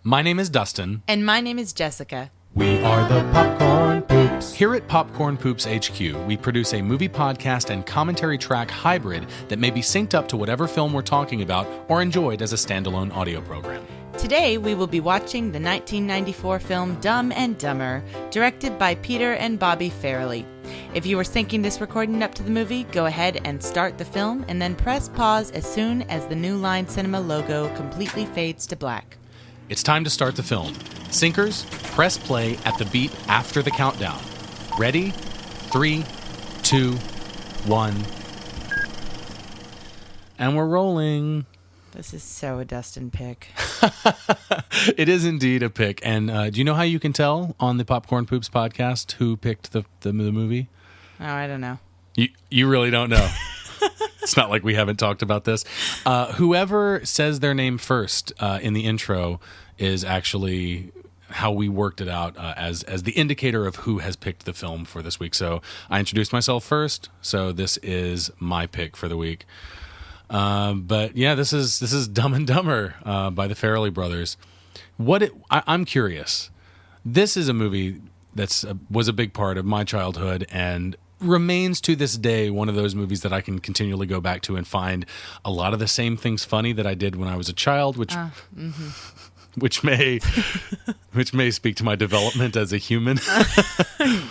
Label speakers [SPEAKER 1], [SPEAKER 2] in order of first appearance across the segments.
[SPEAKER 1] My name is Dustin.
[SPEAKER 2] And my name is Jessica.
[SPEAKER 1] We are the Popcorn Poops. Here at Popcorn Poops HQ, we produce a movie podcast and commentary track hybrid that may be synced up to whatever film we're talking about or enjoyed as a standalone audio program.
[SPEAKER 2] Today, we will be watching the 1994 film Dumb and Dumber, directed by Peter and Bobby Farrelly. If you are syncing this recording up to the movie, go ahead and start the film and then press pause as soon as the New Line Cinema logo completely fades to black.
[SPEAKER 1] It's time to start the film. Syncers, press play at the beat after the countdown. Ready? 3, 2, 1. And we're rolling.
[SPEAKER 2] This is so a Dustin pick.
[SPEAKER 1] It is indeed a pick. And do you know how you can tell on the Popcorn Poops podcast who picked the movie?
[SPEAKER 2] Oh, I don't know.
[SPEAKER 1] You really don't know. It's not like we haven't talked about this. Whoever says their name first in the intro is actually how we worked it out as the indicator of who has picked the film for this week. So I introduced myself first, so this is my pick for the week. But yeah, this is Dumb and Dumber by the Farrelly brothers. I'm curious. This is a movie was a big part of my childhood and remains to this day one of those movies that I can continually go back to and find a lot of the same things funny that I did when I was a child, which may speak to my development as a human.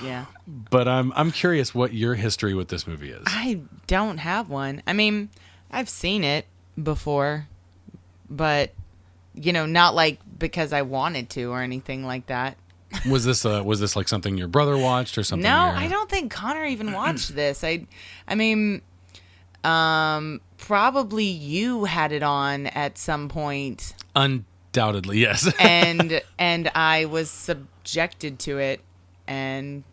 [SPEAKER 2] Yeah.
[SPEAKER 1] But I'm curious what your history with this movie is.
[SPEAKER 2] I don't have one. I mean, I've seen it before, but not like because I wanted to or anything like that.
[SPEAKER 1] Was this like something your brother watched or something?
[SPEAKER 2] No, I don't think Connor even watched this. I mean, probably you had it on at some point.
[SPEAKER 1] Undoubtedly, yes.
[SPEAKER 2] and I was subjected to it and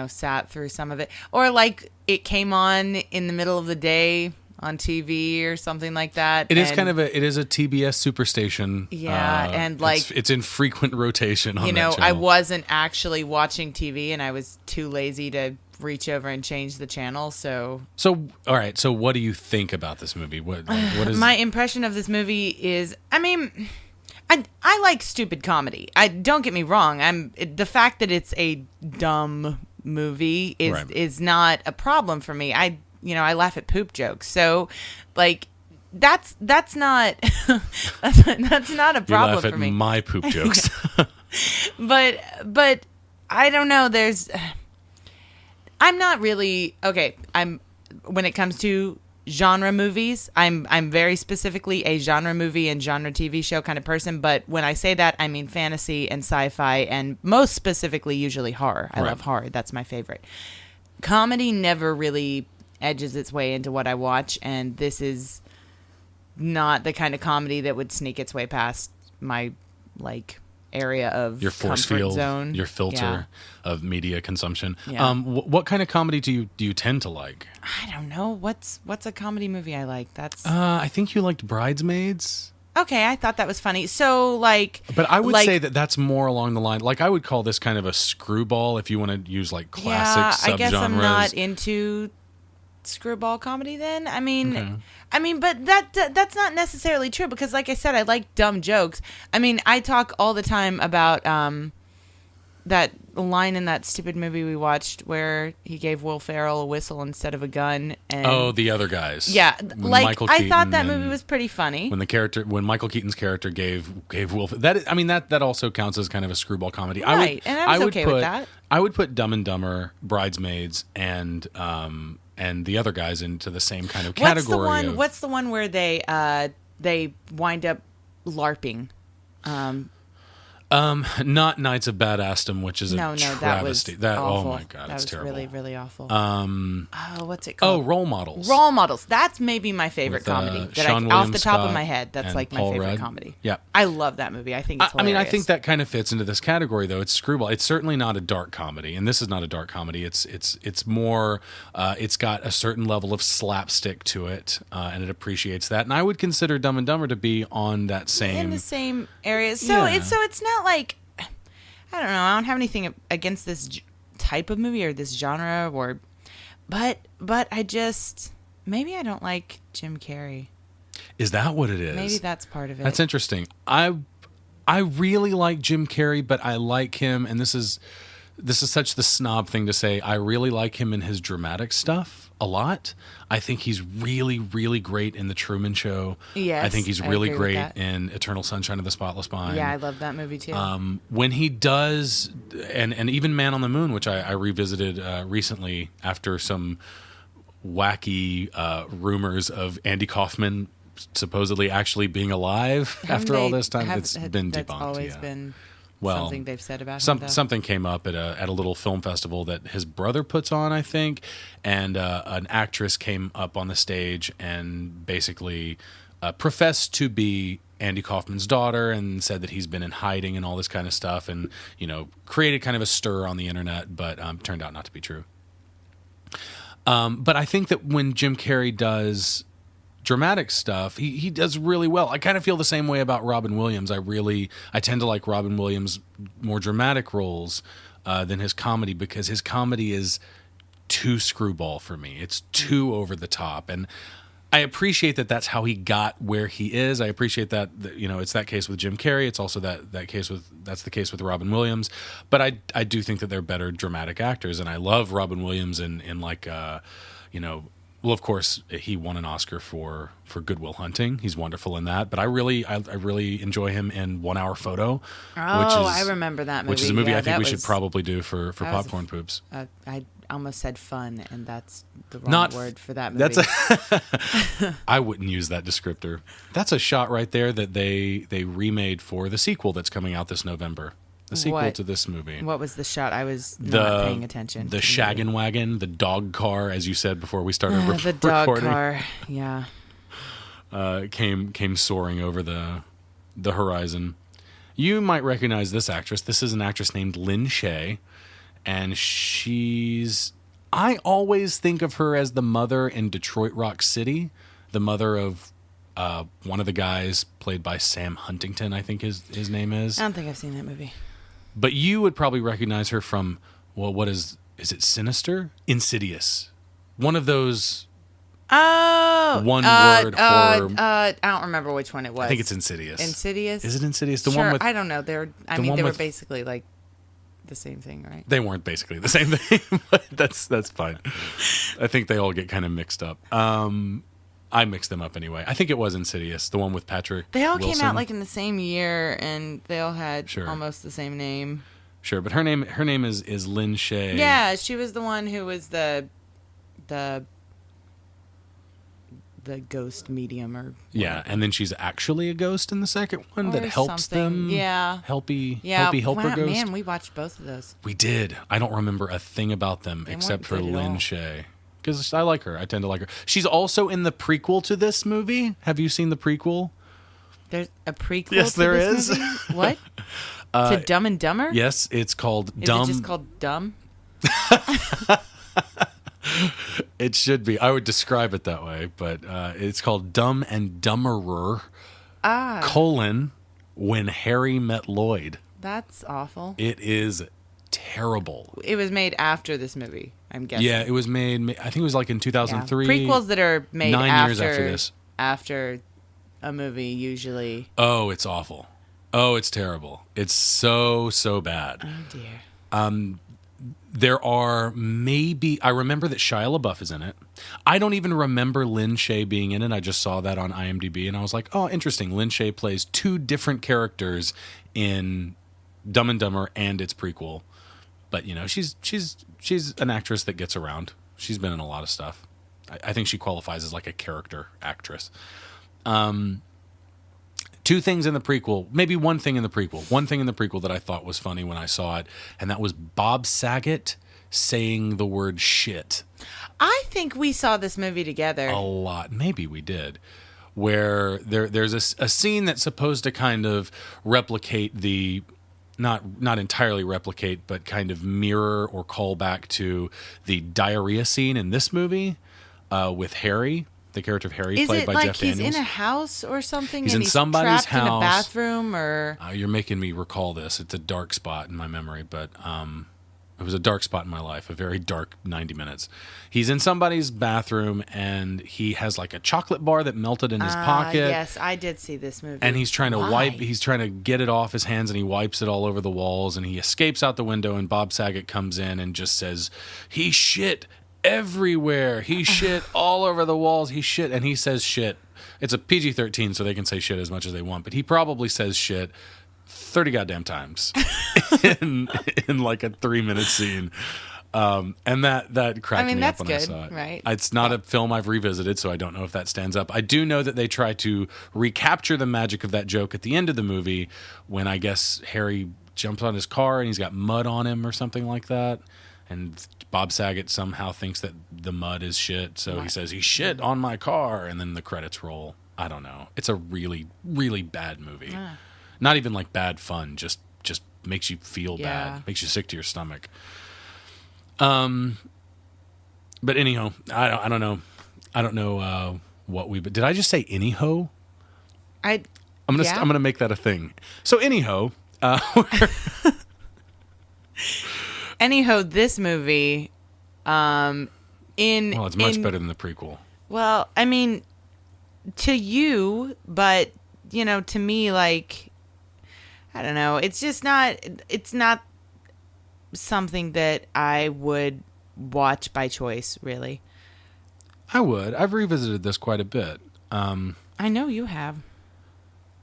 [SPEAKER 2] sat through some of it, or like it came on in the middle of the day on TV or something like that.
[SPEAKER 1] It is a TBS superstation.
[SPEAKER 2] Yeah, and like
[SPEAKER 1] it's in frequent rotation on that channel.
[SPEAKER 2] I wasn't actually watching TV, and I was too lazy to reach over and change the channel. So
[SPEAKER 1] all right. So what do you think about this movie? What is
[SPEAKER 2] my impression of this movie is? I mean, I like stupid comedy. Don't get me wrong. The fact that it's a dumb movie is not a problem for me. I laugh at poop jokes. So, like, that's not that's not a problem for me.
[SPEAKER 1] You laugh at my poop jokes.
[SPEAKER 2] but I don't know. I'm not really okay. When it comes to genre movies, I'm very specifically a genre movie and genre TV show kind of person. But when I say that, I mean fantasy and sci-fi, and most specifically, usually horror. I love horror. That's my favorite. Comedy never really edges its way into what I watch, and this is not the kind of comedy that would sneak its way past my area of
[SPEAKER 1] your force
[SPEAKER 2] comfort
[SPEAKER 1] field
[SPEAKER 2] zone.
[SPEAKER 1] Your filter of media consumption.
[SPEAKER 2] Yeah.
[SPEAKER 1] What kind of comedy do you tend to like?
[SPEAKER 2] I don't know. What's a comedy movie I like? That's
[SPEAKER 1] I think you liked Bridesmaids.
[SPEAKER 2] Okay, I thought that was funny. So,
[SPEAKER 1] but I would say that's more along the line. Like, I would call this kind of a screwball if you want to use classic subgenres.
[SPEAKER 2] I guess I'm not into screwball comedy then. I mean, but that's not necessarily true, because like I said, I like dumb jokes. I mean, I talk all the time about that line in that stupid movie we watched where he gave Will Ferrell a whistle instead of a gun. And
[SPEAKER 1] The Other Guys.
[SPEAKER 2] Yeah, I thought that movie was pretty funny.
[SPEAKER 1] When Michael Keaton's character gave Will that also counts as kind of a screwball comedy.
[SPEAKER 2] Right, and I was okay with that.
[SPEAKER 1] I would put Dumb and Dumber, Bridesmaids, and The Other Guys into the same kind of category.
[SPEAKER 2] What's the one where they wind up LARPing?
[SPEAKER 1] Not Knights of Badassdom, which is a travesty.
[SPEAKER 2] That was awful.
[SPEAKER 1] Oh my god,
[SPEAKER 2] that's
[SPEAKER 1] terrible.
[SPEAKER 2] Really, really awful. What's it
[SPEAKER 1] Oh,
[SPEAKER 2] called?
[SPEAKER 1] Role Models.
[SPEAKER 2] Role Models. That's maybe my favorite
[SPEAKER 1] With,
[SPEAKER 2] comedy.
[SPEAKER 1] Off
[SPEAKER 2] the top of my head, that's my
[SPEAKER 1] Paul
[SPEAKER 2] favorite
[SPEAKER 1] Rudd.
[SPEAKER 2] comedy.
[SPEAKER 1] Yeah,
[SPEAKER 2] I love that movie. I think it's hilarious.
[SPEAKER 1] I think that kind of fits into this category, though. It's screwball. It's certainly not a dark comedy, and this is not a dark comedy. It's more. It's got a certain level of slapstick to it, and it appreciates that. And I would consider Dumb and Dumber to be on that same
[SPEAKER 2] in the same area. So it's not like. I don't know. I don't have anything against this type of movie or this genre, but I just maybe I don't like Jim Carrey.
[SPEAKER 1] Is that what it is?
[SPEAKER 2] Maybe that's part of it.
[SPEAKER 1] That's interesting. I I really like Jim Carrey, but I like him, and this is such the snob thing to say. I really like him in his dramatic stuff a lot. I think he's really, really great in The Truman Show.
[SPEAKER 2] Yes,
[SPEAKER 1] I think he's
[SPEAKER 2] I
[SPEAKER 1] really
[SPEAKER 2] agree with
[SPEAKER 1] great
[SPEAKER 2] that.
[SPEAKER 1] in Eternal Sunshine of the Spotless Mind.
[SPEAKER 2] Yeah, I love that movie too.
[SPEAKER 1] When he does, and even Man on the Moon, which I revisited recently after some wacky rumors of Andy Kaufman supposedly actually being alive after all this time. It's been debunked.
[SPEAKER 2] That's always
[SPEAKER 1] yeah.
[SPEAKER 2] been
[SPEAKER 1] Well,
[SPEAKER 2] something they've said about him. Though.
[SPEAKER 1] Something came up at a little film festival that his brother puts on, I think, and an actress came up on the stage and basically professed to be Andy Kaufman's daughter and said that he's been in hiding and all this kind of stuff, and created kind of a stir on the internet, but turned out not to be true. But I think that when Jim Carrey does dramatic stuff, he does really well. I kind of feel the same way about Robin Williams. I tend to like Robin Williams' more dramatic roles than his comedy, because his comedy is too screwball for me. It's too over the top, and I appreciate that that's how he got where he is. I appreciate that it's that case with Jim Carrey. It's also that's the case with Robin Williams. But I do think that they're better dramatic actors, and I love Robin Williams in like well, of course, he won an Oscar for Good Will Hunting. He's wonderful in that. But I really enjoy him in 1 Hour Photo.
[SPEAKER 2] I remember that movie.
[SPEAKER 1] Which is a movie
[SPEAKER 2] yeah,
[SPEAKER 1] I think we should probably do for Popcorn Poops.
[SPEAKER 2] I almost said fun, and that's the wrong word for that movie.
[SPEAKER 1] I wouldn't use that descriptor. That's a shot right there that they remade for the sequel that's coming out this November. The sequel to this movie.
[SPEAKER 2] What was the shot? I was not paying attention.
[SPEAKER 1] The shaggin' wagon, the dog car, as you said before we started recording.
[SPEAKER 2] The dog car, yeah.
[SPEAKER 1] Came soaring over the horizon. You might recognize this actress. This is an actress named Lynn Shay, and I always think of her as the mother in Detroit Rock City, the mother of one of the guys played by Sam Huntington, I think his name is.
[SPEAKER 2] I don't think I've seen that movie.
[SPEAKER 1] But you would probably recognize her from, well, what is it Sinister? Insidious. One of those one word horror.
[SPEAKER 2] I don't remember which one it was.
[SPEAKER 1] I think it's Insidious.
[SPEAKER 2] Insidious?
[SPEAKER 1] Is it Insidious? The
[SPEAKER 2] sure,
[SPEAKER 1] one with,
[SPEAKER 2] I don't know. They were basically like the same thing, right?
[SPEAKER 1] They weren't basically the same thing, but that's fine. I think they all get kind of mixed up. I mixed them up anyway. I think it was Insidious, the one with Patrick
[SPEAKER 2] They all
[SPEAKER 1] Wilson.
[SPEAKER 2] came out like in the same year, and they all had almost the same name.
[SPEAKER 1] Sure, but her name is Lynn Shay.
[SPEAKER 2] Yeah, she was the one who was the ghost medium or whatever.
[SPEAKER 1] Yeah, and then she's actually a ghost in the second one that helps them.
[SPEAKER 2] Yeah.
[SPEAKER 1] Helpy helper ghost.
[SPEAKER 2] Man, we watched both of those.
[SPEAKER 1] We did. I don't remember a thing about them except for Lynn Shay. Because I like her. I tend to like her. She's also in the prequel to this movie. Have you seen the prequel?
[SPEAKER 2] There's a prequel
[SPEAKER 1] yes,
[SPEAKER 2] to
[SPEAKER 1] there
[SPEAKER 2] this
[SPEAKER 1] is.
[SPEAKER 2] Movie? What? To Dumb and Dumber?
[SPEAKER 1] Yes, it's called Dumb.
[SPEAKER 2] Is it just called Dumb?
[SPEAKER 1] It should be. I would describe it that way, but it's called Dumb and Dumberer, When Harry Met Lloyd.
[SPEAKER 2] That's awful.
[SPEAKER 1] It is terrible.
[SPEAKER 2] It was made after this movie, I'm guessing.
[SPEAKER 1] Yeah, it was made, I think it was like in 2003.
[SPEAKER 2] Yeah. Prequels that are made
[SPEAKER 1] 9 years after this.
[SPEAKER 2] After a movie usually.
[SPEAKER 1] Oh, it's awful. Oh, it's terrible. It's so bad.
[SPEAKER 2] Oh, dear.
[SPEAKER 1] There are I remember that Shia LaBeouf is in it. I don't even remember Lynn Shay being in it. I just saw that on IMDb, and I was like, oh, interesting. Lynn Shay plays 2 different characters in Dumb and Dumber and its prequel. But, she's an actress that gets around. She's been in a lot of stuff. I think she qualifies as like a character actress. 2 things in the prequel, maybe one thing in the prequel. One thing in the prequel that I thought was funny when I saw it, and that was Bob Saget saying the word shit.
[SPEAKER 2] I think we saw this movie together.
[SPEAKER 1] A lot. Maybe we did. Where there's a scene that's supposed to kind of replicate the... Not entirely replicate, but kind of mirror or call back to the diarrhea scene in this movie with Harry, the character of Harry, played by Jeff Daniels. Is it like he's
[SPEAKER 2] in a house or something?
[SPEAKER 1] He's
[SPEAKER 2] and
[SPEAKER 1] in somebody's
[SPEAKER 2] trapped
[SPEAKER 1] house.
[SPEAKER 2] in a bathroom, or
[SPEAKER 1] you're making me recall this. It's a dark spot in my memory, but It was a dark spot in my life, a very dark 90 minutes. He's in somebody's bathroom, and he has like a chocolate bar that melted in his pocket.
[SPEAKER 2] Yes, I did see this movie.
[SPEAKER 1] And he's trying to he's trying to get it off his hands, and he wipes it all over the walls, and he escapes out the window, and Bob Saget comes in and just says, he shit everywhere. He shit all over the walls. He shit, and he says shit. It's a PG-13, so they can say shit as much as they want, but he probably says shit 30 goddamn times in like a 3-minute scene. And that cracked me up when I saw it.
[SPEAKER 2] Right?
[SPEAKER 1] It's not a film I've revisited, so I don't know if that stands up. I do know that they try to recapture the magic of that joke at the end of the movie when I guess Harry jumps on his car and he's got mud on him or something like that. And Bob Saget somehow thinks that the mud is shit, so he says, he shit on my car, and then the credits roll. I don't know. It's a really, really bad movie. Not even like bad fun, just makes you feel bad, makes you sick to your stomach. But anyhow, I don't know what we. But did I just say anyhow? I'm gonna make that a thing. So anyhow,
[SPEAKER 2] anyhow, this movie,
[SPEAKER 1] it's much better than the prequel.
[SPEAKER 2] Well, I mean, to you, but to me, like, I don't know. It's just not. It's not something that I would watch by choice, really.
[SPEAKER 1] I would. I've revisited this quite a bit.
[SPEAKER 2] I know you have.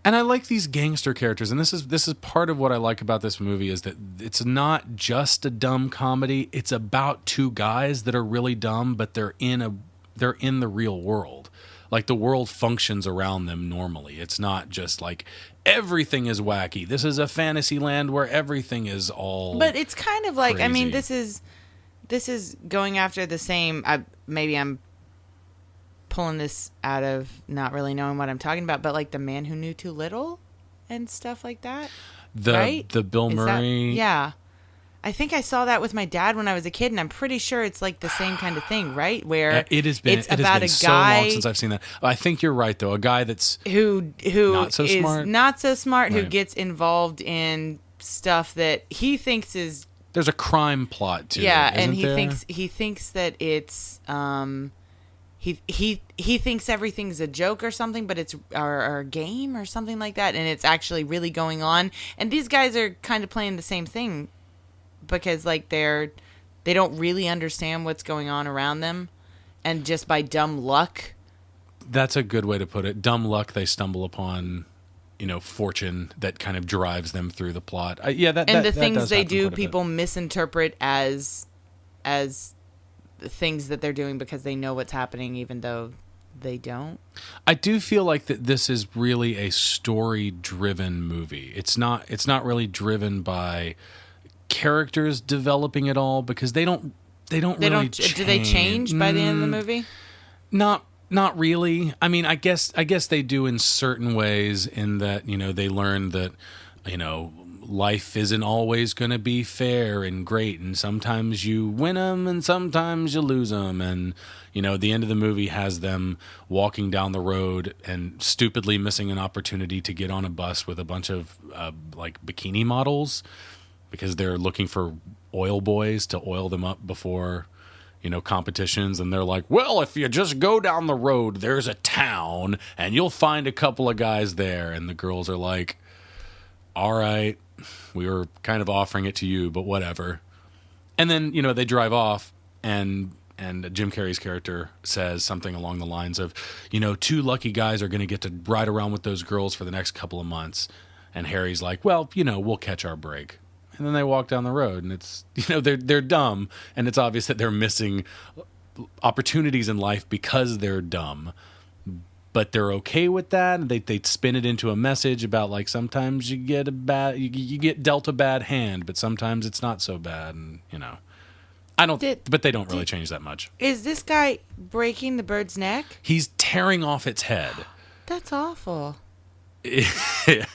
[SPEAKER 1] And I like these gangster characters, and this is part of what I like about this movie is that it's not just a dumb comedy. It's about two guys that are really dumb, but they're in the real world. Like the world functions around them normally. It's not just like everything is wacky. This is a fantasy land where everything is all.
[SPEAKER 2] But it's kind of like,
[SPEAKER 1] crazy.
[SPEAKER 2] I mean, this is going after the same. Maybe I'm pulling this out of not really knowing what I'm talking about, but like The Man Who Knew Too Little and stuff like that. Right?
[SPEAKER 1] The Bill Murray.
[SPEAKER 2] Yeah. I think I saw that with my dad when I was a kid, and I'm pretty sure it's like the same kind of thing, right? Where
[SPEAKER 1] it has been
[SPEAKER 2] a guy
[SPEAKER 1] so long since I've seen that. I think you're right, though. A guy that's
[SPEAKER 2] who
[SPEAKER 1] not so
[SPEAKER 2] is
[SPEAKER 1] smart.
[SPEAKER 2] not so smart,
[SPEAKER 1] right.
[SPEAKER 2] Who gets involved in stuff that he thinks is.
[SPEAKER 1] There's a crime plot to it.
[SPEAKER 2] And
[SPEAKER 1] isn't
[SPEAKER 2] he thinks that it's he thinks everything's a joke or something, but it's or a game or something like that, and it's actually really going on. And these guys are kind of playing the same thing. Because like they don't really understand what's going on around them, and just by dumb luck.
[SPEAKER 1] That's a good way to put it. Dumb luck, they stumble upon, fortune that kind of drives them through the plot.
[SPEAKER 2] The things they do, people misinterpret as the things that they're doing because they know what's happening, even though they don't.
[SPEAKER 1] I do feel like that this is really a story-driven movie. It's not really driven by characters developing at all because they don't really change.
[SPEAKER 2] Do they change by the end of the movie?
[SPEAKER 1] Not really. I mean, I guess they do in certain ways in that, they learn that, life isn't always going to be fair and great, and sometimes you win them and sometimes you lose them. And, the end of the movie has them walking down the road and stupidly missing an opportunity to get on a bus with a bunch of like bikini models, because they're looking for oil boys to oil them up before, competitions. And they're like, well, if you just go down the road, there's a town and you'll find a couple of guys there. And the girls are like, all right, we were kind of offering it to you, but whatever. And then, they drive off and Jim Carrey's character says something along the lines of, two lucky guys are going to get to ride around with those girls for the next couple of months. And Harry's like, well, we'll catch our break. And then they walk down the road, and it's, they're dumb, and it's obvious that they're missing opportunities in life because they're dumb. But they're okay with that, and they spin it into a message about like sometimes you get you get dealt a bad hand, but sometimes it's not so bad, and but they don't really change that much.
[SPEAKER 2] Is this guy breaking the bird's neck?
[SPEAKER 1] He's tearing off its head.
[SPEAKER 2] That's awful.
[SPEAKER 1] Yeah,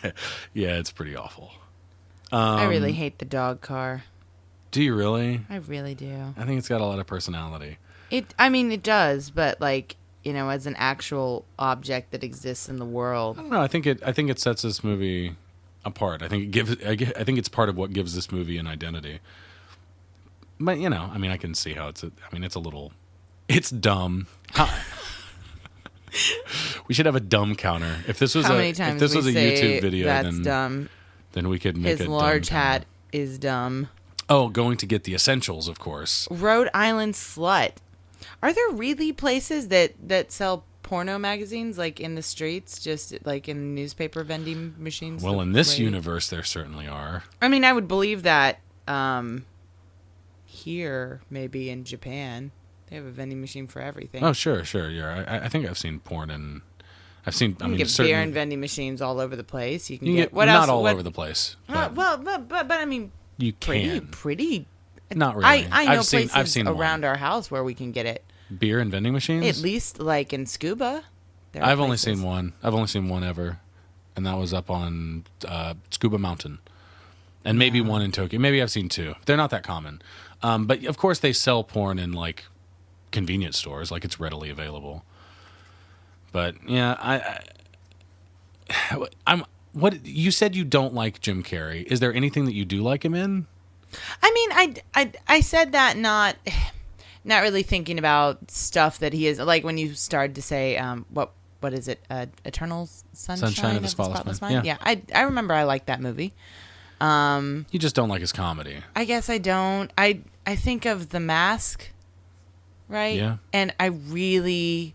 [SPEAKER 1] it's pretty awful.
[SPEAKER 2] I really hate the dog car.
[SPEAKER 1] Do you really?
[SPEAKER 2] I really do.
[SPEAKER 1] I think it's got a lot of personality.
[SPEAKER 2] It does, but like, as an actual object that exists in the world.
[SPEAKER 1] I don't know. I think it sets this movie apart. I think it's part of what gives this movie an identity. But I mean, I can see how it's a little, it's dumb. We should have a dumb counter. If this was
[SPEAKER 2] How many times
[SPEAKER 1] if this was a
[SPEAKER 2] say
[SPEAKER 1] YouTube video,
[SPEAKER 2] that's dumb.
[SPEAKER 1] Then we could make
[SPEAKER 2] His
[SPEAKER 1] a
[SPEAKER 2] large
[SPEAKER 1] dumb
[SPEAKER 2] hat
[SPEAKER 1] counter.
[SPEAKER 2] is dumb.
[SPEAKER 1] Oh, going to get the essentials, of course.
[SPEAKER 2] Rhode Island slut. Are there really places that sell porno magazines, like in the streets, just like in newspaper vending machines?
[SPEAKER 1] Well, in this universe, there certainly are.
[SPEAKER 2] I mean, I would believe that here, maybe in Japan, they have a vending machine for everything.
[SPEAKER 1] Oh, sure. Yeah, I think I've seen porn and I've seen.
[SPEAKER 2] You can get beer and vending machines all over the place. You can
[SPEAKER 1] get
[SPEAKER 2] what
[SPEAKER 1] not
[SPEAKER 2] else?
[SPEAKER 1] all over the place. But
[SPEAKER 2] But I mean,
[SPEAKER 1] you can.
[SPEAKER 2] Pretty.
[SPEAKER 1] Not really.
[SPEAKER 2] I know
[SPEAKER 1] I've seen
[SPEAKER 2] around
[SPEAKER 1] one.
[SPEAKER 2] our house where we can get it.
[SPEAKER 1] Beer and vending machines.
[SPEAKER 2] At least like in Scuba.
[SPEAKER 1] I've only seen one. I've only seen one ever, and that was up on Scuba Mountain, and maybe one in Tokyo. Maybe I've seen two. They're not that common, but of course they sell porn in like convenience stores, like it's readily available. But yeah, I'm. What you said you don't like Jim Carrey? Is there anything that you do like him in?
[SPEAKER 2] I mean, I said that not really thinking about stuff that he is like when you started to say what is it? Eternal Sunshine of the Spotless Mind. Yeah, I remember I liked that movie.
[SPEAKER 1] You just don't like his comedy.
[SPEAKER 2] I guess I don't. I think of The Mask, right?
[SPEAKER 1] Yeah.
[SPEAKER 2] And I really,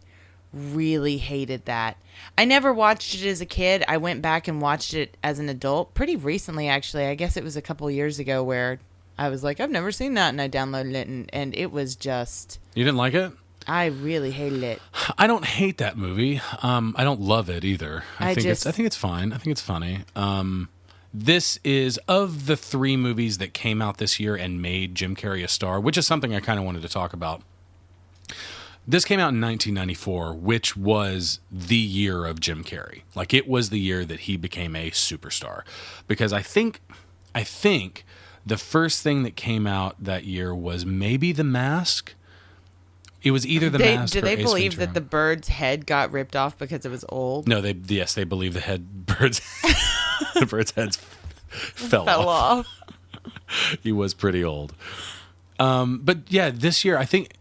[SPEAKER 2] really hated that. I never watched it as a kid. I went back and watched it as an adult pretty recently, actually. I guess it was a couple years ago where I was like, I've never seen that, and I downloaded it, and it was just...
[SPEAKER 1] You didn't like it?
[SPEAKER 2] I really hated it.
[SPEAKER 1] I don't hate that movie. I don't love it either. I think it's fine. I think it's funny. This is, of the three movies that came out this year and made Jim Carrey a star, which is something I kind of wanted to talk about. This came out in 1994, which was the year of Jim Carrey. Like, it was the year that he became a superstar. Because I think the first thing that came out that year was maybe The Mask. It was either The Mask or Ace
[SPEAKER 2] Ventura. Do they believe that the bird's head got ripped off because it was old?
[SPEAKER 1] No, they believe the bird's head fell off. He was pretty old. But yeah, this year I think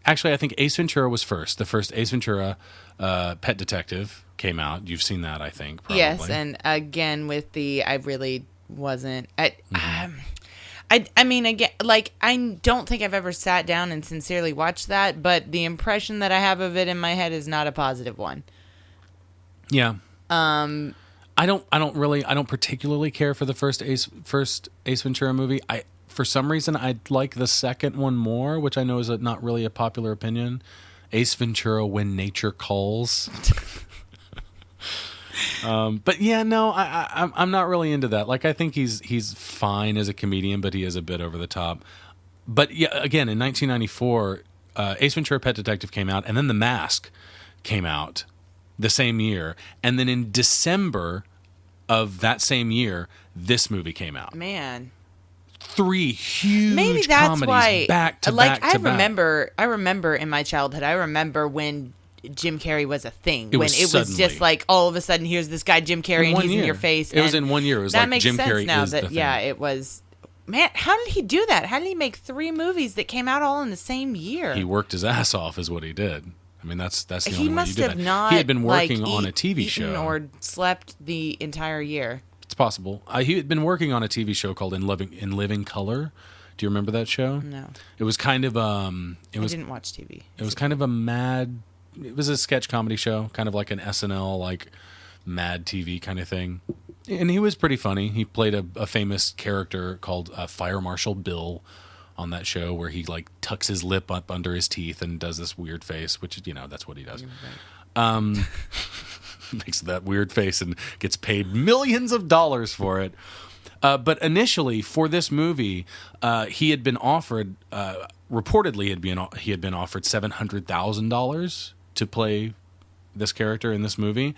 [SPEAKER 1] Ace Ventura was first. The first Ace Ventura Pet Detective came out. You've seen that, I think. Probably.
[SPEAKER 2] Yes, and again with I really wasn't. I mean, again, like, I don't think I've ever sat down and sincerely watched that, but the impression that I have of it in my head is not a positive one.
[SPEAKER 1] Yeah. I don't particularly care for the first Ace Ventura movie. For some reason, I like the second one more, which I know is not really a popular opinion. Ace Ventura: When Nature Calls. But yeah, no, I'm not really into that. Like, I think he's fine as a comedian, but he is a bit over the top. But yeah, again, in 1994, Ace Ventura: Pet Detective came out, and then The Mask came out the same year, and then in December of that same year, this movie came out.
[SPEAKER 2] Man.
[SPEAKER 1] 3 huge
[SPEAKER 2] Maybe that's
[SPEAKER 1] comedies
[SPEAKER 2] why,
[SPEAKER 1] back to
[SPEAKER 2] like,
[SPEAKER 1] back to back.
[SPEAKER 2] I remember in my childhood, I remember when Jim Carrey was a thing.
[SPEAKER 1] It
[SPEAKER 2] when
[SPEAKER 1] was
[SPEAKER 2] it was just like all of a sudden, here's this guy Jim Carrey, and he's in your face.
[SPEAKER 1] It was in 1 year. It was
[SPEAKER 2] that
[SPEAKER 1] like
[SPEAKER 2] makes
[SPEAKER 1] Jim
[SPEAKER 2] sense
[SPEAKER 1] Carrey
[SPEAKER 2] now
[SPEAKER 1] is
[SPEAKER 2] that
[SPEAKER 1] the thing.
[SPEAKER 2] yeah, it was. Man, how did he do that? How did he make 3 movies that came out all in the same year?
[SPEAKER 1] He worked his ass off, is what he did. I mean, that's the only way you do that.
[SPEAKER 2] He must have not.
[SPEAKER 1] He had been working
[SPEAKER 2] like,
[SPEAKER 1] on a TV
[SPEAKER 2] eaten
[SPEAKER 1] show,
[SPEAKER 2] or slept the entire year.
[SPEAKER 1] It's possible. He had been working on a TV show called In Living Color. Do you remember that show?
[SPEAKER 2] No.
[SPEAKER 1] It was kind of
[SPEAKER 2] I didn't watch TV.
[SPEAKER 1] It was kind of it was a sketch comedy show, kind of like an SNL, like Mad TV kind of thing. And he was pretty funny. He played a famous character called Fire Marshal Bill on that show, where he like tucks his lip up under his teeth and does this weird face, which, that's what he does. Right. Makes that weird face and gets paid millions of dollars for it. But initially, for this movie, he had been offered, reportedly, he had been offered $700,000 to play this character in this movie.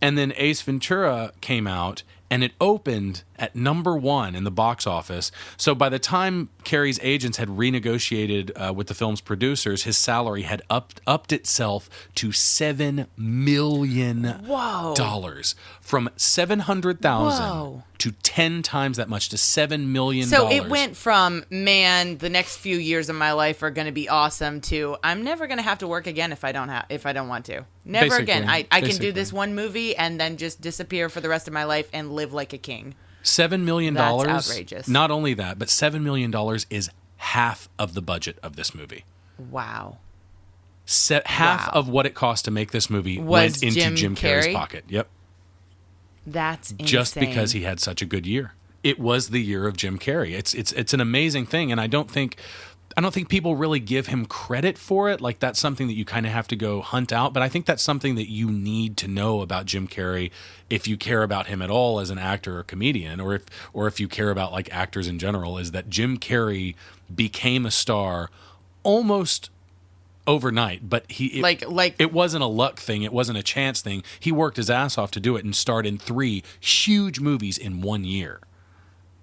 [SPEAKER 1] And then Ace Ventura came out, and it opened at #1 in the box office. So by the time Carrey's agents had renegotiated with the film's producers, his salary had upped itself to $7 million.
[SPEAKER 2] Whoa.
[SPEAKER 1] From $700,000
[SPEAKER 2] Whoa.
[SPEAKER 1] to 10 times that much, to $7 million.
[SPEAKER 2] So it went from, man, the next few years of my life are going to be awesome, to I'm never going to have to work again if I don't want to. Never
[SPEAKER 1] Basically,
[SPEAKER 2] again. I can do this one movie and then just disappear for the rest of my life and live like a king.
[SPEAKER 1] $7 million.
[SPEAKER 2] That's outrageous.
[SPEAKER 1] Not only that, but $7 million is half of the budget of this movie.
[SPEAKER 2] Wow.
[SPEAKER 1] Half of what it cost to make this movie
[SPEAKER 2] Was
[SPEAKER 1] went into Jim Carrey's
[SPEAKER 2] Carrey?
[SPEAKER 1] pocket. Yep.
[SPEAKER 2] That's insane.
[SPEAKER 1] Just because he had such a good year. It was the year of Jim Carrey. It's an amazing thing, and I don't think people really give him credit for it. Like, that's something that you kind of have to go hunt out, but I think that's something that you need to know about Jim Carrey if you care about him at all as an actor or comedian, or if you care about like actors in general, is that Jim Carrey became a star almost overnight, but it wasn't a luck thing, it wasn't a chance thing. He worked his ass off to do it and starred in 3 huge movies in 1 year.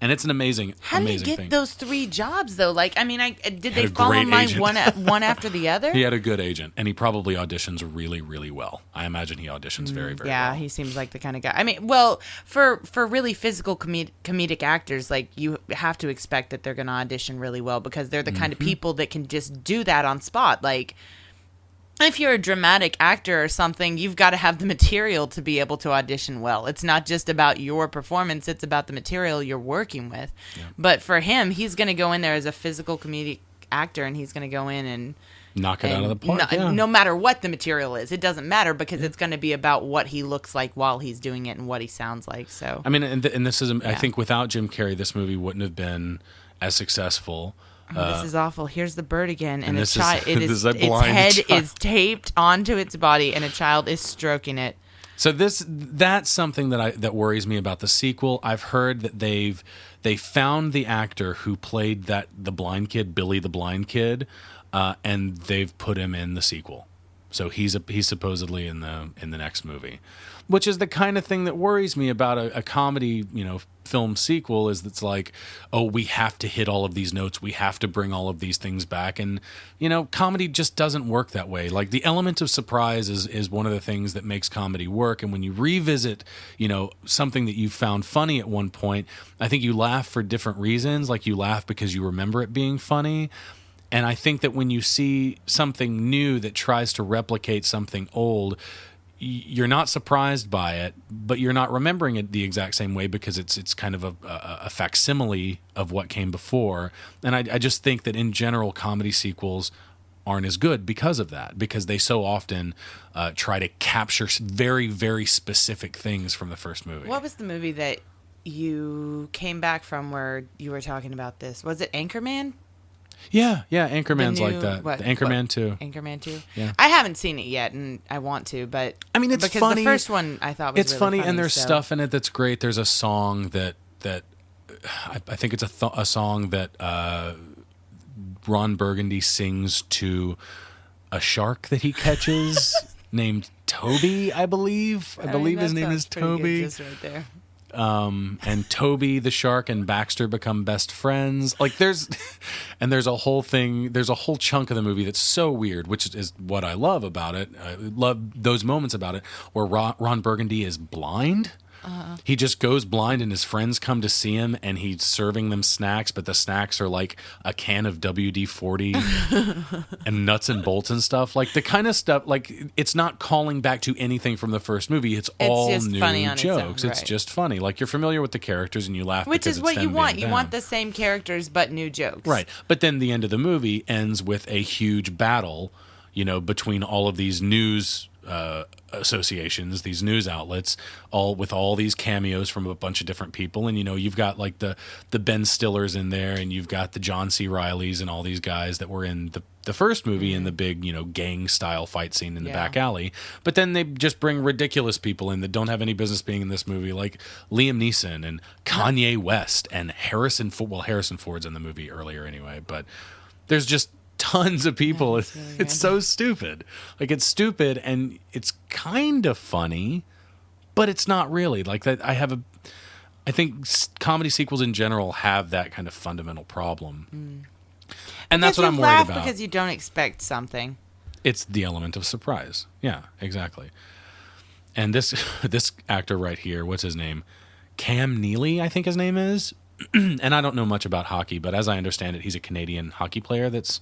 [SPEAKER 1] And it's an amazing,
[SPEAKER 2] How
[SPEAKER 1] amazing
[SPEAKER 2] did he get those 3 jobs though? Like, I mean, did they fall in line one after the other?
[SPEAKER 1] He had a good agent, and he probably auditions really, really well. I imagine he auditions very, very well.
[SPEAKER 2] Yeah, he seems like the kind of guy. I mean, well, for really physical comedic actors, like, you have to expect that they're going to audition really well, because they're the kind of people that can just do that on spot. Like, if you're a dramatic actor or something, you've got to have the material to be able to audition well. It's not just about your performance, it's about the material you're working with. Yeah. But for him, he's going to go in there as a physical comedic actor, and he's going to go in and
[SPEAKER 1] knock it out of the park.
[SPEAKER 2] No matter what the material is. It doesn't matter, because it's going to be about what he looks like while he's doing it and what he sounds like. So
[SPEAKER 1] I mean, and this is, I think without Jim Carrey, this movie wouldn't have been as successful.
[SPEAKER 2] This is awful. Here's the bird again, and its
[SPEAKER 1] child
[SPEAKER 2] head is taped onto its body, and a child is stroking it.
[SPEAKER 1] So that's something that worries me about the sequel. I've heard that they found the actor who played the blind kid, Billy the blind kid, and they've put him in the sequel. So he's supposedly in the next movie, which is the kind of thing that worries me about a comedy, film sequel, is that's like, oh, we have to hit all of these notes, we have to bring all of these things back, and comedy just doesn't work that way. Like, the element of surprise is one of the things that makes comedy work, and when you revisit something that you found funny at one point, I think you laugh for different reasons. Like, you laugh because you remember it being funny. And I think that when you see something new that tries to replicate something old, you're not surprised by it, but you're not remembering it the exact same way, because it's kind of a facsimile of what came before. And I just think that in general, comedy sequels aren't as good because of that, because they so often try to capture very, very specific things from the first movie.
[SPEAKER 2] What was the movie that you came back from where you were talking about this? Was it Anchorman?
[SPEAKER 1] Yeah, Anchorman's like that. The Anchorman 2.
[SPEAKER 2] Anchorman 2?
[SPEAKER 1] Yeah.
[SPEAKER 2] I haven't seen it yet, and I want to, but
[SPEAKER 1] I mean, it's
[SPEAKER 2] because
[SPEAKER 1] funny.
[SPEAKER 2] The first one I thought was
[SPEAKER 1] it's
[SPEAKER 2] really
[SPEAKER 1] funny, and there's stuff in it that's great. There's a song that I think it's a song that Ron Burgundy sings to a shark that he catches named Toby, I believe. I believe his name is Toby.
[SPEAKER 2] Just right there.
[SPEAKER 1] And Toby the shark and Baxter become best friends. Like, there's a whole chunk of the movie that's so weird, which is what I love about it. I love those moments about it where Ron Burgundy is blind. He just goes blind, and his friends come to see him, and he's serving them snacks, but the snacks are like a can of WD-40 and nuts and bolts and stuff. Like, the kind of stuff, like, it's not calling back to anything from the first movie. It's all
[SPEAKER 2] just
[SPEAKER 1] new
[SPEAKER 2] funny on
[SPEAKER 1] jokes.
[SPEAKER 2] its own,
[SPEAKER 1] It's
[SPEAKER 2] right.
[SPEAKER 1] just funny. Like, you're familiar with the characters and you laugh,
[SPEAKER 2] Which
[SPEAKER 1] because
[SPEAKER 2] is what
[SPEAKER 1] it's
[SPEAKER 2] you
[SPEAKER 1] them
[SPEAKER 2] want.
[SPEAKER 1] being
[SPEAKER 2] You want
[SPEAKER 1] them.
[SPEAKER 2] the same characters, but new jokes.
[SPEAKER 1] Right. But then the end of the movie ends with a huge battle, between all of these news associations, these news outlets, all with all these cameos from a bunch of different people. And you've got like the Ben Stillers in there, and you've got the John C. Reillys and all these guys that were in the first movie in the big gang style fight scene in the back alley. But then they just bring ridiculous people in that don't have any business being in this movie, like Liam Neeson and Kanye West and Harrison Ford. Well, Harrison Ford's in the movie earlier anyway, but there's just tons of people.
[SPEAKER 2] That's really
[SPEAKER 1] It's so stupid. Like, it's stupid and it's kind of funny, but it's not really. Like, that I think comedy sequels in general have that kind of fundamental problem. And that's what I'm worried about.
[SPEAKER 2] Because you don't expect something.
[SPEAKER 1] It's the element of surprise. Yeah, exactly. And this actor right here, what's his name? Cam Neely, I think his name is. And I don't know much about hockey, but as I understand it, he's a Canadian hockey player that's...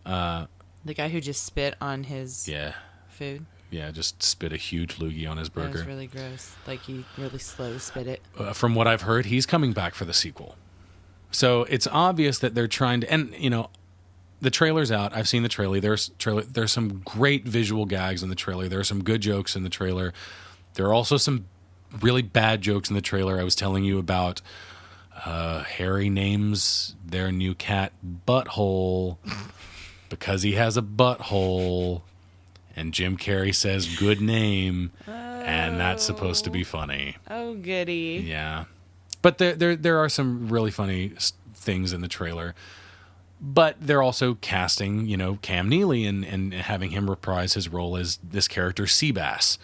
[SPEAKER 2] the guy who just spit on his food?
[SPEAKER 1] Yeah, just spit a huge loogie on his burger.
[SPEAKER 2] That was really gross. Like, he really slow spit it.
[SPEAKER 1] From what I've heard, he's coming back for the sequel. So it's obvious that they're trying to... And, the trailer's out. I've seen the trailer. There's some great visual gags in the trailer. There are some good jokes in the trailer. There are also some really bad jokes in the trailer. I was telling you about Harry names their new cat Butthole because he has a butthole, and Jim Carrey says good name, and that's supposed to be funny.
[SPEAKER 2] Oh, goody.
[SPEAKER 1] Yeah. But there are some really funny things in the trailer. But they're also casting, Cam Neely and having him reprise his role as this character, Seabass.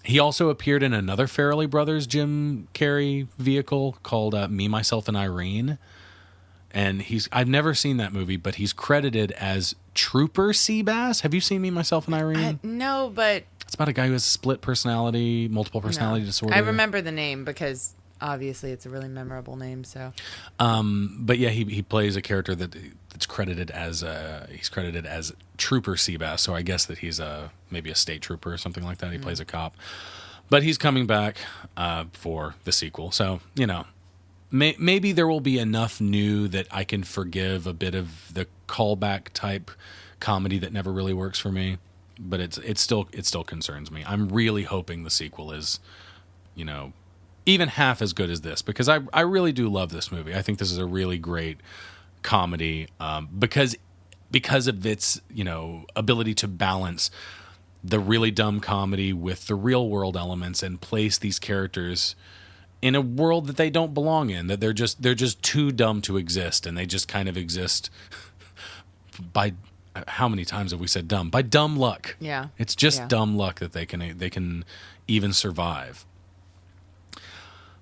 [SPEAKER 1] He also appeared in another Farrelly Brothers Jim Carrey vehicle called Me, Myself, and Irene. And I've never seen that movie, but he's credited as Trooper Seabass. Have you seen Me, Myself, and Irene?
[SPEAKER 2] No, but...
[SPEAKER 1] It's about a guy who has split personality, multiple personality disorder.
[SPEAKER 2] I remember the name because... Obviously, it's a really memorable name. So,
[SPEAKER 1] but yeah, he plays a character that's credited as Trooper Seabass. So I guess that he's maybe a state trooper or something like that. He plays a cop, but he's coming back for the sequel. So maybe there will be enough new that I can forgive a bit of the callback type comedy that never really works for me. But it still concerns me. I'm really hoping the sequel is, even half as good as this, because I really do love this movie. I think this is a really great comedy because of its ability to balance the really dumb comedy with the real world elements and place these characters in a world that they don't belong in, that they're just too dumb to exist, and they just kind of exist by how many times have we said dumb? By dumb luck.
[SPEAKER 2] Yeah.
[SPEAKER 1] It's just dumb luck that they can even survive.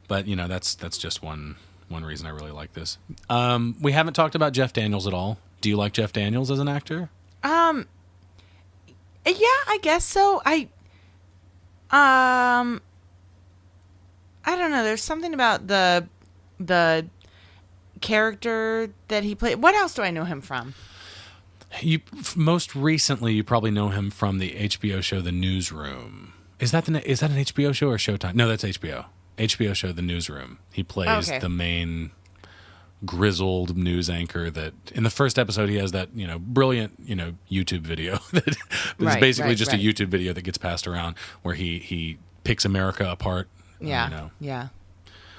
[SPEAKER 1] But that's just one reason I really like this. We haven't talked about Jeff Daniels at all. Do you like Jeff Daniels as an actor?
[SPEAKER 2] Yeah, I guess so. I don't know. There's something about the character that he played. What else do I know him from?
[SPEAKER 1] Most recently, you probably know him from the HBO show The Newsroom. Is that an HBO show or Showtime? No, that's HBO. HBO show The Newsroom. He plays the main grizzled news anchor that in the first episode he has that brilliant YouTube video that is basically just a YouTube video that gets passed around where he picks America apart.
[SPEAKER 2] Yeah.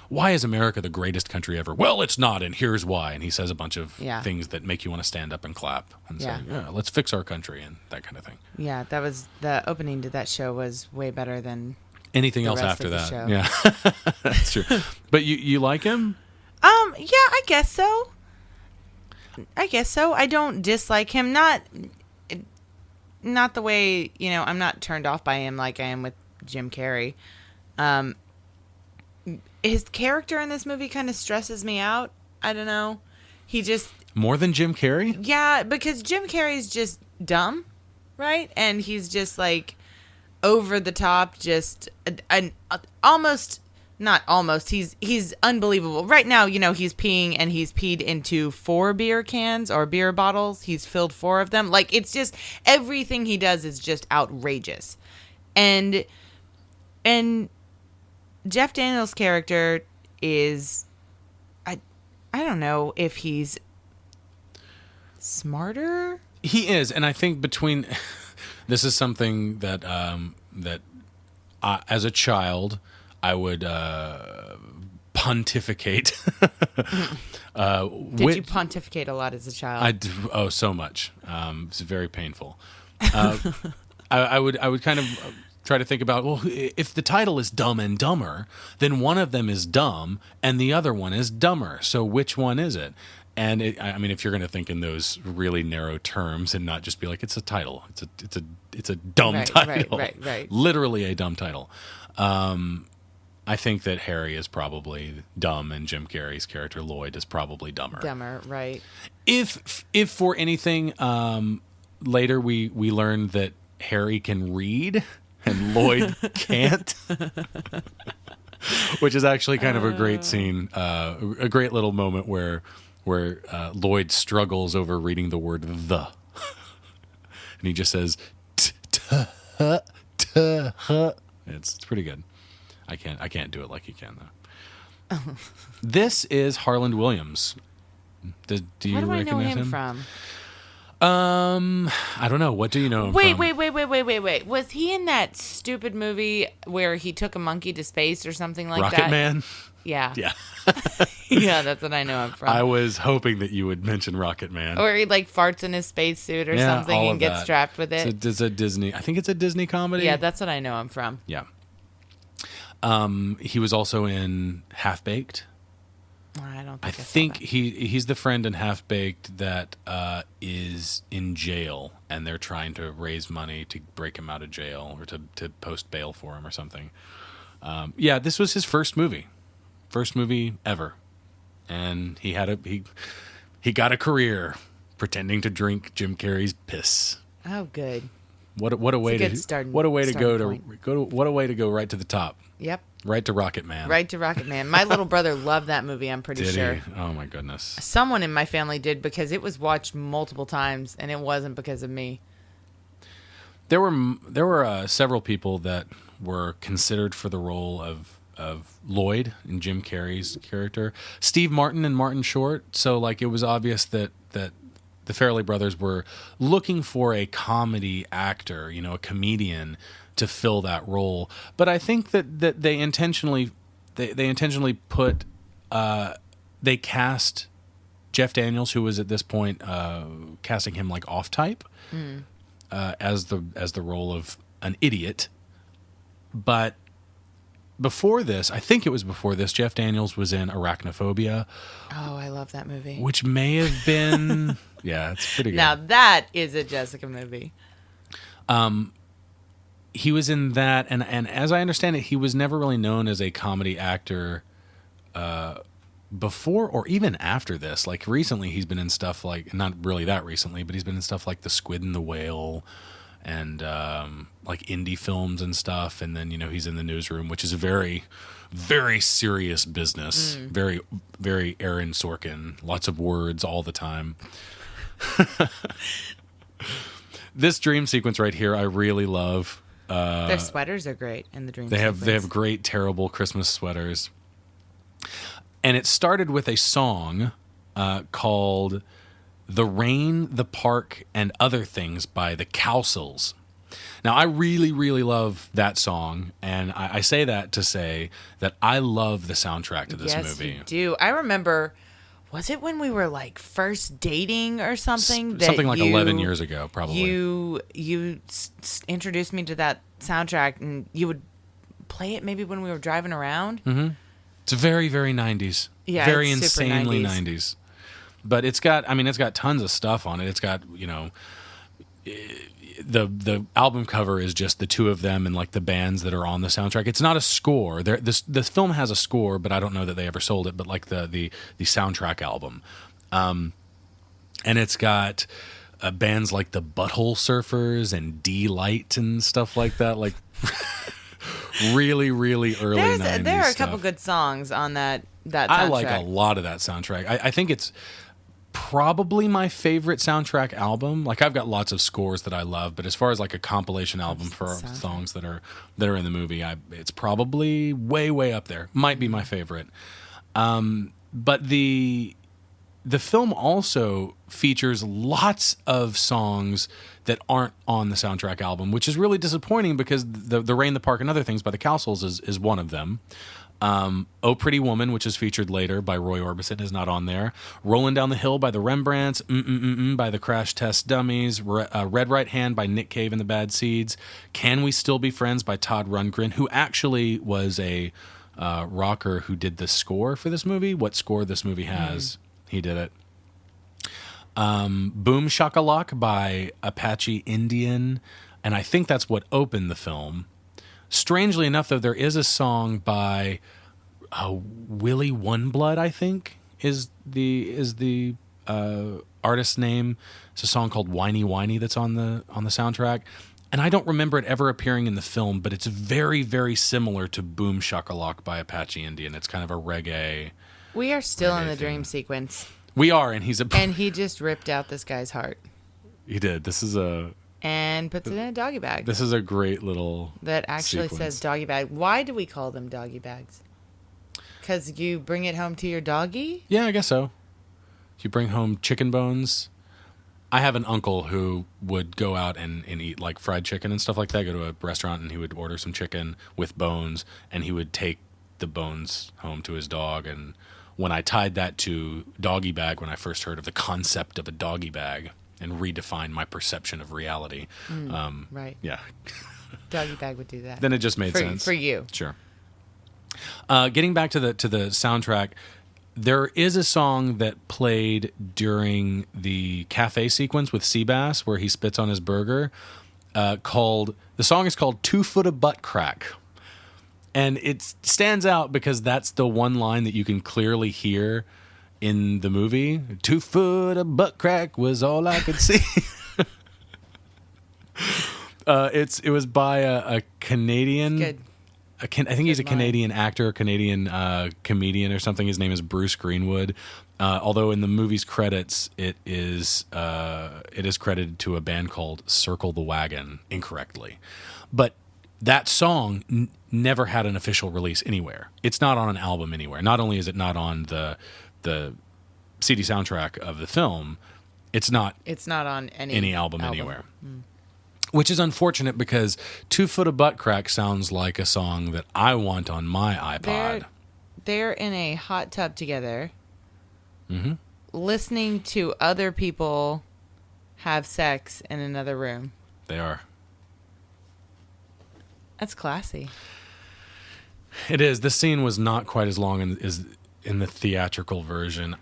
[SPEAKER 1] Why is America the greatest country ever? Well, it's not, and here's why. And he says a bunch of things that make you want to stand up and clap and say, let's fix our country and that kind of thing.
[SPEAKER 2] Yeah, that was the opening to that show was way better than
[SPEAKER 1] anything else after that.
[SPEAKER 2] Show.
[SPEAKER 1] Yeah. That's true. But you like him?
[SPEAKER 2] Yeah, I guess so. I don't dislike him. Not the way, I'm not turned off by him like I am with Jim Carrey. His character in this movie kind of stresses me out. I don't know. He just...
[SPEAKER 1] More than Jim Carrey?
[SPEAKER 2] Yeah, because Jim Carrey's just dumb, right? And he's just like over the top, just almost... Not almost. He's unbelievable. Right now, he's peeing and he's peed into 4 beer cans or beer bottles. He's filled 4 of them. Like, it's just... Everything he does is just outrageous. And Jeff Daniels' character is, I don't know if he's smarter.
[SPEAKER 1] He is, and I think between this is something that as a child I would pontificate.
[SPEAKER 2] Did you pontificate a lot as a child?
[SPEAKER 1] So much. It's very painful. I would kind of try to think about, well, if the title is Dumb and Dumber, then one of them is dumb and the other one is dumber. So which one is it? And I mean, if you're going to think in those really narrow terms and not just be like, it's a title, it's a dumb title,
[SPEAKER 2] Right.
[SPEAKER 1] Literally a dumb title. I think that Harry is probably dumb, and Jim Carrey's character Lloyd is probably dumber.
[SPEAKER 2] Dumber, right?
[SPEAKER 1] If for anything, later we learn that Harry can read and Lloyd can't. Which is actually kind of a great scene, a great little moment where Lloyd struggles over reading the word "the," and he just says It's pretty good. I can't do it like you can though. This is Harland Williams. Do you
[SPEAKER 2] Where do I know
[SPEAKER 1] recognize
[SPEAKER 2] him
[SPEAKER 1] him
[SPEAKER 2] from?
[SPEAKER 1] I don't know. What do you know him
[SPEAKER 2] Wait.
[SPEAKER 1] from?
[SPEAKER 2] Was he in that stupid movie where he took a monkey to space or something like that?
[SPEAKER 1] Rocket Man?
[SPEAKER 2] Yeah.
[SPEAKER 1] Yeah.
[SPEAKER 2] Yeah, that's what I know him from.
[SPEAKER 1] I was hoping that you would mention Rocket Man.
[SPEAKER 2] Or he like farts in his spacesuit or something
[SPEAKER 1] all
[SPEAKER 2] and
[SPEAKER 1] of
[SPEAKER 2] gets
[SPEAKER 1] that.
[SPEAKER 2] strapped with it.
[SPEAKER 1] It's a Disney. I think it's a Disney comedy.
[SPEAKER 2] Yeah, that's what I know him from.
[SPEAKER 1] Yeah. He was also in Half Baked.
[SPEAKER 2] I don't think
[SPEAKER 1] I
[SPEAKER 2] saw
[SPEAKER 1] think
[SPEAKER 2] that.
[SPEAKER 1] he's the friend in Half Baked that is in jail, and they're trying to raise money to break him out of jail or to post bail for him or something. Yeah, this was his first movie ever, and he got a career pretending to drink Jim Carrey's piss.
[SPEAKER 2] Oh, good.
[SPEAKER 1] What a way
[SPEAKER 2] good
[SPEAKER 1] to
[SPEAKER 2] starting
[SPEAKER 1] go right to the top.
[SPEAKER 2] Yep.
[SPEAKER 1] Right to Rocket Man.
[SPEAKER 2] Right to Rocket Man. My little brother loved that movie, I'm pretty
[SPEAKER 1] Did
[SPEAKER 2] sure.
[SPEAKER 1] he? Oh my goodness.
[SPEAKER 2] Someone in my family did because it was watched multiple times, and it wasn't because of me.
[SPEAKER 1] There were several people that were considered for the role of Lloyd in Jim Carrey's character. Steve Martin and Martin Short. So like it was obvious that the Farrelly brothers were looking for a comedy actor, a comedian to fill that role. But I think that they intentionally put they cast Jeff Daniels, who was at this point casting him like off type, as the role of an idiot. But before this, I think it was before this, Jeff Daniels was in Arachnophobia.
[SPEAKER 2] Oh, I love that movie.
[SPEAKER 1] Which may have been yeah, it's pretty good.
[SPEAKER 2] Now that is a Jessica movie.
[SPEAKER 1] He was in that, and as I understand it, he was never really known as a comedy actor before or even after this. Like recently, he's been in stuff like, not really that recently, but he's been in stuff like The Squid and the Whale and like indie films and stuff. And then, he's in The Newsroom, which is a very, very serious business. Very, very Aaron Sorkin. Lots of words all the time. This dream sequence right here, I really love.
[SPEAKER 2] Their sweaters are great in the dream
[SPEAKER 1] They
[SPEAKER 2] sequence.
[SPEAKER 1] have great, terrible Christmas sweaters. And it started with a song called The Rain, the Park, and Other Things by the Cowsills. Now, I really, really love that song, and I say that to say that I love the soundtrack to this movie.
[SPEAKER 2] Yes, you do. I remember, was it when we were like first dating or something?
[SPEAKER 1] Something like 11 years ago, probably.
[SPEAKER 2] You introduced me to that soundtrack, and you would play it maybe when we were driving around.
[SPEAKER 1] Mm-hmm. It's very, very 90s.
[SPEAKER 2] Yeah,
[SPEAKER 1] very
[SPEAKER 2] it's super
[SPEAKER 1] insanely
[SPEAKER 2] 90s.
[SPEAKER 1] 90s. But it's got tons of stuff on it. It's got, the album cover is just the two of them and like the bands that are on the soundtrack. It's not a score. This film has a score, but I don't know that they ever sold it. But like the soundtrack album, and it's got bands like the Butthole Surfers and D-Light and stuff like that. Like really, really early 90s.
[SPEAKER 2] There are a
[SPEAKER 1] stuff.
[SPEAKER 2] couple good songs on that soundtrack.
[SPEAKER 1] I like a lot of that soundtrack. I think it's probably my favorite soundtrack album. Like I've got lots of scores that I love, but as far as like a compilation album for songs that are in the movie, it's probably way, way up there. Might be my favorite. But the film also features lots of songs that aren't on the soundtrack album, which is really disappointing because the Rain, the Park, and Other Things by the Cowsills is one of them. Oh Pretty Woman, which is featured later by Roy Orbison, is not on there. Rolling Down the Hill by the Rembrandts, by the Crash Test Dummies, Red Right Hand by Nick Cave and the Bad Seeds, Can We Still Be Friends by Todd Rundgren, who actually was a rocker who did the score for this movie. What score this movie has, he did it. Boom Shakalak by Apache Indian, and I think that's what opened the film. Strangely enough, though, there is a song by Willie Oneblood, I think, is the artist's name. It's a song called Whiny Whiny that's on the soundtrack. And I don't remember it ever appearing in the film, but it's very, very similar to Boom Shakalak by Apache Indian. It's kind of a reggae.
[SPEAKER 2] We are still in the
[SPEAKER 1] thing.
[SPEAKER 2] dream sequence.
[SPEAKER 1] We are, and
[SPEAKER 2] and he just ripped out this guy's heart.
[SPEAKER 1] He did.
[SPEAKER 2] And puts it in a doggy bag.
[SPEAKER 1] This is a great little
[SPEAKER 2] that actually
[SPEAKER 1] sequence.
[SPEAKER 2] says doggy bag. Why do we call them doggy bags? Because you bring it home to your doggy?
[SPEAKER 1] Yeah, I guess so. You bring home chicken bones. I have an uncle who would go out and eat like fried chicken and stuff like that, go to a restaurant and he would order some chicken with bones and he would take the bones home to his dog. And when I tied that to doggy bag, when I first heard of the concept of a doggy bag and redefined my perception of reality.
[SPEAKER 2] Right.
[SPEAKER 1] Yeah.
[SPEAKER 2] Doggy bag would do that.
[SPEAKER 1] Then it just made sense.
[SPEAKER 2] For you.
[SPEAKER 1] Sure. Getting back to the soundtrack, there is a song that played during the cafe sequence with Seabass where he spits on his burger. The song is called 2 Foot of Butt Crack. And it stands out because that's the one line that you can clearly hear in the movie. 2 foot of butt crack was all I could see. It was by a Canadian.
[SPEAKER 2] Good.
[SPEAKER 1] I think he's a Canadian actor, Canadian comedian or something. His name is Bruce Greenwood. Although in the movie's credits, it is credited to a band called Circle the Wagon incorrectly. But that song never had an official release anywhere. It's not on an album anywhere. Not only is it not on the CD soundtrack of the film, it's not
[SPEAKER 2] on
[SPEAKER 1] any album anywhere. Which is unfortunate because 2 Foot of Butt Crack sounds like a song that I want on my iPod.
[SPEAKER 2] They're in a hot tub together, listening to other people have sex in another room.
[SPEAKER 1] They are.
[SPEAKER 2] That's classy.
[SPEAKER 1] It is. This scene was not quite as long as in the theatrical version.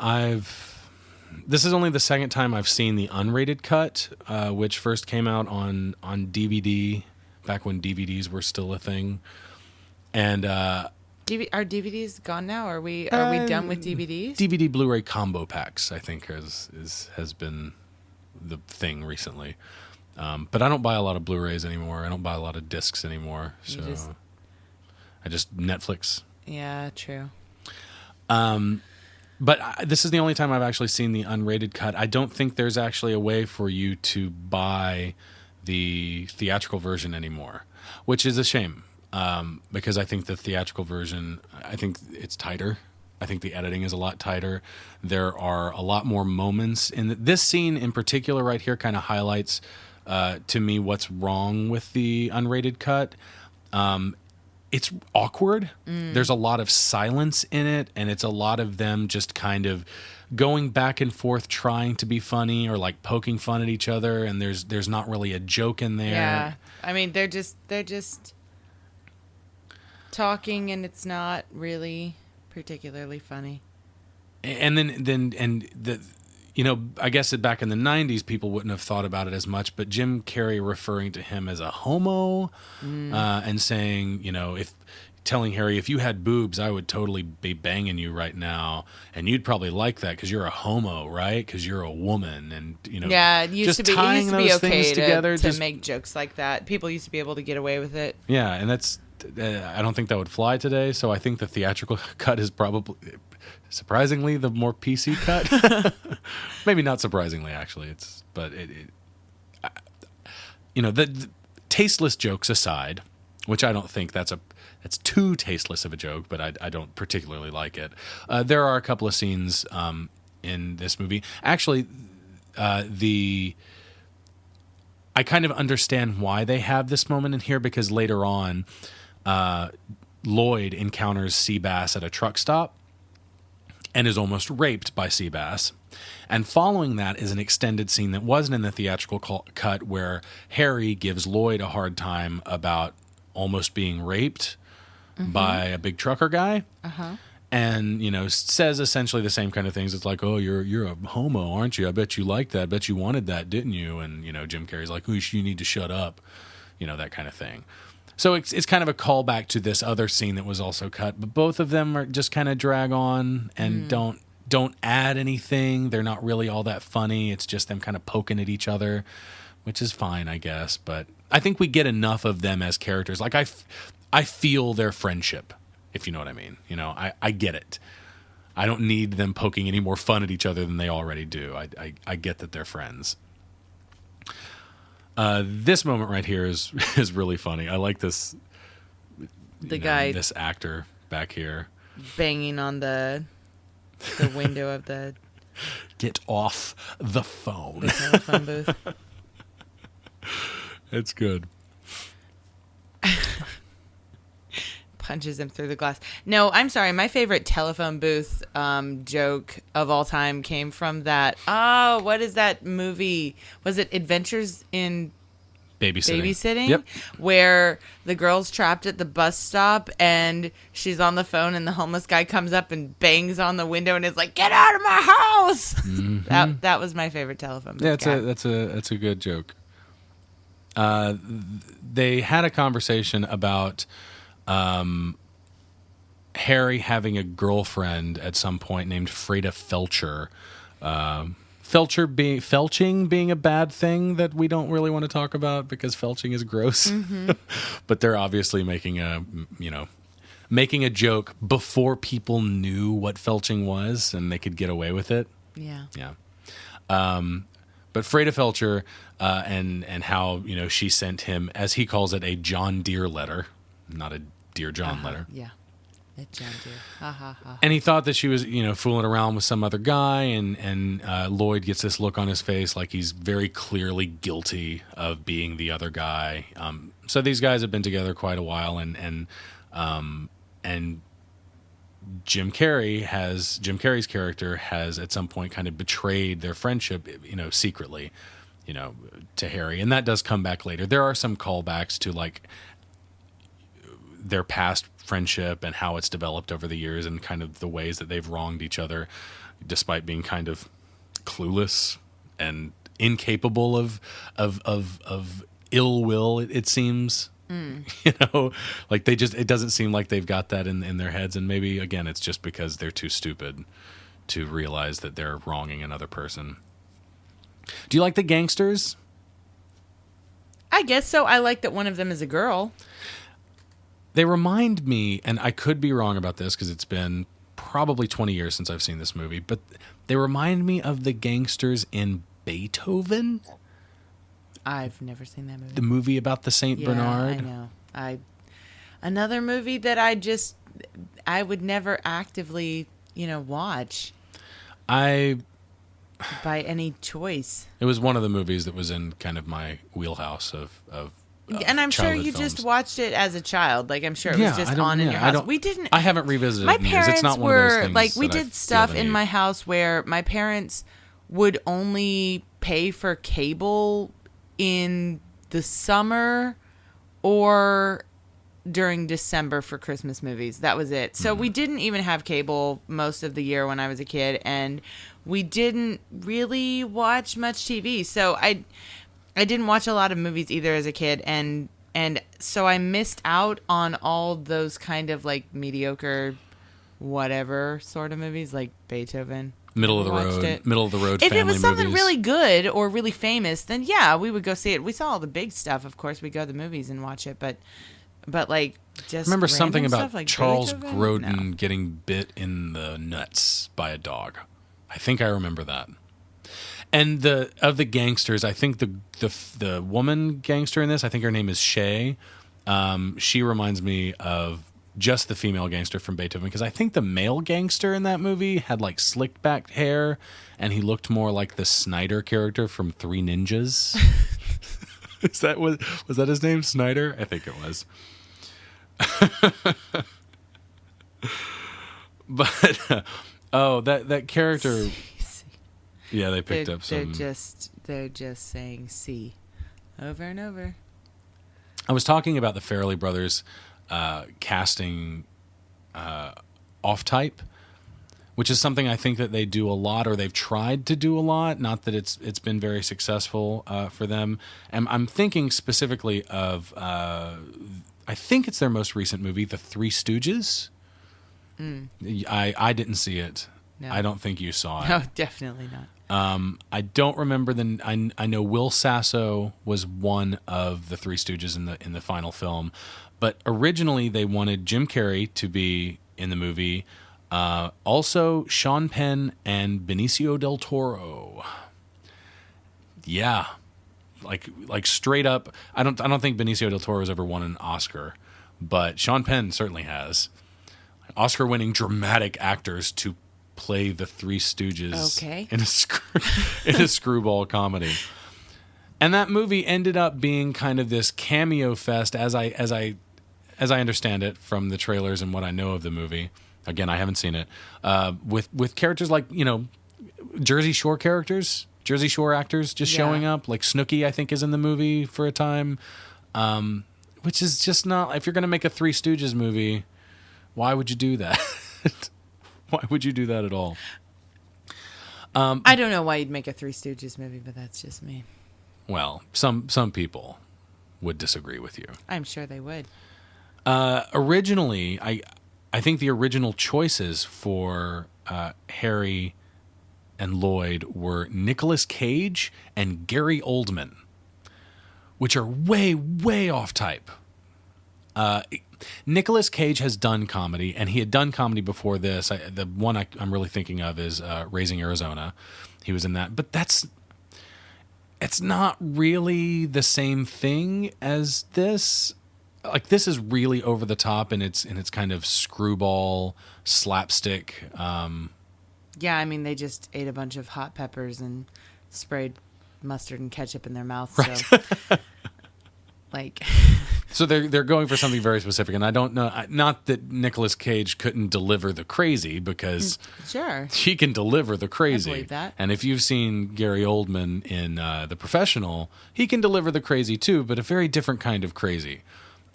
[SPEAKER 1] This is only the second time I've seen the unrated cut, which first came out on DVD back when DVDs were still a thing. And are
[SPEAKER 2] DVDs gone now? Are we done with DVDs?
[SPEAKER 1] DVD Blu-ray combo packs, I think, has been the thing recently. But I don't buy a lot of Blu-rays anymore. I don't buy a lot of discs anymore. So I just Netflix.
[SPEAKER 2] Yeah, true.
[SPEAKER 1] But this is the only time I've actually seen the unrated cut. I don't think there's actually a way for you to buy the theatrical version anymore, which is a shame because I think the theatrical version, I think it's tighter. I think the editing is a lot tighter. There are a lot more moments. This scene in particular right here kind of highlights to me what's wrong with the unrated cut. It's awkward. There's a lot of silence in it, and it's a lot of them just kind of going back and forth trying to be funny or like poking fun at each other, and there's not really a joke in there.
[SPEAKER 2] Yeah. I mean, they're just talking and it's not really particularly funny.
[SPEAKER 1] And then I guess back in the 90s, people wouldn't have thought about it as much, but Jim Carrey referring to him as a homo and saying, if telling Harry, if you had boobs, I would totally be banging you right now. And you'd probably like that because you're a homo, right? Because you're a woman. And,
[SPEAKER 2] yeah, it used to be okay to
[SPEAKER 1] just
[SPEAKER 2] make jokes like that. People used to be able to get away with it.
[SPEAKER 1] Yeah, and that's, I don't think that would fly today. So I think the theatrical cut is probably, surprisingly, the more PC cut. Maybe not surprisingly, actually. The tasteless jokes aside, which I don't think that's too tasteless of a joke, but I don't particularly like it. There are a couple of scenes in this movie. Actually, I kind of understand why they have this moment in here because later on, Lloyd encounters Seabass at a truck stop and is almost raped by Seabass. And following that is an extended scene that wasn't in the theatrical cut where Harry gives Lloyd a hard time about almost being raped by a big trucker guy. and says essentially the same kind of things. It's like, oh, you're a homo, aren't you? I bet you liked that. I bet you wanted that, didn't you? And Jim Carrey's like, oh, you need to shut up, that kind of thing. So it's kind of a callback to this other scene that was also cut, but both of them are just kind of drag on and don't add anything. They're not really all that funny. It's just them kind of poking at each other, which is fine, I guess. But I think we get enough of them as characters. Like I feel their friendship, if you know what I mean. I get it. I don't need them poking any more fun at each other than they already do. I get that they're friends. This moment right here is really funny. I like this.
[SPEAKER 2] The guy,
[SPEAKER 1] this actor back here,
[SPEAKER 2] banging on the window of the.
[SPEAKER 1] Get off the phone.
[SPEAKER 2] The telephone booth.
[SPEAKER 1] It's good.
[SPEAKER 2] Punches him through the glass. No, I'm sorry. My favorite telephone booth joke of all time came from that. Oh, what is that movie? Was it Adventures in Babysitting?
[SPEAKER 1] Yep.
[SPEAKER 2] Where the girl's trapped at the bus stop and she's on the phone and the homeless guy comes up and bangs on the window and is like, "Get out of my house!" Mm-hmm. That was my favorite telephone booth.
[SPEAKER 1] Yeah, that's a good joke. They had a conversation about Harry having a girlfriend at some point named Freda Felcher. Felching being a bad thing that we don't really want to talk about because felching is gross. Mm-hmm. But they're obviously making a joke before people knew what felching was and they could get away with it.
[SPEAKER 2] Yeah.
[SPEAKER 1] Yeah. But Freda Felcher and how she sent him, as he calls it, a John Deere letter, not a Dear John letter.
[SPEAKER 2] Yeah, a John Deere. Ha ha ha.
[SPEAKER 1] And he thought that she was fooling around with some other guy, and Lloyd gets this look on his face like he's very clearly guilty of being the other guy. So these guys have been together quite a while, and Jim Carrey's character has at some point kind of betrayed their friendship, secretly, to Harry. And that does come back later. There are some callbacks to like their past friendship and how it's developed over the years and kind of the ways that they've wronged each other despite being kind of clueless and incapable of ill will, it seems. Like it doesn't seem like they've got that in their heads, and maybe again it's just because they're too stupid to realize that they're wronging another person. Do you like the gangsters?
[SPEAKER 2] I guess so. I like that one of them is a girl.
[SPEAKER 1] They remind me, and I could be wrong about this because it's been probably 20 years since I've seen this movie, but they remind me of the gangsters in Beethoven.
[SPEAKER 2] I've never seen that movie.
[SPEAKER 1] The movie about the Saint Bernard.
[SPEAKER 2] I know. Another movie that I would never actively, watch. By any choice.
[SPEAKER 1] It was one of the movies that was in kind of my wheelhouse of
[SPEAKER 2] and I'm sure you
[SPEAKER 1] films.
[SPEAKER 2] just watched it as a child. Like I'm sure it was just on in your house.
[SPEAKER 1] I haven't revisited
[SPEAKER 2] my
[SPEAKER 1] it in years.
[SPEAKER 2] parents
[SPEAKER 1] It's not one
[SPEAKER 2] were
[SPEAKER 1] of those things
[SPEAKER 2] like we
[SPEAKER 1] that I
[SPEAKER 2] did stuff
[SPEAKER 1] feel the
[SPEAKER 2] in
[SPEAKER 1] need.
[SPEAKER 2] my house where my parents would only pay for cable in the summer or during December for Christmas movies. That was it. So we didn't even have cable most of the year when I was a kid, and we didn't really watch much TV. So I didn't watch a lot of movies either as a kid, and so I missed out on all those kind of like mediocre whatever sort of movies like Beethoven.
[SPEAKER 1] Middle of the road
[SPEAKER 2] If
[SPEAKER 1] family
[SPEAKER 2] it was something
[SPEAKER 1] movies.
[SPEAKER 2] really good or really famous, then yeah, we would go see it. We saw all the big stuff, of course. We go to the movies and watch it, but like just
[SPEAKER 1] remember something about
[SPEAKER 2] stuff like
[SPEAKER 1] Charles
[SPEAKER 2] Beethoven?
[SPEAKER 1] Grodin
[SPEAKER 2] No.
[SPEAKER 1] getting bit in the nuts by a dog. I think I remember that. And of the gangsters, I think the woman gangster in this, I think her name is Shay. She reminds me of just the female gangster from Beethoven, because I think the male gangster in that movie had like slicked back hair, and he looked more like the Snyder character from Three Ninjas. Was that his name, Snyder? I think it was. But that character. Yeah, they picked up some.
[SPEAKER 2] They're just saying "C" over and over. I
[SPEAKER 1] was talking about the Farrelly brothers casting off type, which is something I think that they do a lot, or they've tried to do a lot. Not that it's been very successful for them. And I'm thinking specifically of, I think it's their most recent movie, The Three Stooges. I didn't see it.
[SPEAKER 2] No.
[SPEAKER 1] I don't think you saw it.
[SPEAKER 2] No, definitely not.
[SPEAKER 1] I don't remember I know Will Sasso was one of the Three Stooges in the final film, but originally they wanted Jim Carrey to be in the movie. Also Sean Penn and Benicio del Toro. Yeah, like straight up. I don't think Benicio del Toro has ever won an Oscar, but Sean Penn certainly has. Oscar-winning dramatic actors to play the Three Stooges in a screwball comedy. And that movie ended up being kind of this cameo fest, as I understand it from the trailers and what I know of the movie. Again, I haven't seen it. With characters like, Jersey Shore characters, Jersey Shore actors just showing up. Like Snooki, I think, is in the movie for a time. Which is just not, if you're going to make a Three Stooges movie, why would you do that? Why would you do that at all?
[SPEAKER 2] I don't know why you'd make a Three Stooges movie, but that's just me.
[SPEAKER 1] Well, some people would disagree with you.
[SPEAKER 2] I'm sure they would.
[SPEAKER 1] Originally, I think the original choices for Harry and Lloyd were Nicolas Cage and Gary Oldman, which are way, way off type. Nicolas Cage has done comedy, and he had done comedy before this. The one I'm really thinking of is Raising Arizona. He was in that, but it's not really the same thing as this. Like, this is really over the top, and it's kind of screwball slapstick.
[SPEAKER 2] Yeah, I mean, they just ate a bunch of hot peppers and sprayed mustard and ketchup in their mouth.
[SPEAKER 1] Right.
[SPEAKER 2] So, like,
[SPEAKER 1] so they're going for something very specific, and I don't know. Not that Nicolas Cage couldn't deliver the crazy, because
[SPEAKER 2] sure,
[SPEAKER 1] he can deliver the crazy.
[SPEAKER 2] I believe that.
[SPEAKER 1] And if you've seen Gary Oldman in The Professional, he can deliver the crazy too, but a very different kind of crazy.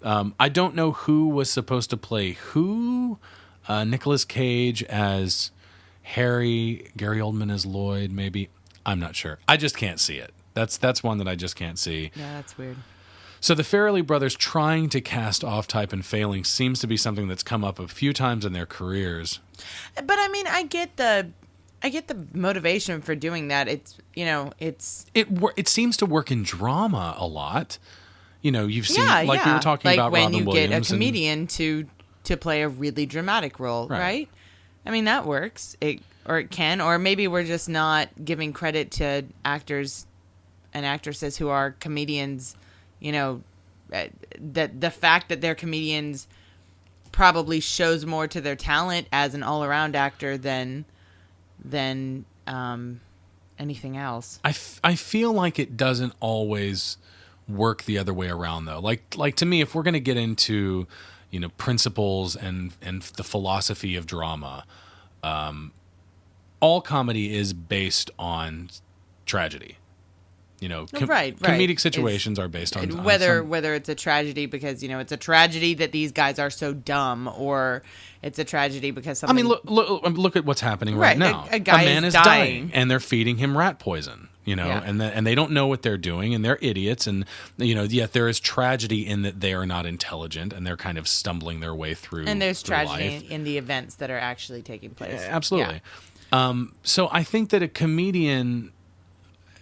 [SPEAKER 1] I don't know who was supposed to play who. Nicolas Cage as Harry, Gary Oldman as Lloyd, maybe. I'm not sure. I just can't see it. That's one that I just can't see.
[SPEAKER 2] Yeah, that's weird.
[SPEAKER 1] So the Farrelly brothers trying to cast off type and failing seems to be something that's come up a few times in their careers.
[SPEAKER 2] But I mean, I get the motivation for doing that. It's
[SPEAKER 1] it seems to work in drama a lot. You've seen we were talking
[SPEAKER 2] like
[SPEAKER 1] about
[SPEAKER 2] when
[SPEAKER 1] Robin
[SPEAKER 2] you
[SPEAKER 1] Williams
[SPEAKER 2] get a comedian to play a really dramatic role, right? I mean, that works. It can, or maybe we're just not giving credit to actors and actresses who are comedians. That the fact that they're comedians probably shows more to their talent as an all-around actor than anything else.
[SPEAKER 1] I feel like it doesn't always work the other way around, though. Like to me, if we're going to get into principles and the philosophy of drama, all comedy is based on tragedy. Comedic situations are based on
[SPEAKER 2] whether it's a tragedy because it's a tragedy that these guys are so dumb, or it's a tragedy because something. I
[SPEAKER 1] mean, look at what's happening right now.
[SPEAKER 2] A man is dying,
[SPEAKER 1] and they're feeding him rat poison. And they don't know what they're doing, and they're idiots, and yet there is tragedy in that they are not intelligent, and they're kind of stumbling their way through.
[SPEAKER 2] And there's tragedy
[SPEAKER 1] life.
[SPEAKER 2] In the events that are actually taking place.
[SPEAKER 1] Absolutely. Yeah. So I think that a comedian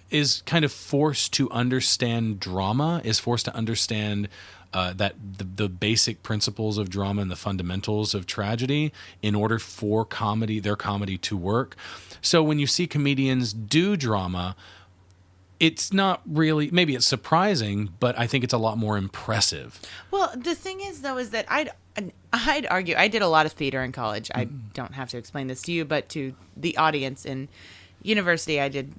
[SPEAKER 1] is kind of forced to understand drama, is forced to understand that the basic principles of drama and the fundamentals of tragedy in order for their comedy to work. So when you see comedians do drama, it's not really, maybe it's surprising, but I think it's a lot more impressive.
[SPEAKER 2] Well, the thing is, though, is that I'd argue, I did a lot of theater in college. I don't have to explain this to you, but to the audience in university, I did,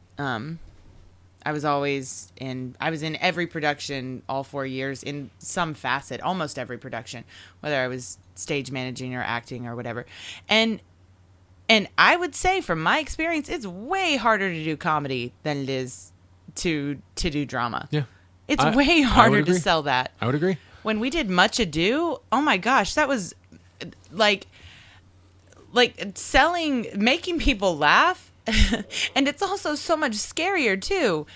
[SPEAKER 2] I was in every production all 4 years in some facet, almost every production, whether I was stage managing or acting or whatever. And I would say from my experience, it's way harder to do comedy than it is to do drama. Yeah. It's way harder to sell that.
[SPEAKER 1] I would agree.
[SPEAKER 2] When we did Much Ado, oh my gosh, that was like making people laugh. And it's also so much scarier too,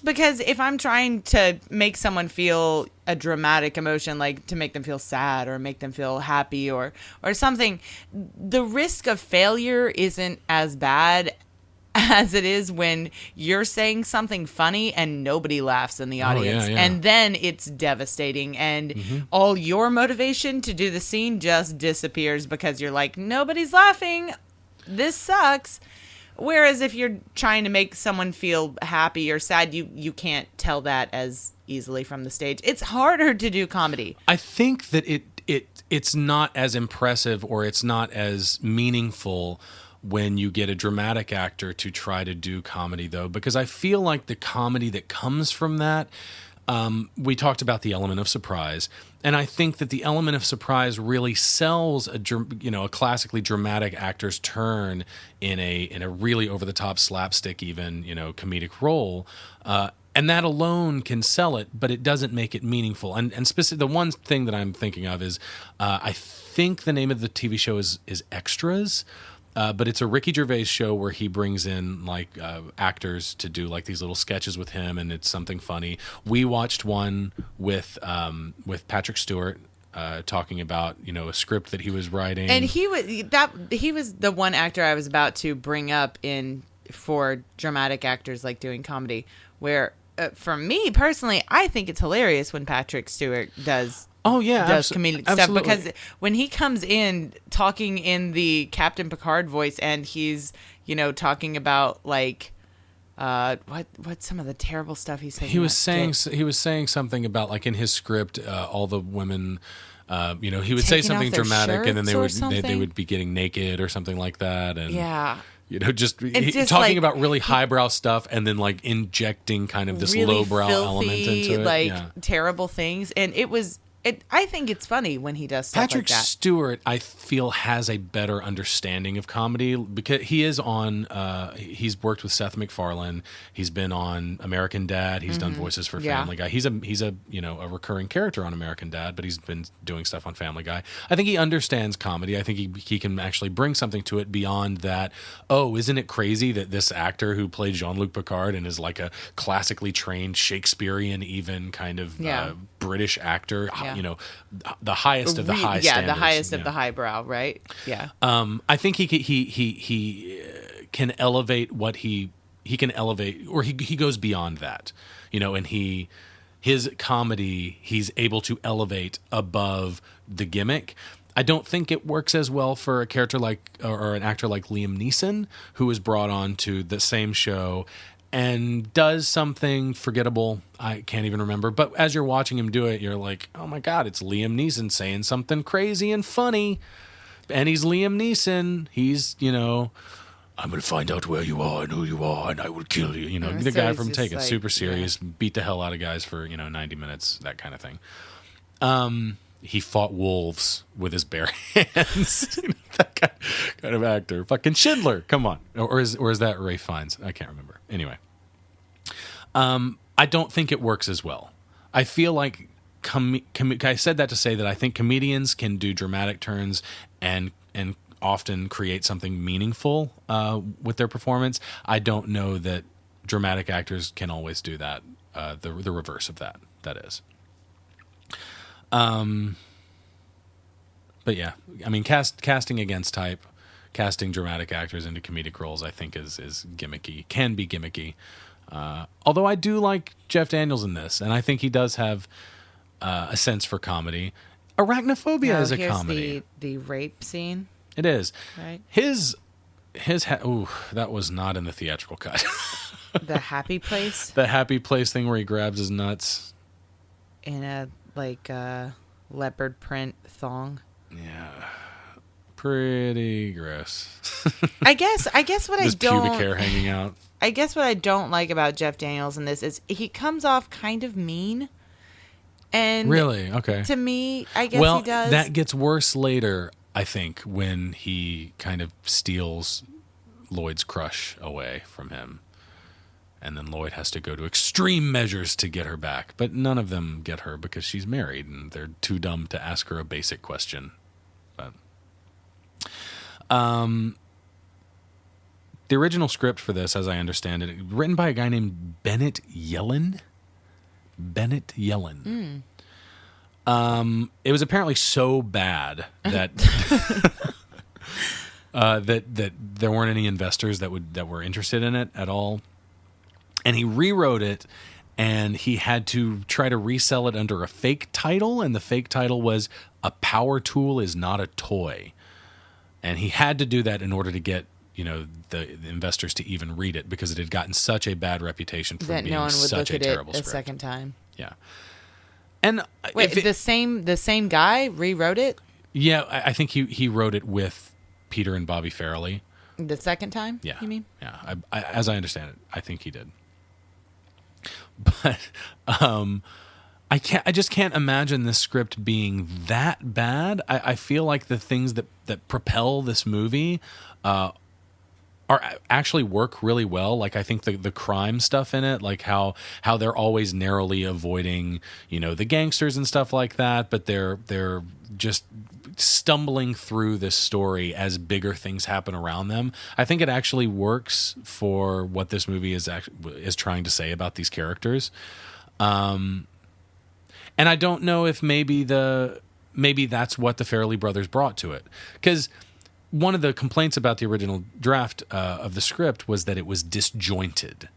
[SPEAKER 2] because if I'm trying to make someone feel a dramatic emotion, like to make them feel sad or make them feel happy or something, the risk of failure isn't as bad as it is when you're saying something funny and nobody laughs in the audience.
[SPEAKER 1] Yeah.
[SPEAKER 2] And then it's devastating, and all your motivation to do the scene just disappears because you're like, nobody's laughing. This sucks. Whereas if you're trying to make someone feel happy or sad, you can't tell that as easily from the stage. It's harder to do comedy.
[SPEAKER 1] I think that it's not as impressive or it's not as meaningful when you get a dramatic actor to try to do comedy, though, because I feel like the comedy that comes from that, we talked about the element of surprise, and I think that the element of surprise really sells a classically dramatic actor's turn in a really over the top slapstick, even comedic role. And that alone can sell it, but it doesn't make it meaningful. And the one thing that I'm thinking of is, I think the name of the TV show is Extras. But it's a Ricky Gervais show where he brings in actors to do like these little sketches with him, and it's something funny. We watched one with Patrick Stewart talking about a script that he was writing,
[SPEAKER 2] and he was the one actor I was about to bring up for dramatic actors like doing comedy. Where for me personally, I think it's hilarious when Patrick Stewart does.
[SPEAKER 1] Oh yeah,
[SPEAKER 2] does comedic stuff, because when he comes in talking in the Captain Picard voice and he's talking about what's some of the terrible stuff he said. He was
[SPEAKER 1] saying something about like in his script, all the women. He would say something dramatic, and then they would be getting naked or something like that, and
[SPEAKER 2] yeah.
[SPEAKER 1] Just talking about really highbrow stuff, and then like injecting kind of this
[SPEAKER 2] really
[SPEAKER 1] lowbrow
[SPEAKER 2] filthy,
[SPEAKER 1] element into it,
[SPEAKER 2] terrible things, and it was. I think it's funny when he does stuff
[SPEAKER 1] Patrick
[SPEAKER 2] like that.
[SPEAKER 1] Stewart, I feel, has a better understanding of comedy because he is on. He's worked with Seth MacFarlane. He's been on American Dad. He's done voices for Family Guy. He's a a recurring character on American Dad, but he's been doing stuff on Family Guy. I think he understands comedy. I think he can actually bring something to it beyond that. Oh, isn't it crazy that this actor who played Jean-Luc Picard and is like a classically trained Shakespearean, even kind of British actor. The highest of the high standards.
[SPEAKER 2] The highest of the highbrow, right? Yeah.
[SPEAKER 1] I think he can elevate what he can elevate, or he goes beyond that, and his comedy, he's able to elevate above the gimmick. I don't think it works as well for a character or an actor like Liam Neeson, who was brought on to the same show and does something forgettable. I can't even remember. But as you're watching him do it, you're like, oh my God, it's Liam Neeson saying something crazy and funny. And he's Liam Neeson. He's, I'm going to find out where you are and who you are, and I will kill you. The guy from Take It, super serious, beat the hell out of guys for, 90 minutes, that kind of thing. He fought wolves with his bare hands. That kind of actor. Fucking Schindler. Come on. Or is that Ralph Fiennes? I can't remember. Anyway. I don't think it works as well. I feel like I said that to say that I think comedians can do dramatic turns and often create something meaningful with their performance. I don't know that dramatic actors can always do that. The reverse of that is. But yeah, I mean, casting against type, casting dramatic actors into comedic roles, I think is gimmicky, can be gimmicky. Although I do like Jeff Daniels in this, and I think he does have a sense for comedy. Arachnophobia is a comedy.
[SPEAKER 2] The rape scene.
[SPEAKER 1] It is.
[SPEAKER 2] Right.
[SPEAKER 1] That was not in the theatrical cut.
[SPEAKER 2] The happy place.
[SPEAKER 1] The happy place thing where he grabs his nuts.
[SPEAKER 2] In a leopard print thong.
[SPEAKER 1] Yeah. Pretty gross.
[SPEAKER 2] I guess what
[SPEAKER 1] this
[SPEAKER 2] I don't
[SPEAKER 1] pubic hair hanging out.
[SPEAKER 2] I guess what I don't like about Jeff Daniels in this is he comes off kind of mean. And
[SPEAKER 1] really? Okay.
[SPEAKER 2] To me, I guess he does.
[SPEAKER 1] That gets worse later, I think, when he kind of steals Lloyd's crush away from him. And then Lloyd has to go to extreme measures to get her back. But none of them get her because she's married and they're too dumb to ask her a basic question. But The original script for this, as I understand it, written by a guy named Bennett Yellen. It was apparently so bad that that there weren't any investors that were interested in it at all, and he rewrote it, and he had to try to resell it under a fake title, and the fake title was "A Power Tool Is Not a Toy," and he had to do that in order to get the investors to even read it, because it had gotten such a bad reputation for
[SPEAKER 2] that
[SPEAKER 1] being
[SPEAKER 2] no one would
[SPEAKER 1] such
[SPEAKER 2] look
[SPEAKER 1] a
[SPEAKER 2] at
[SPEAKER 1] terrible
[SPEAKER 2] it a
[SPEAKER 1] script.
[SPEAKER 2] second time.
[SPEAKER 1] Yeah. And
[SPEAKER 2] wait, the same guy rewrote it?
[SPEAKER 1] Yeah, I think he wrote it with Peter and Bobby Farrelly.
[SPEAKER 2] The second time?
[SPEAKER 1] Yeah.
[SPEAKER 2] You mean?
[SPEAKER 1] Yeah. As I understand it, I think he did. But I just can't imagine this script being that bad. I feel like the things that propel this movie are actually work really well. Like, I think the crime stuff in it, like how they're always narrowly avoiding, the gangsters and stuff like that, but they're just stumbling through this story as bigger things happen around them. I think it actually works for what this movie is trying to say about these characters. And I don't know if maybe that's what the Farrelly brothers brought to it, because one of the complaints about the original draft of the script was that it was disjointed.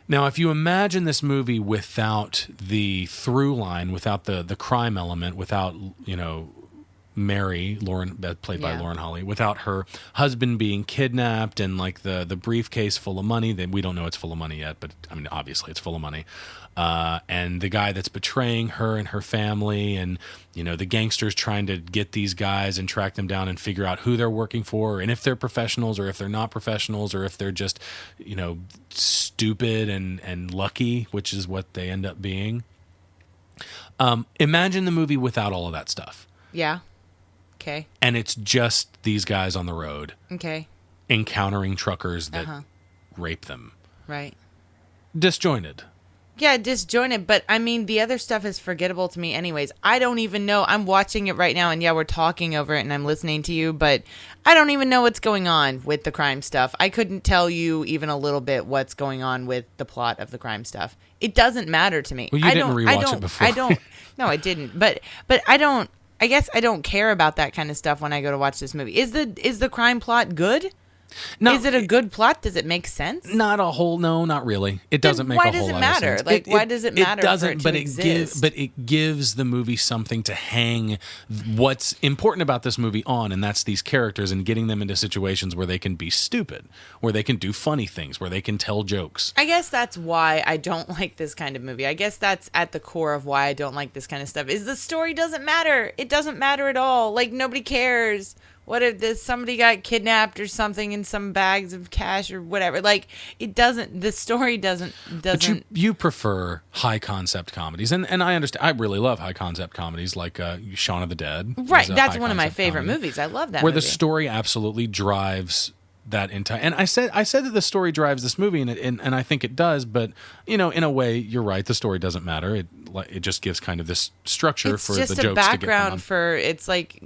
[SPEAKER 1] Now, if you imagine this movie without the through line, without the crime element, without Mary, played by Lauren Holly, without her husband being kidnapped and like the briefcase full of money, then we don't know it's full of money yet, but I mean, obviously it's full of money. And the guy that's betraying her and her family, and the gangsters trying to get these guys and track them down and figure out who they're working for, and if they're professionals or if they're not professionals, or if they're just stupid and lucky, which is what they end up being. Imagine the movie without all of that stuff.
[SPEAKER 2] Yeah. Okay.
[SPEAKER 1] And it's just these guys on the road.
[SPEAKER 2] Okay.
[SPEAKER 1] Encountering truckers that rape them.
[SPEAKER 2] Right.
[SPEAKER 1] Disjointed.
[SPEAKER 2] Yeah, disjointed, but I mean, the other stuff is forgettable to me anyways. I don't even know. I'm watching it right now, and we're talking over it, and I'm listening to you, but I don't even know what's going on with the crime stuff. I couldn't tell you even a little bit what's going on with the plot of the crime stuff. It doesn't matter to me.
[SPEAKER 1] Well, you didn't rewatch it before.
[SPEAKER 2] No, I didn't. But I guess I don't care about that kind of stuff when I go to watch this movie. Is the crime plot good?
[SPEAKER 1] No,
[SPEAKER 2] is it a good plot? Does it make sense?
[SPEAKER 1] Not really. It doesn't make a whole lot of sense.
[SPEAKER 2] Why does it matter? Like, why does it matter?
[SPEAKER 1] It doesn't,
[SPEAKER 2] for it to exist?
[SPEAKER 1] but it gives the movie something to hang what's important about this movie on, and that's these characters and getting them into situations where they can be stupid, where they can do funny things, where they can tell jokes.
[SPEAKER 2] I guess that's why I don't like this kind of movie. I guess that's at the core of why I don't like this kind of stuff. Is the story doesn't matter. It doesn't matter at all. Like, nobody cares. What if somebody got kidnapped or something in some bags of cash or whatever? Like, it doesn't. The story doesn't.
[SPEAKER 1] But you prefer high concept comedies, and I understand. I really love high concept comedies like Shaun of the Dead.
[SPEAKER 2] Right, that's one of my favorite movies. I love that.
[SPEAKER 1] Where
[SPEAKER 2] movie.
[SPEAKER 1] the story absolutely drives that entire. And I said that the story drives this movie, and I think it does. But in a way, you're right. The story doesn't matter. It just gives kind of this structure for the jokes to get on.
[SPEAKER 2] It's just a background for. It's like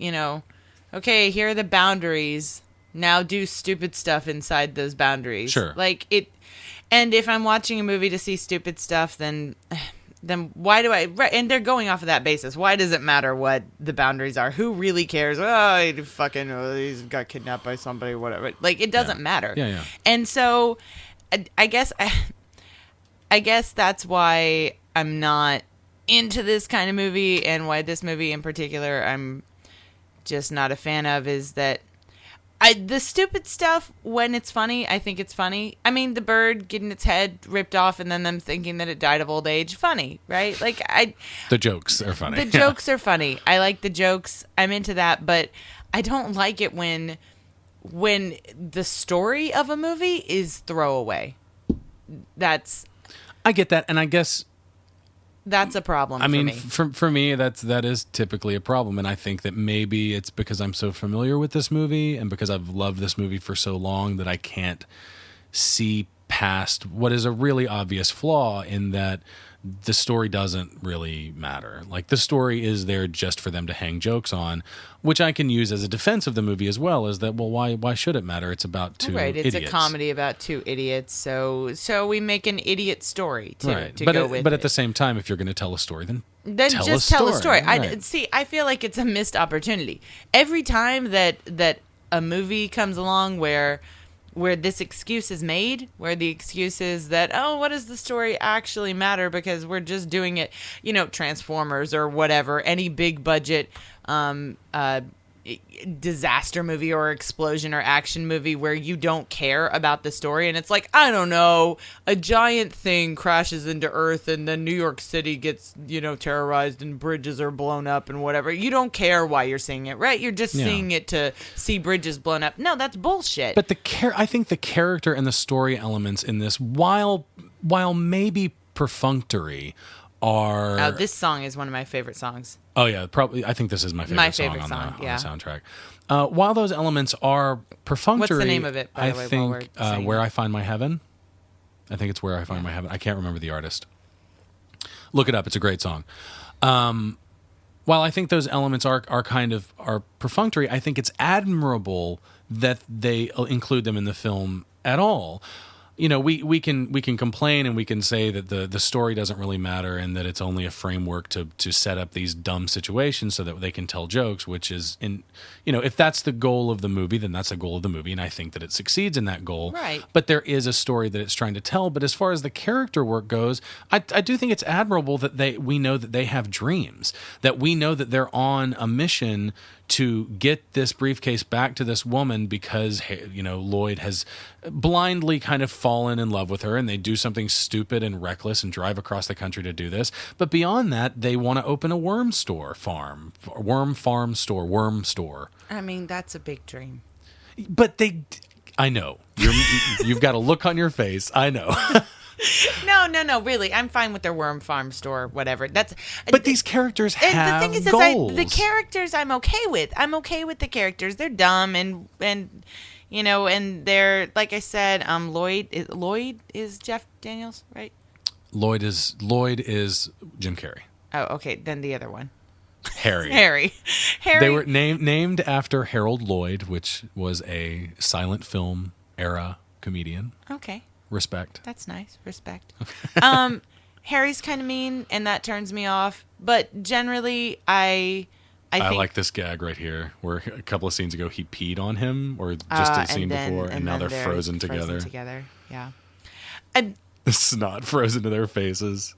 [SPEAKER 2] okay, here are the boundaries. Now do stupid stuff inside those boundaries.
[SPEAKER 1] Sure.
[SPEAKER 2] Like it, and if I'm watching a movie to see stupid stuff, then why do I? And they're going off of that basis. Why does it matter what the boundaries are? Who really cares? He's got kidnapped by somebody, whatever. Like, it doesn't matter.
[SPEAKER 1] Yeah.
[SPEAKER 2] And so, I guess that's why I'm not into this kind of movie, and why this movie in particular I'm just not a fan of, is that the stupid stuff, when it's funny, I think it's funny. I mean, the bird getting its head ripped off and then them thinking that it died of old age, funny, right? Like,
[SPEAKER 1] the jokes are funny.
[SPEAKER 2] The jokes are funny. I like the jokes. I'm into that, but I don't like it when the story of a movie is throwaway.
[SPEAKER 1] I get that, and I guess
[SPEAKER 2] that's a problem. I mean,
[SPEAKER 1] for me, that is typically a problem, and I think that maybe it's because I'm so familiar with this movie and because I've loved this movie for so long that I can't see past what is a really obvious flaw in that the story doesn't really matter. Like, the story is there just for them to hang jokes on, which I can use as a defense of the movie as well, is that, well, why should it matter? It's about two idiots.
[SPEAKER 2] It's a comedy about two idiots, so we make an idiot story to go with it.
[SPEAKER 1] But at the same time, if you're going to tell a story, then
[SPEAKER 2] just tell a story.
[SPEAKER 1] Right.
[SPEAKER 2] I feel like it's a missed opportunity. Every time that a movie comes along where this excuse is made, where the excuse is that, oh, what does the story actually matter, because we're just doing it, Transformers or whatever, any big budget disaster movie or explosion or action movie where you don't care about the story, and it's like, I don't know, a giant thing crashes into Earth and then New York City gets terrorized and bridges are blown up and whatever. You don't care why you're seeing it, right? You're just seeing it to see bridges blown up. No, that's bullshit.
[SPEAKER 1] But I think the character and the story elements in this, while maybe perfunctory, are...
[SPEAKER 2] Oh, this song is one of my favorite songs.
[SPEAKER 1] Oh, yeah, probably. I think this is my favorite song on the soundtrack. While those elements are perfunctory...
[SPEAKER 2] What's the name of it, by the way,
[SPEAKER 1] think,
[SPEAKER 2] while we're saying
[SPEAKER 1] Where I Find My Heaven. I think it's Where I Find My Heaven. I can't remember the artist. Look it up. It's a great song. While I think those elements are perfunctory, I think it's admirable that they include them in the film at all. We can complain and we can say that the story doesn't really matter and that it's only a framework to set up these dumb situations so that they can tell jokes, which is if that's the goal of the movie, then that's the goal of the movie, and I think that it succeeds in that goal.
[SPEAKER 2] Right.
[SPEAKER 1] But there is a story that it's trying to tell. But as far as the character work goes, I do think it's admirable that we know that they have dreams, that we know that they're on a mission to get this briefcase back to this woman because, Lloyd has blindly kind of fallen in love with her, and they do something stupid and reckless and drive across the country to do this. But beyond that, they want to open a worm store.
[SPEAKER 2] I mean, that's a big dream.
[SPEAKER 1] But I know. You've got a look on your face. I know.
[SPEAKER 2] No, really. I'm fine with their worm farm store, whatever.
[SPEAKER 1] But these characters have
[SPEAKER 2] the thing is,
[SPEAKER 1] goals.
[SPEAKER 2] The characters I'm okay with. I'm okay with the characters. They're dumb and and they're, like I said, Lloyd is Jeff Daniels, right?
[SPEAKER 1] Lloyd is Jim Carrey.
[SPEAKER 2] Oh, okay. Then the other one.
[SPEAKER 1] Harry.
[SPEAKER 2] Harry.
[SPEAKER 1] They were named after Harold Lloyd, which was a silent film era comedian.
[SPEAKER 2] Okay.
[SPEAKER 1] Respect.
[SPEAKER 2] That's nice. Respect. Harry's kind of mean, and that turns me off. But generally, I think,
[SPEAKER 1] like this gag right here, where a couple of scenes ago he peed on him, or just a scene before, and now they're frozen together.
[SPEAKER 2] Yeah.
[SPEAKER 1] It's not frozen to their faces.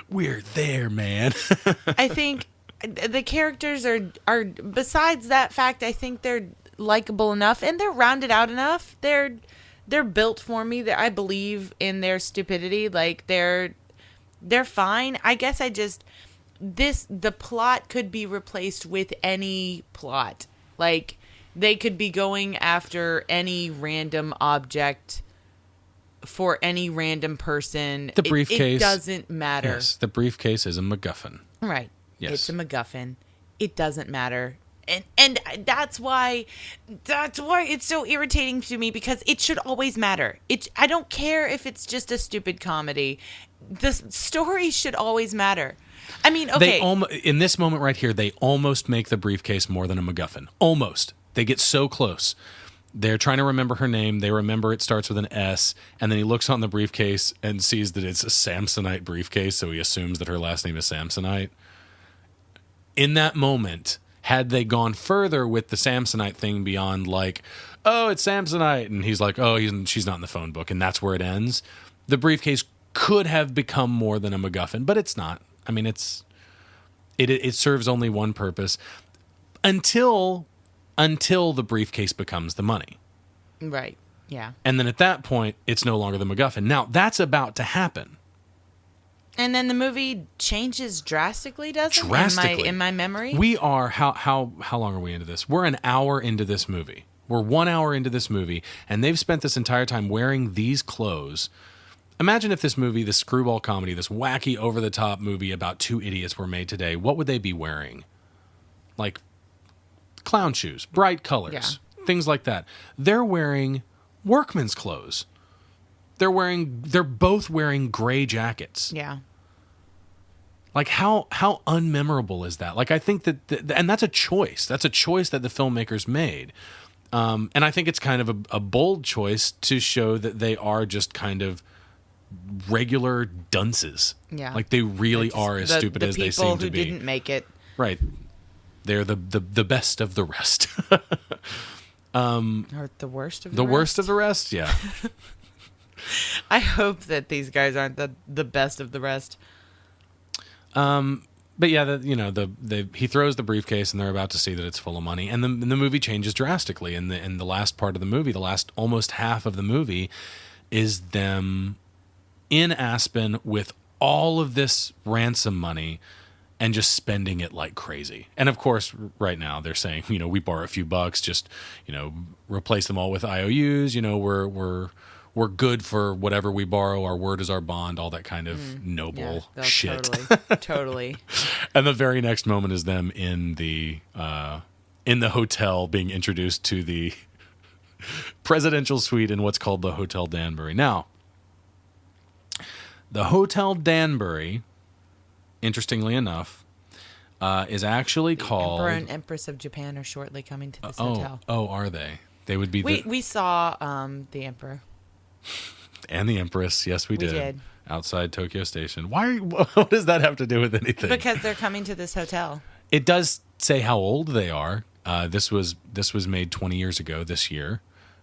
[SPEAKER 1] We're there, man.
[SPEAKER 2] I think the characters are besides that fact, I think they're likable enough and they're rounded out enough. They're built for me. That I believe in their stupidity. Like they're fine. I guess the plot could be replaced with any plot. Like they could be going after any random object for any random person.
[SPEAKER 1] The briefcase.
[SPEAKER 2] It doesn't matter.
[SPEAKER 1] Yes, the briefcase is a McGuffin.
[SPEAKER 2] Right.
[SPEAKER 1] Yes.
[SPEAKER 2] It's a McGuffin. It doesn't matter. And that's why it's so irritating to me, because it should always matter. I don't care if it's just a stupid comedy. The story should always matter. I mean, okay.
[SPEAKER 1] In this moment right here, they almost make the briefcase more than a MacGuffin. Almost. They get so close. They're trying to remember her name. They remember it starts with an S, and then he looks on the briefcase and sees that it's a Samsonite briefcase, so he assumes that her last name is Samsonite. In that moment, had they gone further with the Samsonite thing beyond like, oh, it's Samsonite, and he's like, oh, she's not in the phone book, and that's where it ends, the briefcase could have become more than a MacGuffin, but it's not. I mean, it serves only one purpose until the briefcase becomes the money.
[SPEAKER 2] Right. Yeah.
[SPEAKER 1] And then at that point, it's no longer the MacGuffin. Now, that's about to happen.
[SPEAKER 2] And then the movie changes drastically, doesn't it?
[SPEAKER 1] Drastically.
[SPEAKER 2] In my memory?
[SPEAKER 1] We are, how long are we into this? We're an hour into this movie. We're 1 hour into this movie, and they've spent this entire time wearing these clothes. Imagine if this movie, this screwball comedy, this wacky, over-the-top movie about two idiots were made today. What would they be wearing? Like clown shoes, bright colors, things like that. They're wearing workman's clothes. They're both wearing gray jackets.
[SPEAKER 2] Yeah.
[SPEAKER 1] Like how unmemorable is that? Like I think that and that's a choice. That's a choice that the filmmakers made. And I think it's kind of a bold choice to show that they are just kind of regular dunces.
[SPEAKER 2] Yeah.
[SPEAKER 1] Like they really are as stupid as they seem to be.
[SPEAKER 2] The people who didn't make it.
[SPEAKER 1] Right. They're the best of the rest.
[SPEAKER 2] Or the worst of the rest?
[SPEAKER 1] The worst of the rest, yeah.
[SPEAKER 2] I hope that these guys aren't the best of the rest.
[SPEAKER 1] But yeah, he throws the briefcase and they're about to see that it's full of money, and the movie changes drastically. In the last part of the movie, the last almost half of the movie, is them in Aspen with all of this ransom money and just spending it like crazy. And of course, right now they're saying, we borrow a few bucks, just replace them all with IOUs. We're good for whatever we borrow. Our word is our bond. All that kind of noble shit.
[SPEAKER 2] Totally.
[SPEAKER 1] And the very next moment is them in the hotel being introduced to the presidential suite in what's called the Hotel Danbury. Now, the Hotel Danbury, interestingly enough, is actually called...
[SPEAKER 2] Emperor and Empress of Japan are shortly coming to this hotel.
[SPEAKER 1] Oh, are they? They would be
[SPEAKER 2] We saw the Emperor.
[SPEAKER 1] And the Empress, yes, we did.
[SPEAKER 2] We did.
[SPEAKER 1] Outside Tokyo Station. What does that have to do with anything?
[SPEAKER 2] Because they're coming to this hotel.
[SPEAKER 1] It does say how old they are. This was made 20 years ago this year.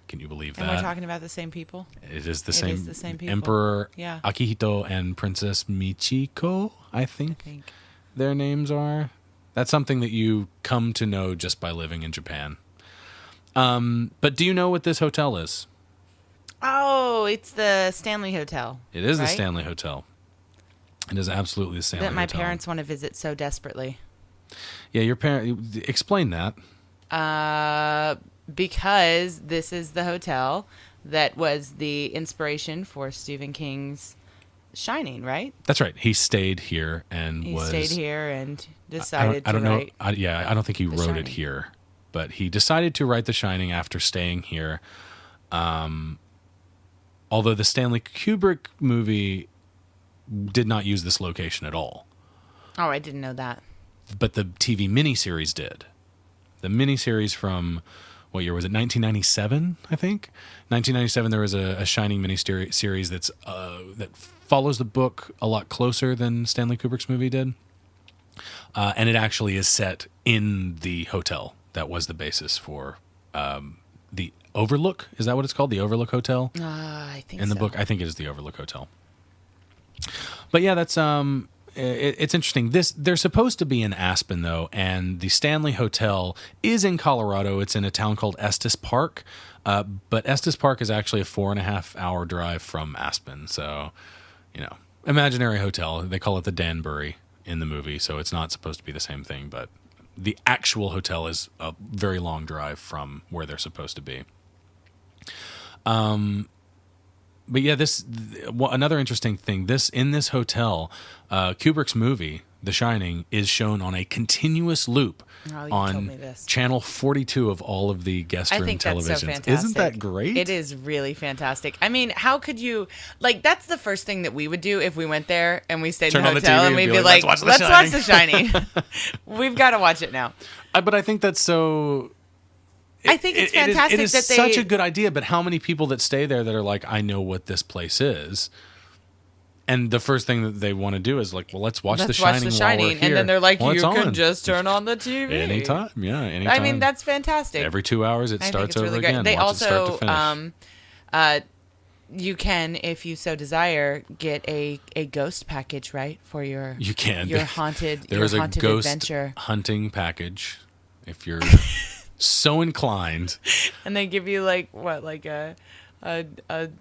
[SPEAKER 1] Can you believe that?
[SPEAKER 2] And we're talking about the same people?
[SPEAKER 1] It is the same
[SPEAKER 2] people.
[SPEAKER 1] Emperor Akihito and Princess Michiko, I think their names are. That's something that you come to know just by living in Japan. But do you know what this hotel is?
[SPEAKER 2] Oh, it's the Stanley Hotel.
[SPEAKER 1] It is the Stanley Hotel. It is absolutely the Stanley Hotel.
[SPEAKER 2] That my parents want to visit so desperately.
[SPEAKER 1] Yeah, your parents... Explain that.
[SPEAKER 2] Because this is the hotel that was the inspiration for Stephen King's Shining, right?
[SPEAKER 1] That's right. He stayed here and
[SPEAKER 2] decided
[SPEAKER 1] I don't
[SPEAKER 2] to
[SPEAKER 1] know.
[SPEAKER 2] write
[SPEAKER 1] I don't think he wrote
[SPEAKER 2] Shining.
[SPEAKER 1] it here, but he decided to write The Shining after staying here. Although the Stanley Kubrick movie did not use this location at all.
[SPEAKER 2] Oh, I didn't know that.
[SPEAKER 1] But the TV miniseries did. The miniseries from, what year was it? 1997, I think. 1997, there was a Shining miniseries that follows the book a lot closer than Stanley Kubrick's movie did. And it actually is set in the hotel that was the basis for the Overlook. Is that what it's called? The Overlook Hotel?
[SPEAKER 2] I think
[SPEAKER 1] in the book, I think it is the Overlook Hotel. But yeah, that's it's interesting. They're supposed to be in Aspen though, and the Stanley Hotel is in Colorado. It's in a town called Estes Park, but Estes Park is actually a 4.5 hour drive from Aspen. So, imaginary hotel. They call it the Danbury in the movie, so it's not supposed to be the same thing. But the actual hotel is a very long drive from where they're supposed to be. But yeah, another interesting thing. In this hotel, Kubrick's movie, The Shining, is shown on a continuous loop on channel 42 of all of the guest room televisions. I think that's so fantastic. Isn't that great?
[SPEAKER 2] It is really fantastic. I mean, how could you that's the first thing that we would do if we went there and we stayed in the hotel and we'd be like, let's watch The Shining. We've got to watch it now.
[SPEAKER 1] But I think that's so.
[SPEAKER 2] I think it's fantastic
[SPEAKER 1] it is
[SPEAKER 2] that
[SPEAKER 1] such a good idea, but how many people that stay there that are like, I know what this place is, and the first thing that they want to do is like, well, let's watch The Shining while we're here.
[SPEAKER 2] And then they're like, you can just turn on the TV
[SPEAKER 1] anytime. Anytime.
[SPEAKER 2] I mean, that's fantastic.
[SPEAKER 1] Every 2 hours, it starts over again.
[SPEAKER 2] They
[SPEAKER 1] watch
[SPEAKER 2] also,
[SPEAKER 1] it start to finish.
[SPEAKER 2] You can, if you so desire, get a ghost package, right, for your haunted
[SPEAKER 1] There's a ghost
[SPEAKER 2] adventure
[SPEAKER 1] hunting package if you're so inclined.
[SPEAKER 2] And they give you a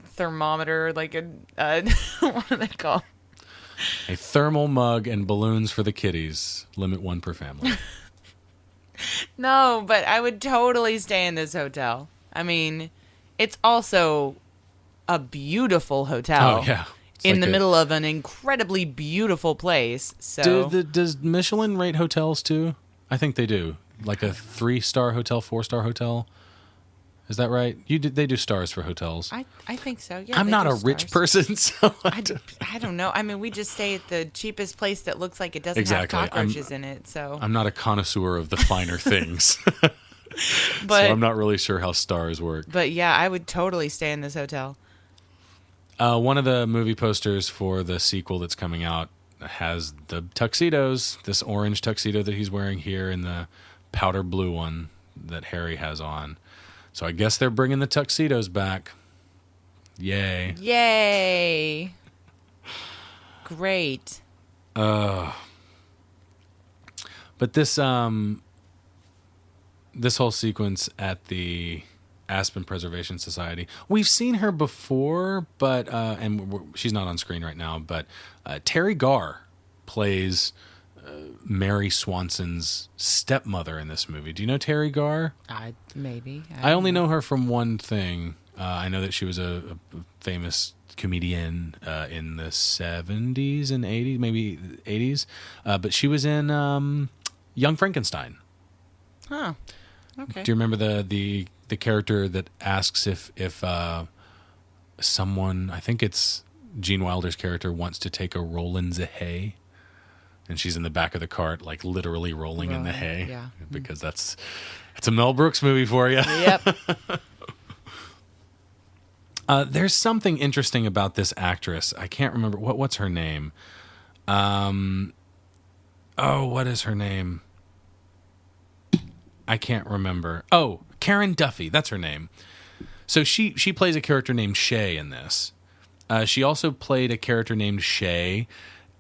[SPEAKER 2] thermometer, what are they called?
[SPEAKER 1] A thermal mug and balloons for the kiddies. Limit 1 per family.
[SPEAKER 2] No, but I would totally stay in this hotel. I mean, it's also a beautiful hotel.
[SPEAKER 1] Oh, yeah.
[SPEAKER 2] In the middle of an incredibly beautiful place. So
[SPEAKER 1] does Michelin rate hotels too? I think they do. Like a 3-star hotel, 4-star hotel. Is that right? They do stars for hotels.
[SPEAKER 2] I think so. Yeah.
[SPEAKER 1] I'm
[SPEAKER 2] they
[SPEAKER 1] not
[SPEAKER 2] do
[SPEAKER 1] a rich
[SPEAKER 2] stars.
[SPEAKER 1] person, so
[SPEAKER 2] I don't know. I mean, we just stay at the cheapest place that looks like it doesn't
[SPEAKER 1] Exactly.
[SPEAKER 2] have cockroaches in it. So,
[SPEAKER 1] I'm not a connoisseur of the finer things.
[SPEAKER 2] but
[SPEAKER 1] So I'm not really sure how stars work.
[SPEAKER 2] but yeah, I would totally stay in this hotel.
[SPEAKER 1] One of the movie posters for the sequel that's coming out has the tuxedos, this orange tuxedo that he's wearing here and the powder blue one that Harry has on. So I guess they're bringing the tuxedos back. Yay.
[SPEAKER 2] Yay. Great.
[SPEAKER 1] But this this whole sequence at the Aspen Preservation Society, we've seen her before, but she's not on screen right now, but Terry Garr plays Mary Swanson's stepmother in this movie. Do you know Terry Garr?
[SPEAKER 2] Maybe.
[SPEAKER 1] I only know her from one thing. I know that she was a famous comedian in the 70s and 80s, maybe 80s. But she was in Young Frankenstein.
[SPEAKER 2] Huh. Okay.
[SPEAKER 1] Do you remember the character that asks if someone, I think it's Gene Wilder's character, wants to take a roll in the hay? And she's in the back of the cart, like literally rolling in the hay.
[SPEAKER 2] Yeah.
[SPEAKER 1] Because that's a Mel Brooks movie for you.
[SPEAKER 2] Yep.
[SPEAKER 1] There's something interesting about this actress. I can't remember what's her name. What is her name? I can't remember. Oh, Karen Duffy. That's her name. So she plays a character named Shay in this. She also played a character named Shay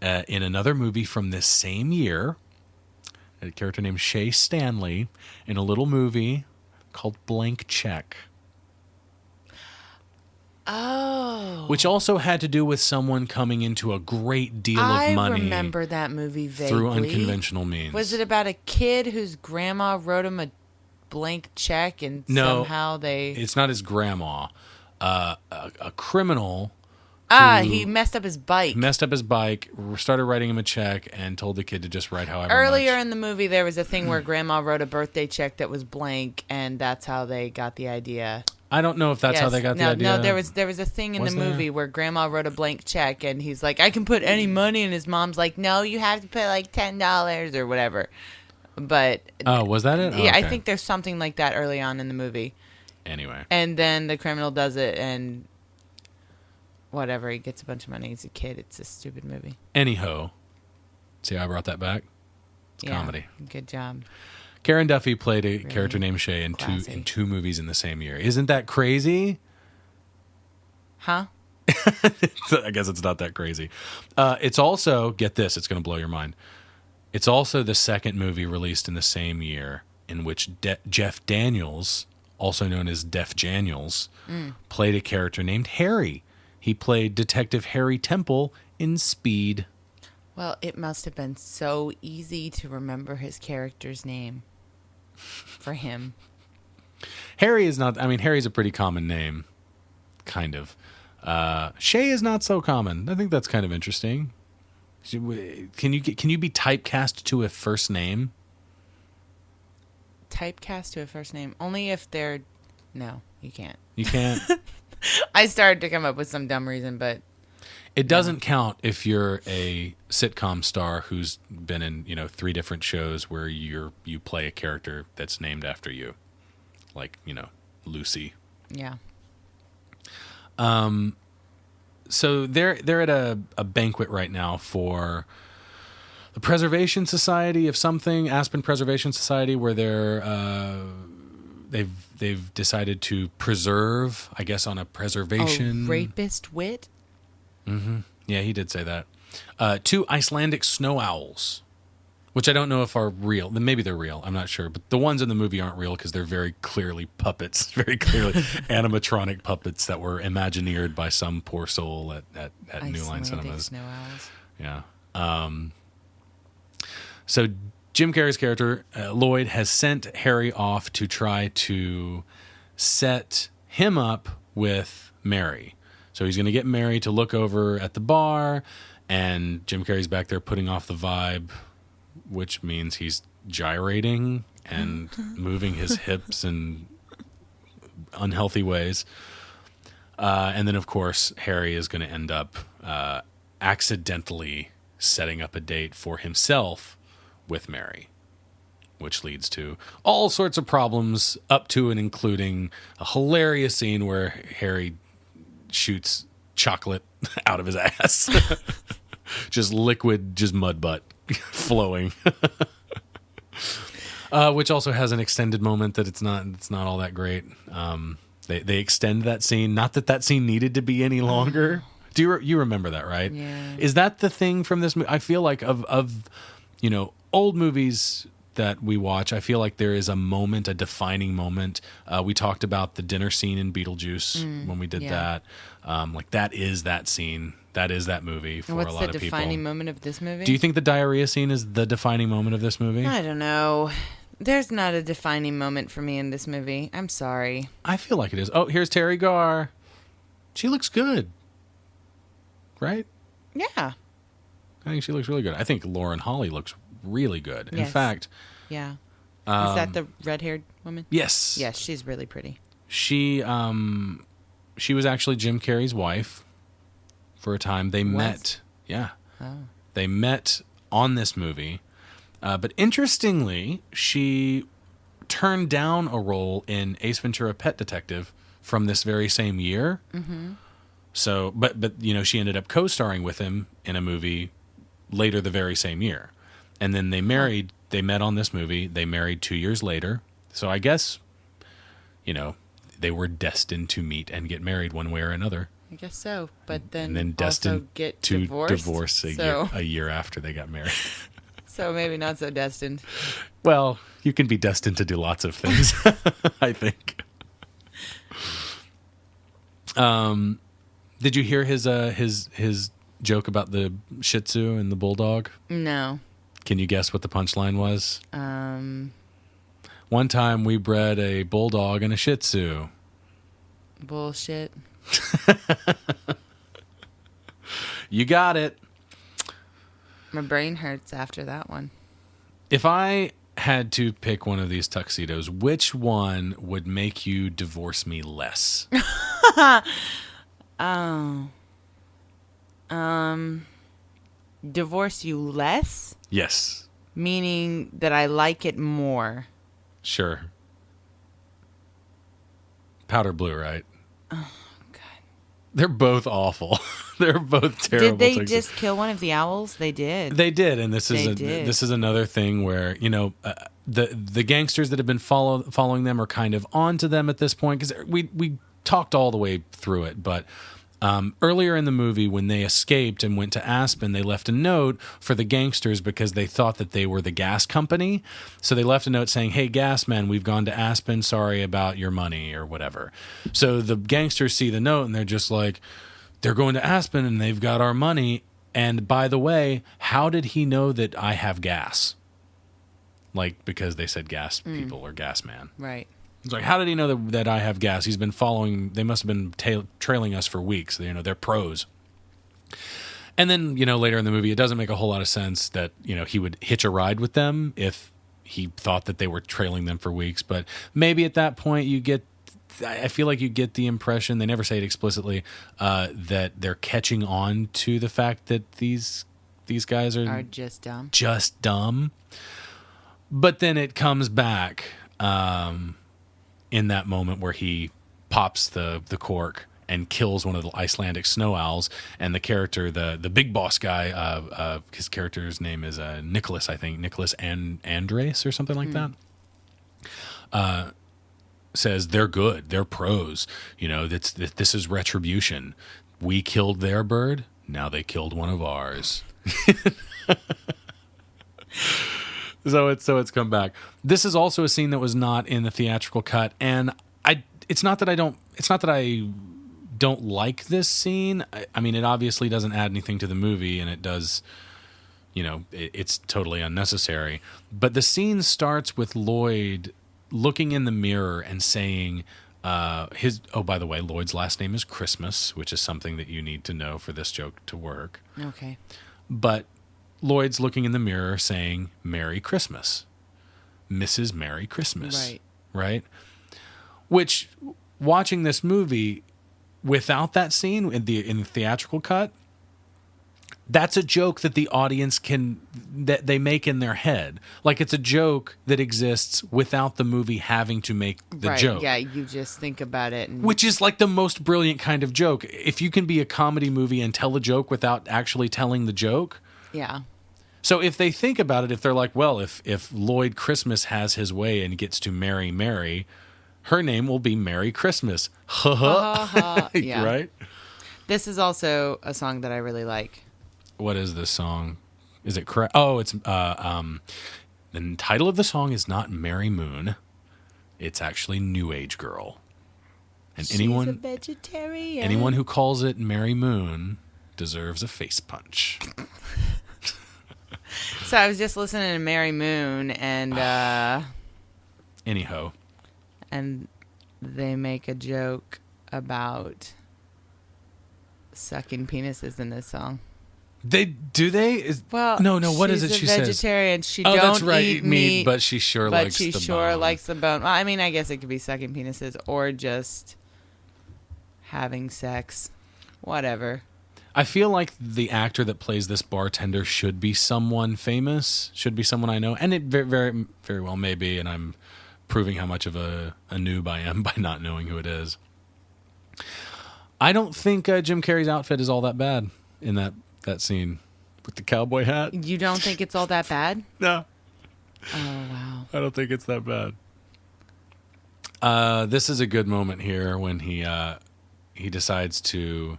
[SPEAKER 1] in another movie from this same year. A character named Shay Stanley in a little movie called Blank Check.
[SPEAKER 2] Oh.
[SPEAKER 1] Which also had to do with someone coming into a great deal of money.
[SPEAKER 2] I remember that movie vaguely.
[SPEAKER 1] Through unconventional means.
[SPEAKER 2] Was it about a kid whose grandma wrote him a blank check and somehow they...
[SPEAKER 1] It's not his grandma. A criminal...
[SPEAKER 2] he messed up his bike.
[SPEAKER 1] Started writing him a check, and told the kid to just write however
[SPEAKER 2] Earlier
[SPEAKER 1] much.
[SPEAKER 2] in the movie, there was a thing where grandma wrote a birthday check that was blank, and that's how they got the idea.
[SPEAKER 1] I don't know if that's how they got the idea.
[SPEAKER 2] No, there was a thing in
[SPEAKER 1] Was
[SPEAKER 2] the movie
[SPEAKER 1] there?
[SPEAKER 2] where grandma wrote a blank check, and he's like, I can put any money, and his mom's like, no, you have to put like $10 or whatever. But
[SPEAKER 1] Oh, was that it? Oh,
[SPEAKER 2] yeah, I
[SPEAKER 1] okay.
[SPEAKER 2] think there's something like that early on in the movie.
[SPEAKER 1] Anyway.
[SPEAKER 2] And then the criminal does it, and whatever, he gets a bunch of money. He's a kid. It's a stupid movie.
[SPEAKER 1] Anyhow. See how I brought that back? It's comedy.
[SPEAKER 2] Good job.
[SPEAKER 1] Karen Duffy played a character named Shay in
[SPEAKER 2] classy.
[SPEAKER 1] two movies in the same year. Isn't that crazy?
[SPEAKER 2] Huh?
[SPEAKER 1] I guess it's not that crazy. It's also, get this, it's going to blow your mind. It's also the second movie released in the same year in which Jeff Daniels, also known as Def Janiels, played a character named Harry. He played Detective Harry Temple in Speed.
[SPEAKER 2] Well, it must have been so easy to remember his character's name for him.
[SPEAKER 1] Harry is not, I mean, Harry's a pretty common name. Kind of. Shay is not so common. I think that's kind of interesting. Can you be typecast to a first name?
[SPEAKER 2] Typecast to a first name? Only if they're... No, you can't.
[SPEAKER 1] You can't.
[SPEAKER 2] I started to come up with some dumb reason, but...
[SPEAKER 1] It doesn't count if you're a sitcom star who's been in, 3 different shows where you play a character that's named after you. Like, Lucy.
[SPEAKER 2] Yeah.
[SPEAKER 1] So they're at a banquet right now for the Preservation Society of something, Aspen Preservation Society, where they've decided to preserve, I guess, on a preservation.
[SPEAKER 2] A rapist wit?
[SPEAKER 1] Mm-hmm. Yeah, he did say that. 2 Icelandic snow owls, which I don't know if are real. Maybe they're real. I'm not sure. But the ones in the movie aren't real because they're very clearly puppets, very clearly animatronic puppets that were imagineered by some poor soul at New Line Cinemas.
[SPEAKER 2] Snow owls.
[SPEAKER 1] Yeah. So Jim Carrey's character, Lloyd, has sent Harry off to try to set him up with Mary. So he's going to get Mary to look over at the bar, and Jim Carrey's back there putting off the vibe, which means he's gyrating and moving his hips and unhealthy ways. And then, of course, Harry is going to end up accidentally setting up a date for himself with Mary, which leads to all sorts of problems, up to and including a hilarious scene where Harry shoots chocolate out of his ass. Just liquid, just mud butt flowing. Which also has an extended moment that it's not all that great. They extend that scene. Not that scene needed to be any longer. Do you remember that, right?
[SPEAKER 2] Yeah.
[SPEAKER 1] Is that the thing from this movie? I feel like of old movies that we watch, I feel like there is a moment, a defining moment. We talked about the dinner scene in Beetlejuice when we did that. Like that is that scene. That is that movie for a lot of people.
[SPEAKER 2] What's the defining moment of this movie?
[SPEAKER 1] Do you think the diarrhea scene is the defining moment of this movie?
[SPEAKER 2] I don't know. There's not a defining moment for me in this movie. I'm sorry.
[SPEAKER 1] I feel like it is. Oh, here's Terry Garr. She looks good. Right?
[SPEAKER 2] Yeah.
[SPEAKER 1] I think she looks really good. I think Lauren Holly looks really good.
[SPEAKER 2] Yes.
[SPEAKER 1] In fact...
[SPEAKER 2] Yeah. Is that the red-haired woman?
[SPEAKER 1] Yes.
[SPEAKER 2] Yes, she's really pretty.
[SPEAKER 1] She was actually Jim Carrey's wife for a time. They met. Yeah.
[SPEAKER 2] Oh.
[SPEAKER 1] They met on this movie. But interestingly, she turned down a role in Ace Ventura: Pet Detective from this very same year. Mm-hmm. So, but she ended up co-starring with him in a movie later the very same year. And then they married. They met on this movie. They married 2 years later. So I guess, they were destined to meet and get married one way or another.
[SPEAKER 2] I guess so. But then,
[SPEAKER 1] and then destined
[SPEAKER 2] also get
[SPEAKER 1] to
[SPEAKER 2] divorced,
[SPEAKER 1] divorce a year after they got married.
[SPEAKER 2] So maybe not so destined.
[SPEAKER 1] Well, you can be destined to do lots of things, I think. Did you hear his joke about the Shih Tzu and the Bulldog?
[SPEAKER 2] No.
[SPEAKER 1] Can you guess what the punchline was? One time we bred a Bulldog and a Shih Tzu.
[SPEAKER 2] Bullshit.
[SPEAKER 1] You got it.
[SPEAKER 2] My brain hurts after that one.
[SPEAKER 1] If I had to pick one of these tuxedos, which one would make you divorce me less?
[SPEAKER 2] Divorce you less?
[SPEAKER 1] Yes.
[SPEAKER 2] Meaning that I like it more.
[SPEAKER 1] Sure. Powder blue, right?
[SPEAKER 2] Oh, God.
[SPEAKER 1] They're both awful. They're both terrible.
[SPEAKER 2] Did they just kill one of the owls? They did.
[SPEAKER 1] They did, and this is another thing where the gangsters that have been following them are kind of onto them at this point, because we talked all the way through it, but earlier in the movie when they escaped and went to Aspen, they left a note for the gangsters because they thought that they were the gas company. So they left a note saying, "Hey, gas man, we've gone to Aspen. Sorry about your money," or whatever. So the gangsters see the note and they're just like, they're going to Aspen and they've got our money. And by the way, how did he know that I have gas? Like, because they said gas people or gas man.
[SPEAKER 2] Right.
[SPEAKER 1] It's like, how did he know that I have gas? He's been following. They must have been trailing us for weeks. They're pros. And then, later in the movie, it doesn't make a whole lot of sense that, he would hitch a ride with them if he thought that they were trailing them for weeks. But maybe at that point I feel like you get the impression, they never say it explicitly, that they're catching on to the fact that these guys are
[SPEAKER 2] just dumb.
[SPEAKER 1] Just dumb. But then it comes back in that moment where he pops the cork and kills one of the Icelandic snow owls, and the character, the big boss guy, his character's name is Nicholas, I think, Nicholas Andres or something like that, says they're good, they're pros, this is retribution. We killed their bird, now they killed one of ours. So it's come back. This is also a scene that was not in the theatrical cut, and it's not that I don't like this scene. I mean, it obviously doesn't add anything to the movie, and it does, it's totally unnecessary. But the scene starts with Lloyd looking in the mirror and saying, by the way, Lloyd's last name is Christmas, which is something that you need to know for this joke to work.
[SPEAKER 2] Okay.
[SPEAKER 1] But Lloyd's looking in the mirror saying, "Merry Christmas. Mrs. Merry Christmas."
[SPEAKER 2] Right.
[SPEAKER 1] Right? Which watching this movie without that scene in the theatrical cut, that's a joke that the audience that they make in their head. Like, it's a joke that exists without the movie having to make the joke.
[SPEAKER 2] Yeah, you just think about it.
[SPEAKER 1] Which is like the most brilliant kind of joke. If you can be a comedy movie and tell a joke without actually telling the joke.
[SPEAKER 2] Yeah.
[SPEAKER 1] So if they think about it, if they're like, well, if Lloyd Christmas has his way and gets to marry Mary, her name will be Merry Christmas.
[SPEAKER 2] Yeah.
[SPEAKER 1] Right?
[SPEAKER 2] This is also a song that I really like.
[SPEAKER 1] What is this song? Is it correct? Oh, it's the title of the song is not Mary Moon. It's actually New Age Girl. And
[SPEAKER 2] She's a vegetarian.
[SPEAKER 1] Anyone who calls it Mary Moon deserves a face punch.
[SPEAKER 2] So I was just listening to Mary Moon and
[SPEAKER 1] Anyhow.
[SPEAKER 2] And they make a joke about sucking penises in this song.
[SPEAKER 1] Well, no. What is it she says?
[SPEAKER 2] She's a vegetarian. She
[SPEAKER 1] don't
[SPEAKER 2] that's
[SPEAKER 1] right,
[SPEAKER 2] eat meat,
[SPEAKER 1] but she sure likes the bone.
[SPEAKER 2] But she sure likes the bone. Well, I mean, I guess it could be sucking penises or just having sex, whatever.
[SPEAKER 1] I feel like the actor that plays this bartender should be someone famous, should be someone I know, and it very, very, very well may be. And I'm proving how much of a noob I am by not knowing who it is. I don't think Jim Carrey's outfit is all that bad in that scene with the cowboy hat.
[SPEAKER 2] You don't think it's all that bad?
[SPEAKER 1] No.
[SPEAKER 2] Oh, wow.
[SPEAKER 1] I don't think it's that bad. This is a good moment here when he decides to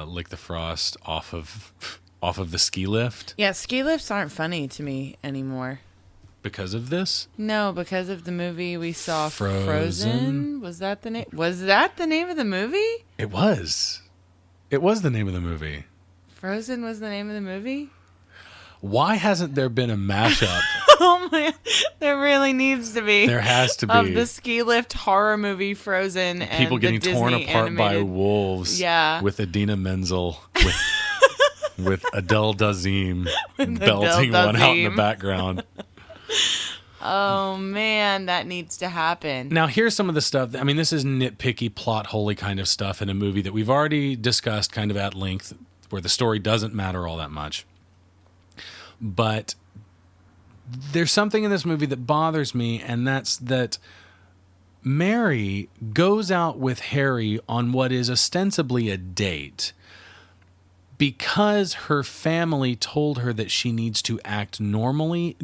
[SPEAKER 1] lick the frost off of the ski lift.
[SPEAKER 2] Yeah, ski lifts aren't funny to me anymore.
[SPEAKER 1] Because of this?
[SPEAKER 2] No, because of the movie we saw,
[SPEAKER 1] Frozen.
[SPEAKER 2] Was that the name? Was that the name of the movie?
[SPEAKER 1] It was. It was the name of the movie.
[SPEAKER 2] Frozen was the name of the movie?
[SPEAKER 1] Why hasn't there been a mashup?
[SPEAKER 2] Oh my! There really needs to be.
[SPEAKER 1] There has to be.
[SPEAKER 2] Of the ski lift horror movie Frozen and
[SPEAKER 1] people getting
[SPEAKER 2] the
[SPEAKER 1] torn
[SPEAKER 2] Disney
[SPEAKER 1] apart by
[SPEAKER 2] animated.
[SPEAKER 1] wolves.
[SPEAKER 2] Yeah.
[SPEAKER 1] With Idina Menzel. With Adele Dazeem belting
[SPEAKER 2] Adele
[SPEAKER 1] one out in the
[SPEAKER 2] Dazeem.
[SPEAKER 1] background.
[SPEAKER 2] Oh man, that needs to happen.
[SPEAKER 1] Now, here's some of the stuff. I mean, this is nitpicky, plot holy kind of stuff in a movie that we've already discussed kind of at length, where the story doesn't matter all that much. But there's something in this movie that bothers me, and that's that Mary goes out with Harry on what is ostensibly a date because her family told her that she needs to act normal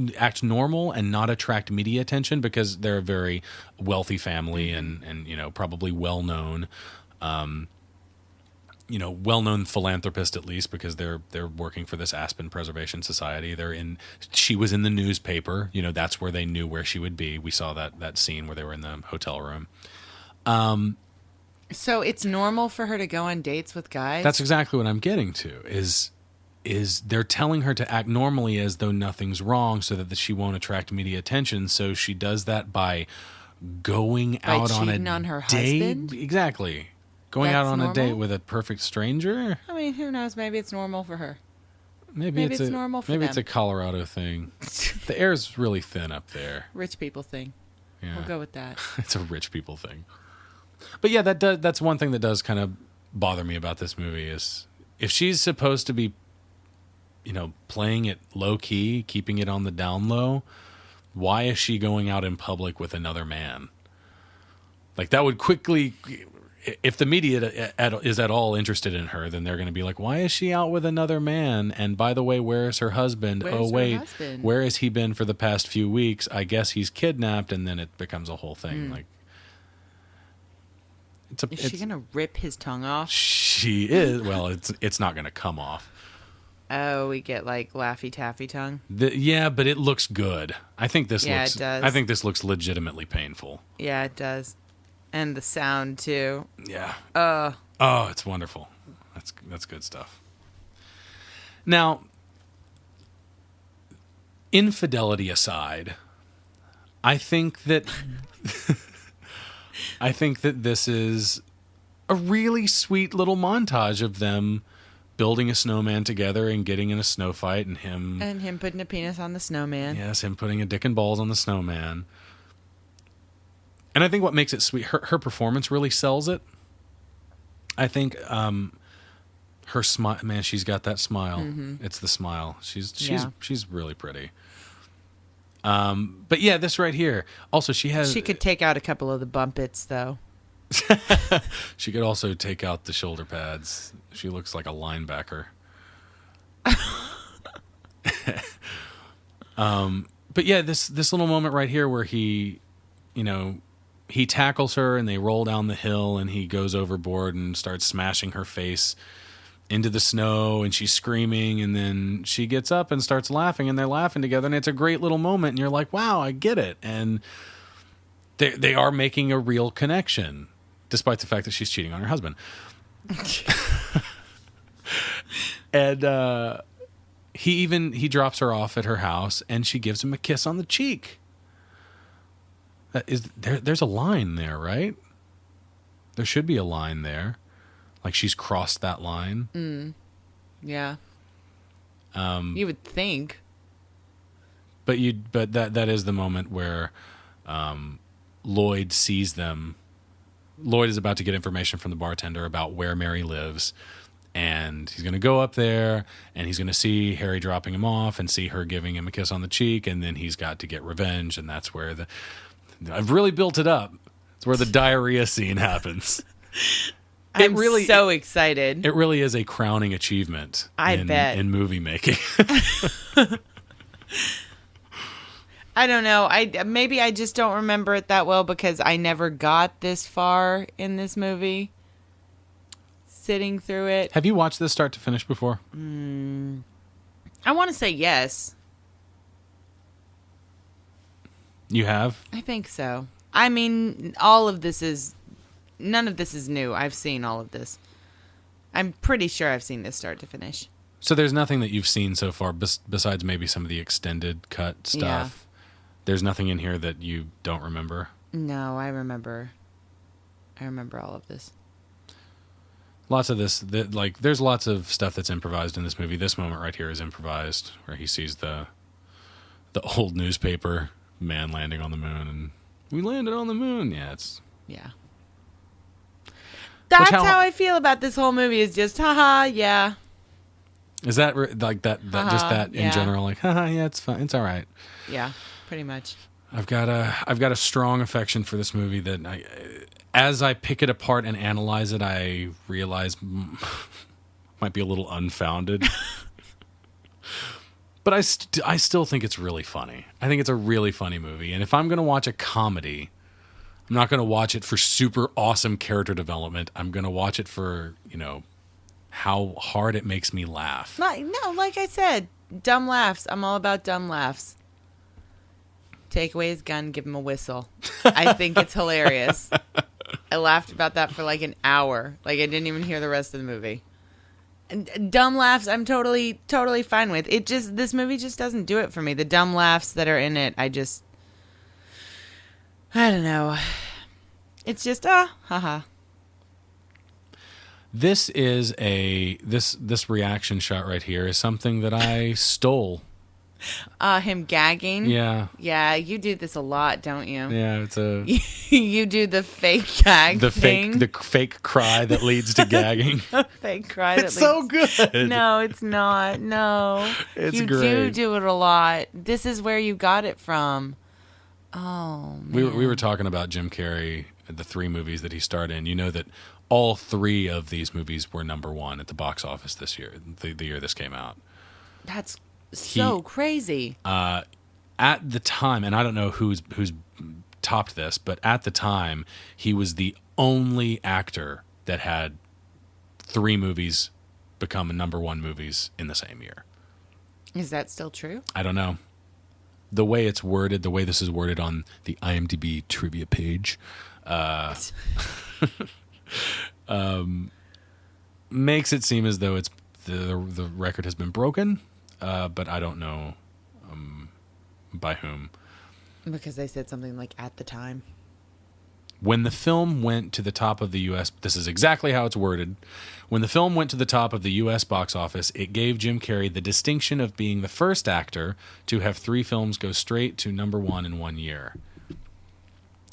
[SPEAKER 1] and not attract media attention, because they're a very wealthy family and probably well-known well-known philanthropist, at least, because they're working for this Aspen Preservation Society. She was in the newspaper, that's where they knew where she would be. We saw that scene where they were in the hotel room.
[SPEAKER 2] So it's normal for her to go on dates with guys?
[SPEAKER 1] That's exactly what I'm getting to, is they're telling her to act normally as though nothing's wrong so that she won't attract media attention. So she does that by going out on a
[SPEAKER 2] on her
[SPEAKER 1] date.
[SPEAKER 2] husband?
[SPEAKER 1] Exactly. Going out on a date with a perfect stranger?
[SPEAKER 2] I mean, who knows? Maybe it's normal for her.
[SPEAKER 1] Maybe it's
[SPEAKER 2] normal for
[SPEAKER 1] maybe
[SPEAKER 2] them.
[SPEAKER 1] it's a Colorado thing. The air's really thin up there.
[SPEAKER 2] Rich people thing.
[SPEAKER 1] Yeah.
[SPEAKER 2] We'll go with that.
[SPEAKER 1] It's a rich people thing. But yeah, that's one thing that does kind of bother me about this movie, is if she's supposed to be, playing it low key, keeping it on the down low, why is she going out in public with another man? Like, that would quickly, if the media is at all interested in her, then they're going to be like, why is she out with another man? And by the way, where is her husband? Where has he been for the past few weeks? I guess he's kidnapped. And then it becomes a whole thing. Like,
[SPEAKER 2] is she going to rip his tongue off?
[SPEAKER 1] She is. Well, it's not going to come off.
[SPEAKER 2] Oh, we get like Laffy Taffy tongue?
[SPEAKER 1] Yeah, but it looks good. I think this
[SPEAKER 2] it does.
[SPEAKER 1] I think this looks legitimately painful.
[SPEAKER 2] Yeah, it does. And the sound too.
[SPEAKER 1] Yeah. Oh, it's wonderful. That's good stuff. Now, infidelity aside, I think that this is a really sweet little montage of them building a snowman together and getting in a snow fight, and him
[SPEAKER 2] putting a penis on the snowman.
[SPEAKER 1] Yes, him putting a dick and balls on the snowman. And I think what makes it sweet, her performance really sells it. I think her smile, man, she's got that smile. Mm-hmm. It's the smile. She's really pretty. But yeah, this right here. Also, she
[SPEAKER 2] could take out a couple of the bumpets though.
[SPEAKER 1] She could also take out the shoulder pads. She looks like a linebacker. But yeah, this little moment right here where he tackles her and they roll down the hill and he goes overboard and starts smashing her face into the snow and she's screaming and then she gets up and starts laughing and they're laughing together and it's a great little moment and you're like, wow, I get it. And they are making a real connection despite the fact that she's cheating on her husband. And he drops her off at her house and she gives him a kiss on the cheek. There's a line there, right? There should be a line there. Like she's crossed that line.
[SPEAKER 2] Yeah. You would think.
[SPEAKER 1] But that is the moment where Lloyd sees them. Lloyd is about to get information from the bartender about where Mary lives. And he's going to go up there and he's going to see Harry dropping him off and see her giving him a kiss on the cheek. And then he's got to get revenge. And that's where I've really built it up. It's where the diarrhea scene happens.
[SPEAKER 2] I'm so excited.
[SPEAKER 1] It really is a crowning achievement.
[SPEAKER 2] I bet.
[SPEAKER 1] In movie making.
[SPEAKER 2] I don't know. Maybe I just don't remember it that well because I never got this far in this movie. Sitting through it.
[SPEAKER 1] Have you watched this start to finish before?
[SPEAKER 2] I want to say yes.
[SPEAKER 1] You have?
[SPEAKER 2] I think so. I mean, none of this is new. I've seen all of this. I'm pretty sure I've seen this start to finish.
[SPEAKER 1] So there's nothing that you've seen so far besides maybe some of the extended cut stuff? Yeah. There's nothing in here that you don't remember?
[SPEAKER 2] No, I remember all of this.
[SPEAKER 1] Lots of this, there's lots of stuff that's improvised in this movie. This moment right here is improvised, where he sees the old newspaper man landing on the moon, and we landed on the moon. Yeah.
[SPEAKER 2] That's how I feel about this whole movie. Is just haha, yeah.
[SPEAKER 1] Is that like that? Just that in general, like haha, yeah, it's fine, it's all right.
[SPEAKER 2] Yeah, pretty much.
[SPEAKER 1] I've got a strong affection for this movie that as I pick it apart and analyze it, I realize might be a little unfounded. But I still think it's really funny. I think it's a really funny movie. And if I'm going to watch a comedy, I'm not going to watch it for super awesome character development. I'm going to watch it for, how hard it makes me laugh.
[SPEAKER 2] No, like I said, dumb laughs. I'm all about dumb laughs. Take away his gun, give him a whistle. I think it's hilarious. I laughed about that for like an hour. Like I didn't even hear the rest of the movie. And dumb laughs, I'm totally fine with. This movie just doesn't do it for me. The dumb laughs that are in it, I don't know. It's just haha.
[SPEAKER 1] This is this reaction shot right here is something that I stole.
[SPEAKER 2] Him gagging.
[SPEAKER 1] Yeah.
[SPEAKER 2] Yeah, you do this a lot, don't you?
[SPEAKER 1] Yeah, it's a.
[SPEAKER 2] You do the fake gag.
[SPEAKER 1] The fake cry that leads to gagging.
[SPEAKER 2] Fake cry.
[SPEAKER 1] It's so good.
[SPEAKER 2] No, it's not. No,
[SPEAKER 1] it's
[SPEAKER 2] you
[SPEAKER 1] great.
[SPEAKER 2] You do it a lot. This is where you got it from. Oh man.
[SPEAKER 1] We were talking about Jim Carrey, the 3 movies that he starred in. You know that all 3 of these movies were number 1 at the box office this year. The year this came out.
[SPEAKER 2] That's so crazy.
[SPEAKER 1] At the time, and I don't know who's topped this, but at the time, he was the only actor that had 3 movies become number 1 movies in the same year.
[SPEAKER 2] Is that still true?
[SPEAKER 1] I don't know. The way it's worded, the way this is worded on the IMDb trivia page, makes it seem as though it's the record has been broken. But I don't know by whom.
[SPEAKER 2] Because they said something like at the time.
[SPEAKER 1] When the film went to the top of the U.S., this is exactly how it's worded. When the film went to the top of the U.S. box office, it gave Jim Carrey the distinction of being the first actor to have 3 films go straight to number 1 in 1 year.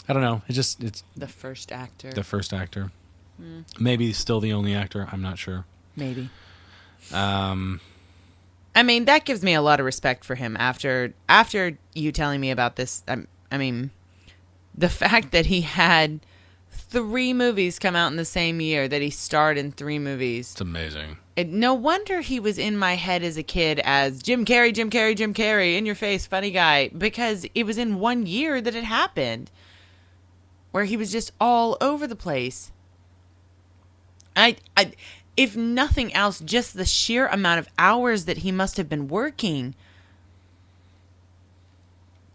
[SPEAKER 1] I don't know. It's
[SPEAKER 2] The first actor.
[SPEAKER 1] the first actor. Maybe still the only actor. I'm not sure.
[SPEAKER 2] Maybe. I mean, that gives me a lot of respect for him after you telling me about this. I mean, the fact that he had 3 movies come out in the same year, that he starred in 3 movies.
[SPEAKER 1] It's amazing.
[SPEAKER 2] No wonder he was in my head as a kid as Jim Carrey, Jim Carrey, Jim Carrey, in your face, funny guy, because it was in 1 year that it happened, where he was just all over the place. If nothing else, just the sheer amount of hours that he must have been working.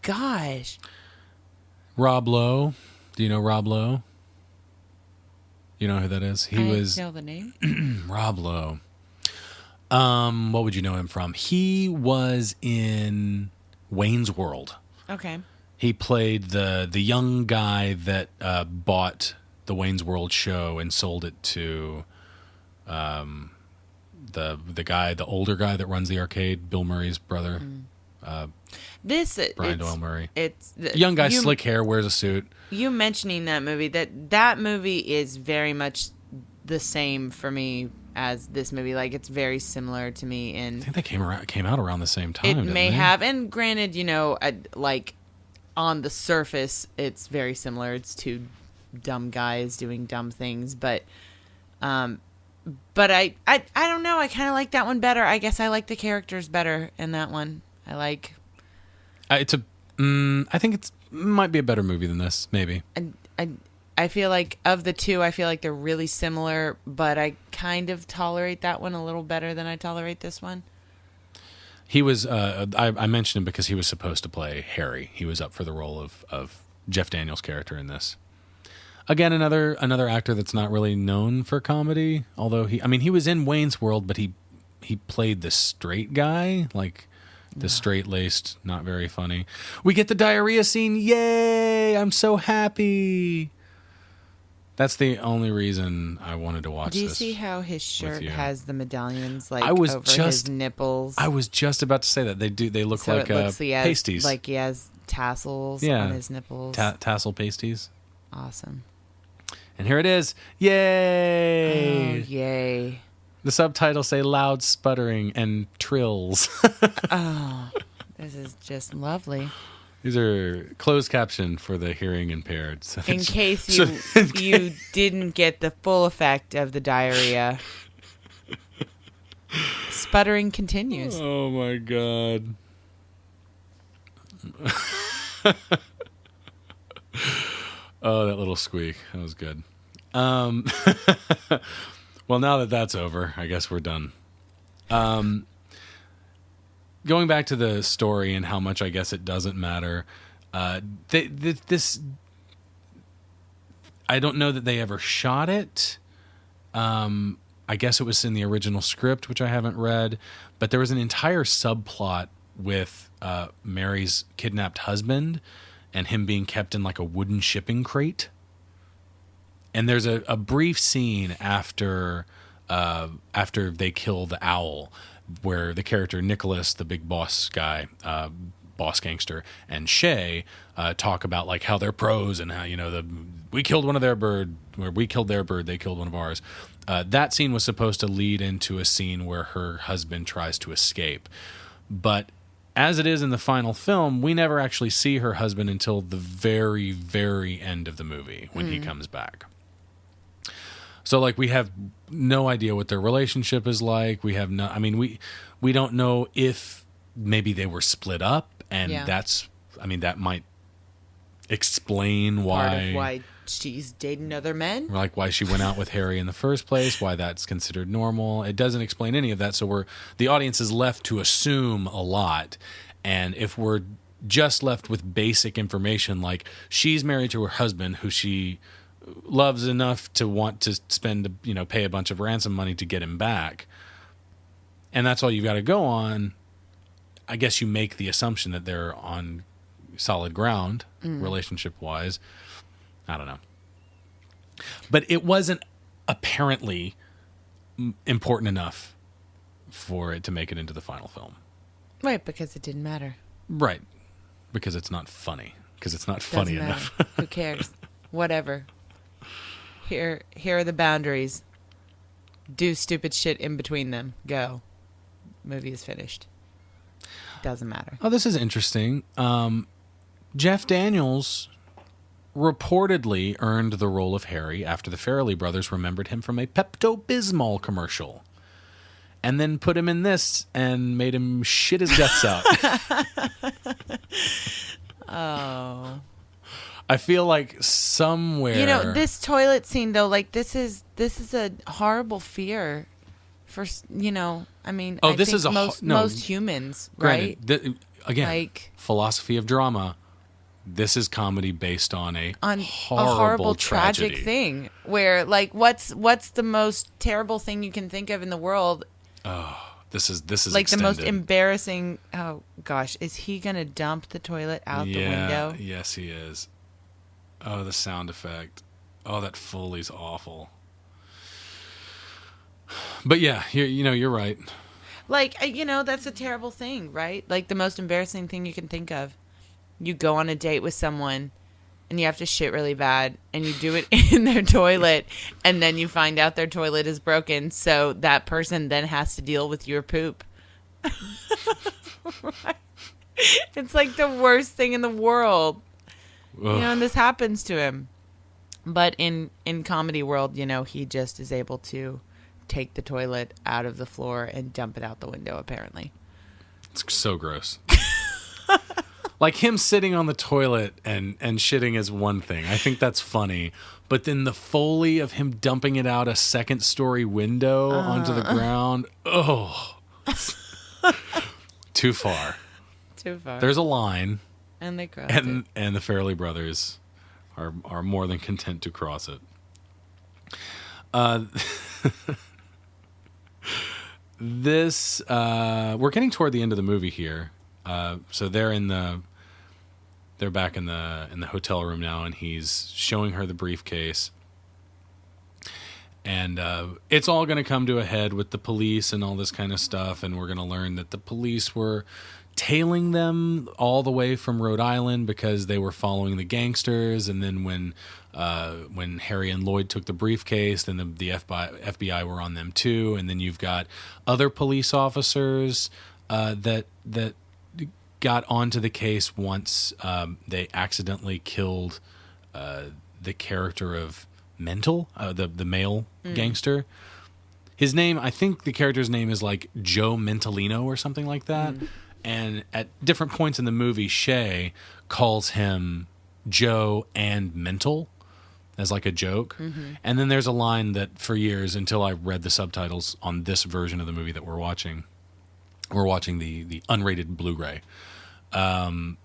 [SPEAKER 2] Gosh.
[SPEAKER 1] Rob Lowe. Do you know Rob Lowe? You know who that is?
[SPEAKER 2] I know the name.
[SPEAKER 1] Rob Lowe. What would you know him from? He was in Wayne's World.
[SPEAKER 2] Okay.
[SPEAKER 1] He played the young guy that bought the Wayne's World show and sold it to the older guy that runs the arcade, Bill Murray's brother. Brian Doyle Murray.
[SPEAKER 2] It's
[SPEAKER 1] young guy, slick hair, wears a suit.
[SPEAKER 2] You mentioning that movie is very much the same for me as this movie. Like, it's very similar to me in.
[SPEAKER 1] I think they came out around the same time.
[SPEAKER 2] It may have, and granted, like on the surface, it's very similar. It's 2 dumb guys doing dumb things, but I don't know. I kind of like that one better. I guess I like the characters better in that one. I like.
[SPEAKER 1] I think it might be a better movie than this. Maybe.
[SPEAKER 2] I feel like of the 2, I feel like they're really similar, but I kind of tolerate that one a little better than I tolerate this one.
[SPEAKER 1] He was. I mentioned him because he was supposed to play Harry. He was up for the role of Jeff Daniels' character in this. Again, another actor that's not really known for comedy. Although he was in Wayne's World, but he played the straight guy, like the straight-laced, not very funny. We get the diarrhea scene. Yay! I'm so happy. That's the only reason I wanted to watch this.
[SPEAKER 2] Do you see how his shirt has the medallions his nipples?
[SPEAKER 1] I was just about to say that. They do. They look like pasties.
[SPEAKER 2] Like he has tassels on his nipples.
[SPEAKER 1] Tassel pasties.
[SPEAKER 2] Awesome.
[SPEAKER 1] And here it is. Yay!
[SPEAKER 2] Oh, yay.
[SPEAKER 1] The subtitles say loud sputtering and trills.
[SPEAKER 2] Oh, this is just lovely.
[SPEAKER 1] These are closed caption for the hearing impaired. So
[SPEAKER 2] in case you didn't get the full effect of the diarrhea. Sputtering continues.
[SPEAKER 1] Oh, my God. Oh, that little squeak. That was good. Well, now that that's over, I guess we're done. Going back to the story and how much I guess it doesn't matter. This, I don't know that they ever shot it. I guess it was in the original script, which I haven't read. But there was an entire subplot with Mary's kidnapped husband and him being kept in like a wooden shipping crate. And there's a brief scene after they kill the owl, where the character Nicholas, the big boss guy, boss gangster, and Shay talk about like how they're pros and how we killed one of their bird, or we killed their bird, they killed one of ours. That scene was supposed to lead into a scene where her husband tries to escape, but as it is in the final film, we never actually see her husband until the very, very end of the movie when he comes back. So, like, we have no idea what their relationship is like. We have no. I mean, we don't know if maybe they were split up, and that might explain why.
[SPEAKER 2] Part of why she's dating other men.
[SPEAKER 1] Like why she went out with Harry in the first place. Why that's considered normal. It doesn't explain any of that. So the audience is left to assume a lot, and if we're just left with basic information like she's married to her husband, who she loves enough to want to pay a bunch of ransom money to get him back, and that's all you've got to go on, I guess you make the assumption that they're on solid ground relationship wise. I don't know, but it wasn't apparently important enough for it to make it into the final film,
[SPEAKER 2] right? Because it didn't matter,
[SPEAKER 1] right? Because it's not funny. because it's not funny
[SPEAKER 2] Doesn't
[SPEAKER 1] enough.
[SPEAKER 2] matter. Who cares? Whatever. Here are the boundaries. Do stupid shit in between them. Go. Movie is finished. Doesn't matter.
[SPEAKER 1] Oh, this is interesting. Jeff Daniels reportedly earned the role of Harry after the Farrelly brothers remembered him from a Pepto-Bismol commercial. And then put him in this and made him shit his guts out.
[SPEAKER 2] Oh.
[SPEAKER 1] I feel like somewhere...
[SPEAKER 2] this toilet scene, though, like, this is a horrible fear for, I mean,
[SPEAKER 1] Oh,
[SPEAKER 2] I
[SPEAKER 1] this
[SPEAKER 2] think
[SPEAKER 1] is
[SPEAKER 2] most humans, right?
[SPEAKER 1] Granted, again,
[SPEAKER 2] Like-
[SPEAKER 1] philosophy of drama. This is comedy based on a
[SPEAKER 2] horrible
[SPEAKER 1] tragedy.
[SPEAKER 2] tragic thing where, like, what's the most terrible thing you can think of in the world?
[SPEAKER 1] This is
[SPEAKER 2] Like
[SPEAKER 1] extended.
[SPEAKER 2] the most embarrassing. Oh gosh, is he gonna dump the toilet out the window?
[SPEAKER 1] Yes, he is. Oh, the sound effect. Oh, that Foley's awful. But yeah, you're right.
[SPEAKER 2] Like, that's a terrible thing, right? Like the most embarrassing thing you can think of. You go on a date with someone and you have to shit really bad and you do it in their toilet and then you find out their toilet is broken, so that person then has to deal with your poop. It's like the worst thing in the world. And this happens to him. But in comedy world, he just is able to take the toilet out of the floor and dump it out the window, apparently.
[SPEAKER 1] It's so gross. Like him sitting on the toilet and shitting is one thing. I think that's funny. But then the Foley of him dumping it out a second-story window onto the ground. Oh. Too far.
[SPEAKER 2] Too far.
[SPEAKER 1] There's a line.
[SPEAKER 2] And they crossed it.
[SPEAKER 1] And the Farrelly brothers are more than content to cross it. This we're getting toward the end of the movie here. So they're back in the hotel room now, and he's showing her the briefcase. And it's all going to come to a head with the police and all this kind of stuff, and we're going to learn that the police were tailing them all the way from Rhode Island because they were following the gangsters. And then when Harry and Lloyd took the briefcase, then the FBI were on them too. And then you've got other police officers that got onto the case once they accidentally killed the character of Mental, the male gangster. His name, I think the character's name is like Joe Mentalino or something like that. And at different points in the movie, Shay calls him Joe and Mental as like a joke. And then there's a line that for years, until I read the subtitles on this version of the movie that we're watching the unrated Blu-ray. I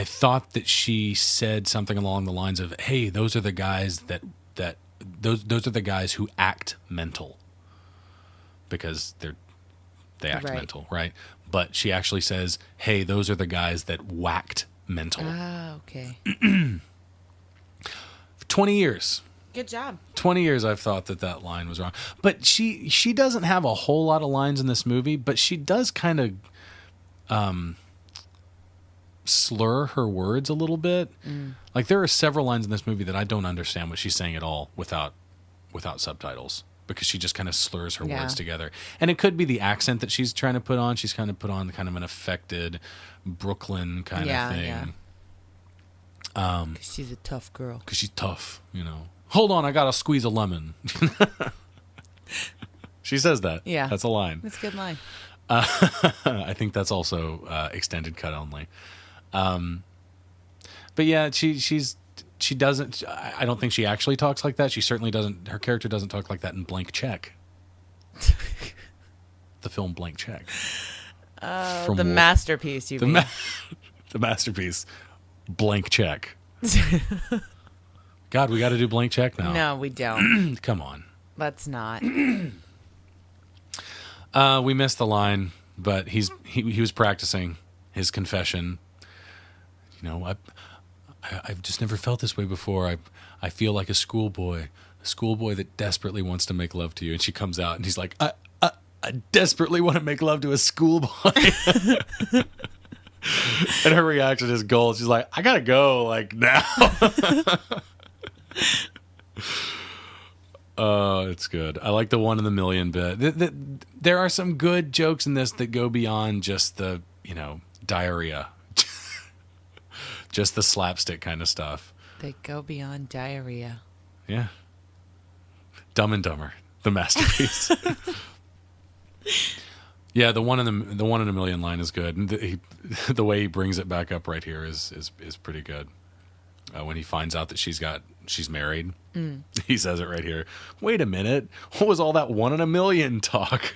[SPEAKER 1] thought that she said something along the lines of, "Hey, those are the guys those are the guys who act mental," because they act mental, right? But she actually says, "Hey, those are the guys that whacked mental."
[SPEAKER 2] Ah, okay.
[SPEAKER 1] 20 years.
[SPEAKER 2] Good job.
[SPEAKER 1] 20 years I've thought that line was wrong. But she doesn't have a whole lot of lines in this movie, but she does kind of slur her words a little bit. Like there are several lines in this movie that I don't understand what she's saying at all without subtitles, because she just kind of slurs her words together. And it could be the accent that she's trying to put on. She's kind of put on kind of an affected Brooklyn kind of thing.
[SPEAKER 2] Yeah. She's a tough girl.
[SPEAKER 1] Because she's tough, Hold on, I gotta squeeze a lemon. She says that. Yeah. That's a line.
[SPEAKER 2] That's a good line.
[SPEAKER 1] I think that's also extended cut only. But yeah, she doesn't. I don't think she actually talks like that. She certainly doesn't. Her character doesn't talk like that in Blank Check. The film Blank Check.
[SPEAKER 2] The masterpiece. You mean
[SPEAKER 1] the masterpiece, Blank Check. God, we got to do Blank Check now.
[SPEAKER 2] No, we don't.
[SPEAKER 1] Come on.
[SPEAKER 2] Let's not.
[SPEAKER 1] We missed the line, but he was practicing his confession. I've just never felt this way before. I feel like a schoolboy that desperately wants to make love to you. And she comes out and he's like, I desperately want to make love to a schoolboy. And her reaction is gold. She's like, I gotta go, like, now. Oh, it's good. I like the 1 in a million bit. There are some good jokes in this that go beyond just the, diarrhea. Just the slapstick kind of stuff.
[SPEAKER 2] They go beyond diarrhea.
[SPEAKER 1] Yeah. Dumb and Dumber, the masterpiece. Yeah, the one in a million line is good. And the way he brings it back up right here is pretty good. When he finds out that she's married, he says it right here. Wait a minute, what was all that 1 in a million talk?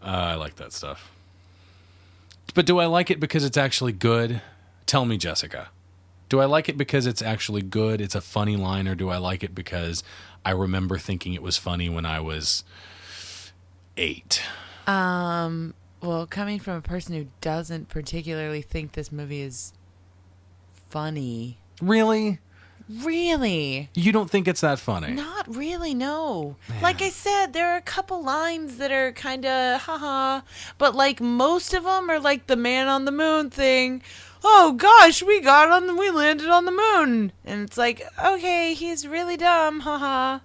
[SPEAKER 1] I like that stuff. But do I like it because it's actually good? Tell me, Jessica. Do I like it because it's actually good? It's a funny line, or do I like it because I remember thinking it was funny when I was 8?
[SPEAKER 2] Well, coming from a person who doesn't particularly think this movie is funny.
[SPEAKER 1] Really?
[SPEAKER 2] Really?
[SPEAKER 1] You don't think it's that funny?
[SPEAKER 2] Not really, no.
[SPEAKER 1] Man.
[SPEAKER 2] Like I said, there are a couple lines that are kind of haha, but like most of them are like the man on the moon thing. Oh gosh, we landed on the moon. And it's like, okay, he's really dumb, haha.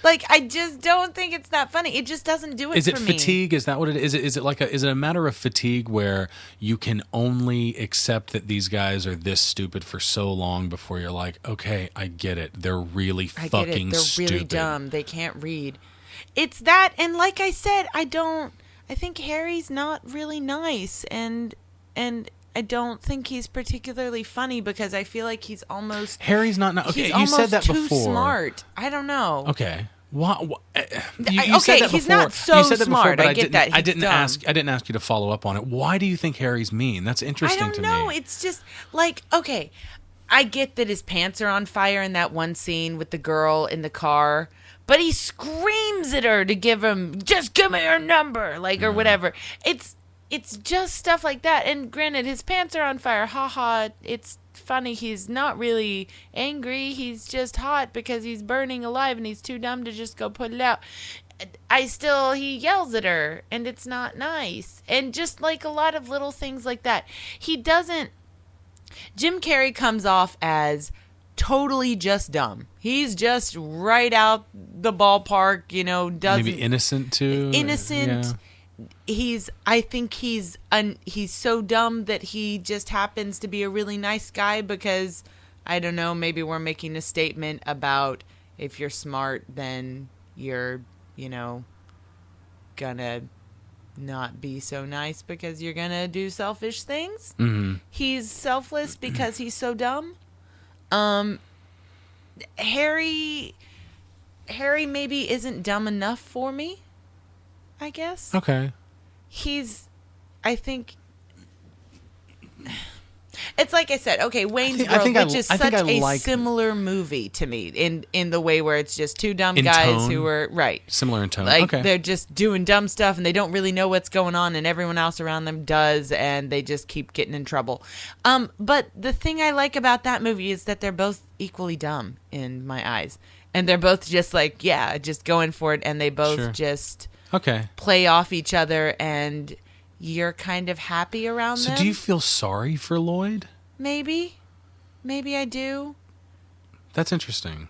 [SPEAKER 2] Like, I just don't think it's that funny. It just doesn't do it for me.
[SPEAKER 1] Is it fatigue? Is that what it is? Is it a matter of fatigue where you can only accept that these guys are this stupid for so long before you're like, okay, I get it. They're really fucking
[SPEAKER 2] They're
[SPEAKER 1] stupid.
[SPEAKER 2] really dumb. They can't read. It's that, and like I said, I think Harry's not really nice, and I don't think he's particularly funny because I feel like he's almost...
[SPEAKER 1] Harry's not... Okay,
[SPEAKER 2] he's
[SPEAKER 1] you said that
[SPEAKER 2] too
[SPEAKER 1] before.
[SPEAKER 2] Smart. I don't know.
[SPEAKER 1] Okay. What?
[SPEAKER 2] You said that
[SPEAKER 1] before.
[SPEAKER 2] He's not so
[SPEAKER 1] you said that
[SPEAKER 2] smart.
[SPEAKER 1] Before, but
[SPEAKER 2] I get that.
[SPEAKER 1] I didn't ask you to follow up on it. Why do you think Harry's mean? That's interesting to me.
[SPEAKER 2] I don't know. It's just like, okay, I get that his pants are on fire in that one scene with the girl in the car, but he screams at her to just give me your number, like, or whatever. It's just stuff like that. And granted, his pants are on fire. Ha ha. It's funny. He's not really angry. He's just hot because he's burning alive and he's too dumb to just go put it out. He yells at her and it's not nice. And just like a lot of little things like that. Jim Carrey comes off as totally just dumb. He's just right out the ballpark, doesn't...
[SPEAKER 1] Maybe innocent too?
[SPEAKER 2] Innocent.
[SPEAKER 1] Yeah.
[SPEAKER 2] I think he's so dumb that he just happens to be a really nice guy because, I don't know, maybe we're making a statement about if you're smart, then you're, gonna not be so nice because you're gonna do selfish things. Mm-hmm. He's selfless because he's so dumb. Harry maybe isn't dumb enough for me, I guess.
[SPEAKER 1] Okay.
[SPEAKER 2] I think, it's like I said, okay, Wayne's World, which is such a similar movie to me in the way where it's just two dumb guys who are, right.
[SPEAKER 1] Similar in tone.
[SPEAKER 2] Like,
[SPEAKER 1] okay.
[SPEAKER 2] They're just doing dumb stuff and they don't really know what's going on and everyone else around them does and they just keep getting in trouble. But the thing I like about that movie is that they're both equally dumb in my eyes. And they're both just like, yeah, just going for it and they both just...
[SPEAKER 1] Okay.
[SPEAKER 2] Play off each other, and you're kind of happy around them.
[SPEAKER 1] So do you feel sorry for Lloyd?
[SPEAKER 2] Maybe I do.
[SPEAKER 1] That's interesting.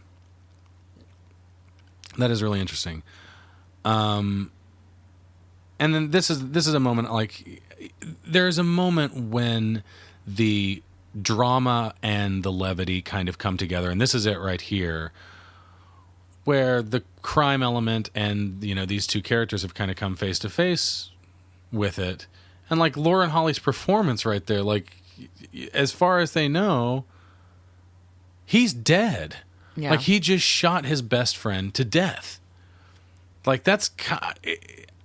[SPEAKER 1] That is really interesting. And then this is a moment, like, there's a moment when the drama and the levity kind of come together, and this is it right here, where the crime element and, these two characters have kind of come face to face with it. And like Laura and Holly's performance right there, like, as far as they know, he's dead. Yeah. Like, he just shot his best friend to death. Like,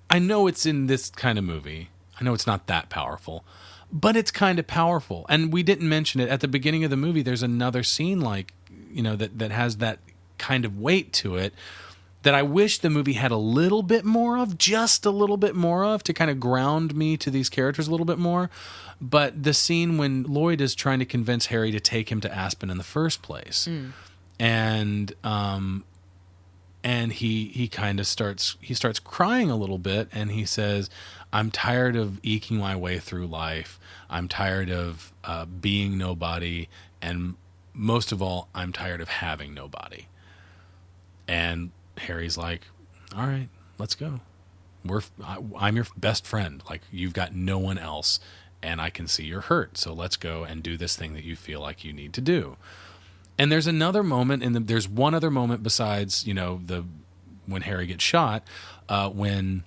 [SPEAKER 1] I know it's in this kind of movie. I know it's not that powerful, but it's kind of powerful. And we didn't mention it at the beginning of the movie. There's another scene like, that has that kind of weight to it that I wish the movie had a little bit more of, just a little bit more of, to kind of ground me to these characters a little bit more. But the scene when Lloyd is trying to convince Harry to take him to Aspen in the first place, and and he starts crying a little bit, and he says, I'm tired of eking my way through life. I'm tired of being nobody, and most of all, I'm tired of having nobody. And Harry's like, all right, let's go. I'm your best friend. Like, you've got no one else, and I can see you're hurt. So let's go and do this thing that you feel like you need to do. And there's another moment, there's one other moment besides, when Harry gets shot, when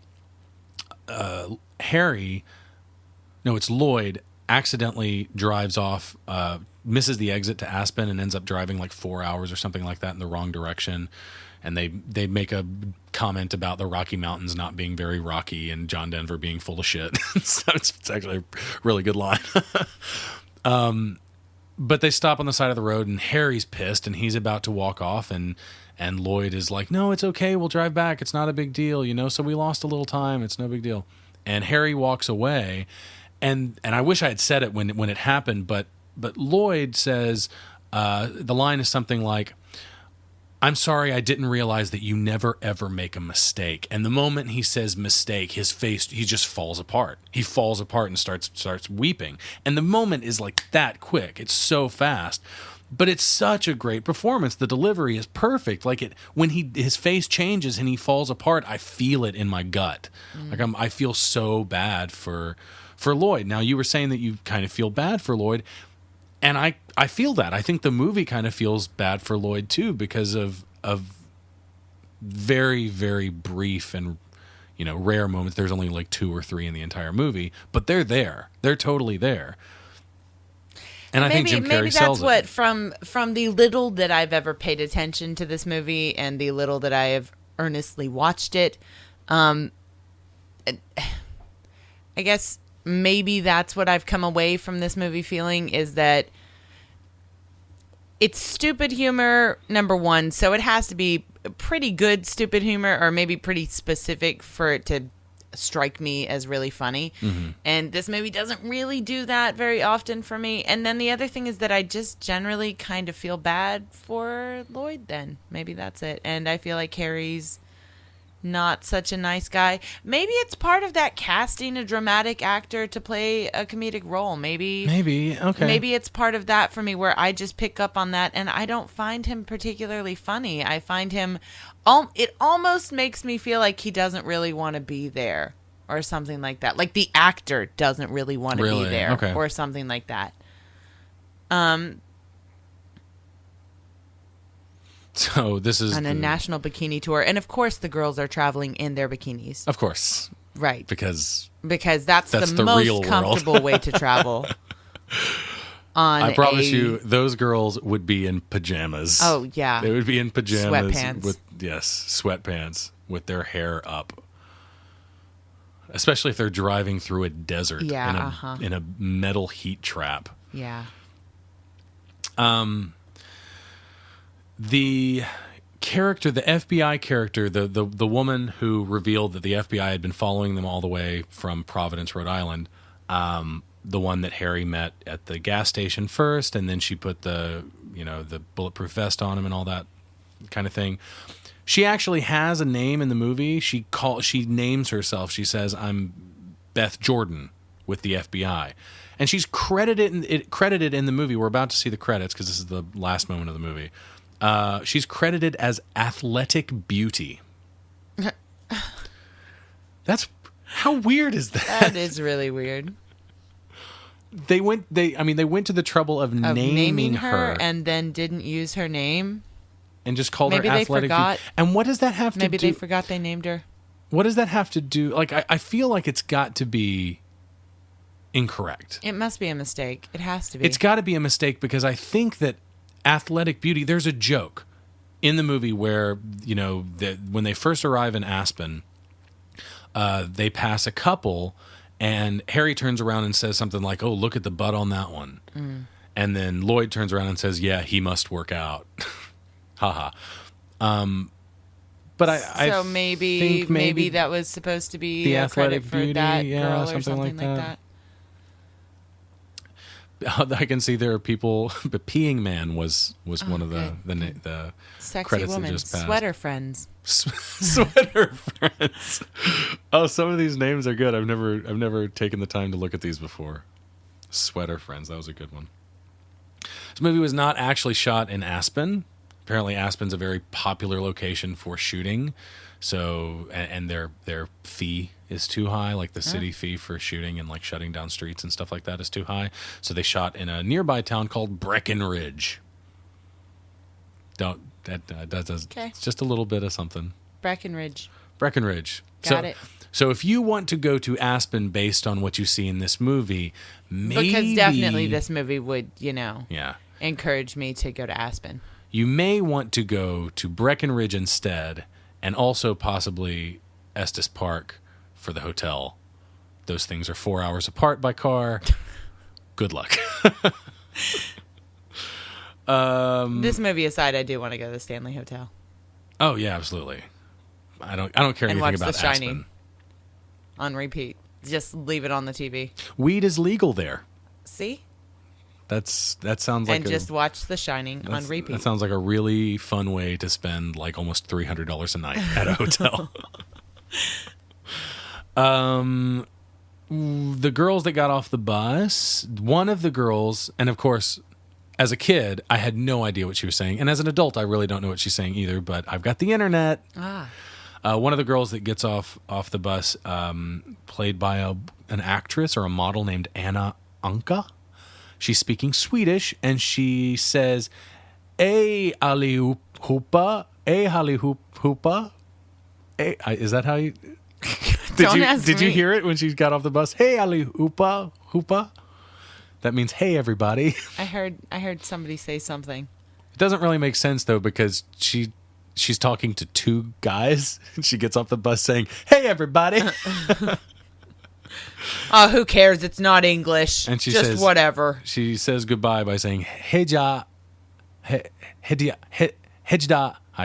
[SPEAKER 1] it's Lloyd accidentally drives off, misses the exit to Aspen and ends up driving like 4 hours or something like that in the wrong direction. And they make a comment about the Rocky Mountains not being very rocky and John Denver being full of shit. So it's actually a really good line. But they stop on the side of the road, and Harry's pissed, and he's about to walk off, and Lloyd is like, no, it's okay, we'll drive back, it's not a big deal, so we lost a little time, it's no big deal. And Harry walks away, and I wish I had said it when it happened, but Lloyd says, the line is something like, I'm sorry, I didn't realize that you never ever make a mistake. And the moment he says mistake, his face, he just falls apart. He falls apart and starts weeping. And the moment is like that quick. It's so fast. But it's such a great performance. The delivery is perfect. Like when his face changes and he falls apart, I feel it in my gut. Like I feel so bad for Lloyd. Now, you were saying that you kind of feel bad for Lloyd. And I feel that. I think the movie kind of feels bad for Lloyd too, because of very, very brief and rare moments. There's only like 2 or 3 in the entire movie, but they're there. They're totally there. And I think Jim Carrey sells it.
[SPEAKER 2] Maybe that's what from the little that I've ever paid attention to this movie and the little that I have earnestly watched it. I guess maybe that's what I've come away from this movie feeling, is that it's stupid humor, number one, so it has to be pretty good stupid humor, or maybe pretty specific for it to strike me as really funny. Mm-hmm. And this movie doesn't really do that very often for me. And then the other thing is that I just generally kind of feel bad for Lloyd then. Maybe that's it. And I feel like Harry's not such a nice guy. Maybe it's part of that casting a dramatic actor to play a comedic role. Maybe okay. Maybe it's part of that for me, where I just pick up on that, and I don't find him particularly funny. I find him, it almost makes me feel like he doesn't really want to be there, or something like that. Like the actor doesn't really want to be there, okay, or something like that.
[SPEAKER 1] So this is
[SPEAKER 2] on a national bikini tour, and of course the girls are traveling in their bikinis.
[SPEAKER 1] Of course,
[SPEAKER 2] right?
[SPEAKER 1] Because
[SPEAKER 2] that's the most comfortable way to travel.
[SPEAKER 1] I promise you, those girls would be in pajamas.
[SPEAKER 2] Oh yeah,
[SPEAKER 1] they would be in pajamas,
[SPEAKER 2] sweatpants.
[SPEAKER 1] Sweatpants with their hair up. Especially if they're driving through a desert in a metal heat trap.
[SPEAKER 2] Yeah.
[SPEAKER 1] The character, the FBI character, the woman who revealed that the FBI had been following them all the way from Providence, Rhode Island, the one that Harry met at the gas station first, and then she put the bulletproof vest on him and all that kind of thing. She actually has a name in the movie. She names herself. She says, "I'm Beth Jordan with the FBI." And she's credited in the movie. We're about to see the credits because this is the last moment of the movie. She's credited as Athletic Beauty. That's how weird is that?
[SPEAKER 2] That is really weird.
[SPEAKER 1] They went to the trouble of naming her
[SPEAKER 2] and then didn't use her name
[SPEAKER 1] and just called
[SPEAKER 2] maybe
[SPEAKER 1] her Athletic Beauty. And what does that have to do?
[SPEAKER 2] Maybe they forgot they named her.
[SPEAKER 1] What does that have to do? Like, I feel like it's got to be incorrect.
[SPEAKER 2] It must be a mistake. It has to be.
[SPEAKER 1] It's got to be a mistake, because I think that Athletic Beauty, there's a joke in the movie where, when they first arrive in Aspen, they pass a couple, and Harry turns around and says something like, "Oh, look at the butt on that one." Mm. And then Lloyd turns around and says, "Yeah, he must work out." Haha. But I think maybe that was supposed to be
[SPEAKER 2] the
[SPEAKER 1] Athletic
[SPEAKER 2] credit for
[SPEAKER 1] Beauty,
[SPEAKER 2] that girl or
[SPEAKER 1] something like that. I can see there are people. But Peeing Man was one of the
[SPEAKER 2] Sexy
[SPEAKER 1] credits
[SPEAKER 2] woman,
[SPEAKER 1] that just passed.
[SPEAKER 2] sweater friends.
[SPEAKER 1] Sweater Friends. Oh, some of these names are good. I've never taken the time to look at these before. Sweater Friends. That was a good one. This movie was not actually shot in Aspen. Apparently, Aspen's a very popular location for shooting. So, and their fee is too high, like the city fee for shooting and like shutting down streets and stuff like that is too high. So they shot in a nearby town called Breckenridge. That does it's just a little bit of something.
[SPEAKER 2] Breckenridge.
[SPEAKER 1] Got
[SPEAKER 2] it.
[SPEAKER 1] So if you want to go to Aspen based on what you see in this movie, maybe
[SPEAKER 2] Because definitely this movie would,
[SPEAKER 1] yeah,
[SPEAKER 2] encourage me to go to Aspen.
[SPEAKER 1] you may want to go to Breckenridge instead, and also possibly Estes Park for the hotel. Those things are 4 hours apart by car. Good luck.
[SPEAKER 2] This movie aside, I do want to go to the Stanley Hotel.
[SPEAKER 1] Oh yeah, absolutely. I don't care
[SPEAKER 2] And
[SPEAKER 1] anything
[SPEAKER 2] watch
[SPEAKER 1] about
[SPEAKER 2] The Shining
[SPEAKER 1] Aspen.
[SPEAKER 2] on repeat. Just leave it on the TV.
[SPEAKER 1] Weed is legal there.
[SPEAKER 2] See?
[SPEAKER 1] That sounds like
[SPEAKER 2] And just watch The Shining on repeat.
[SPEAKER 1] That sounds like a really fun way to spend like almost $300 a night at a hotel. The girls that got off the bus, one of the girls, and of course, as a kid, I had no idea what she was saying. And as an adult, I really don't know what she's saying either, but I've got the internet. One of the girls that gets off the bus, played by an actress or a model named Anna Anka. She's speaking Swedish, and she says, "Hey, allihopa, hey, allihopa." Hey, is that how you... Did you hear it when she got off the bus? Hey, allihopa, hoopa. That means, hey, everybody.
[SPEAKER 2] I heard somebody say something.
[SPEAKER 1] It doesn't really make sense, though, because she's talking to two guys, and she gets off the bus saying, hey, everybody.
[SPEAKER 2] Oh, who cares? It's not English.
[SPEAKER 1] And she
[SPEAKER 2] just
[SPEAKER 1] says,
[SPEAKER 2] whatever.
[SPEAKER 1] She says goodbye by saying, hejda. I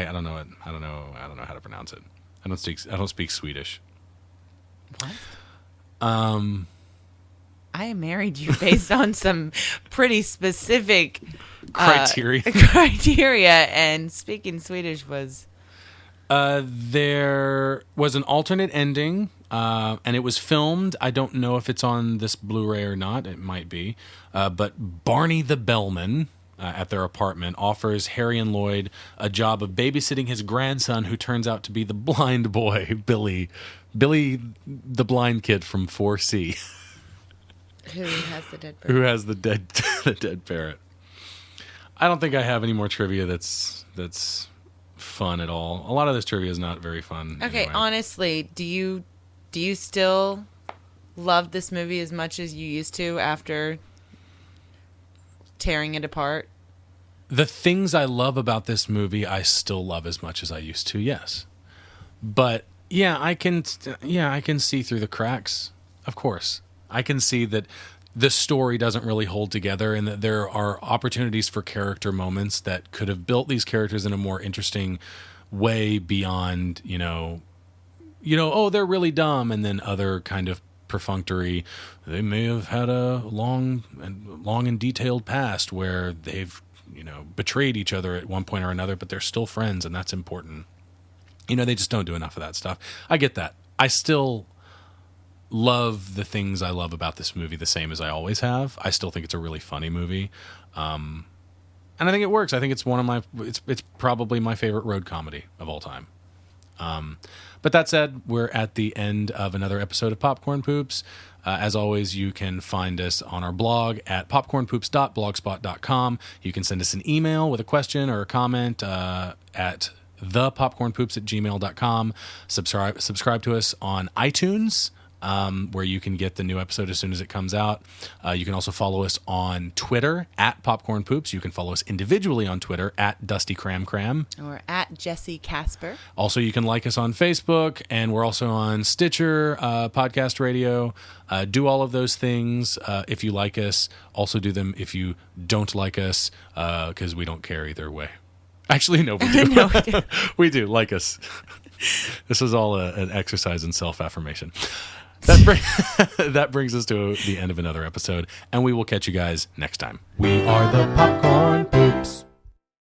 [SPEAKER 1] don't know how to pronounce it. I don't speak Swedish.
[SPEAKER 2] What? I married you based on some pretty specific criteria, and speaking Swedish was...
[SPEAKER 1] There was an alternate ending, and it was filmed. I don't know if it's on this Blu-ray or not. It might be. But Barney the Bellman, at their apartment, offers Harry and Lloyd a job of babysitting his grandson, who turns out to be the blind boy, Billy, the blind kid from 4C.
[SPEAKER 2] Who has the dead parrot?
[SPEAKER 1] Who has the dead parrot. I don't think I have any more trivia that's fun at all. A lot of this trivia is not very fun.
[SPEAKER 2] Okay,
[SPEAKER 1] anyway.
[SPEAKER 2] honestly, do you still love this movie as much as you used to after tearing it apart?
[SPEAKER 1] The things I love about this movie, I still love as much as I used to. Yes, but yeah, I can see through the cracks. Of course, I can see that the story doesn't really hold together, and that there are opportunities for character moments that could have built these characters in a more interesting way beyond, oh, they're really dumb, and then other kind of perfunctory, they may have had a long and detailed past where they've, betrayed each other at one point or another, but they're still friends, and that's important. They just don't do enough of that stuff. I get that. I still love the things I love about this movie the same as I always have. I still think it's a really funny movie. And I think it works. I think it's it's probably my favorite road comedy of all time. But that said, we're at the end of another episode of Popcorn Poops. As always, you can find us on our blog at popcornpoops.blogspot.com. You can send us an email with a question or a comment at thepopcornpoops@gmail.com. Subscribe to us on iTunes, where you can get the new episode as soon as it comes out. You can also follow us on Twitter at Popcorn Poops. You can follow us individually on Twitter at Dusty Cram Cram.
[SPEAKER 2] Or at Jesse Casper.
[SPEAKER 1] Also, you can like us on Facebook, and we're also on Stitcher, Podcast Radio. Do all of those things if you like us. Also do them if you don't like us, because we don't care either way. Actually, no, we do.
[SPEAKER 2] No, we do.
[SPEAKER 1] We do. Like us. This is all an exercise in self-affirmation. That brings us to the end of another episode, and we will catch you guys next time. We are the Popcorn Poops.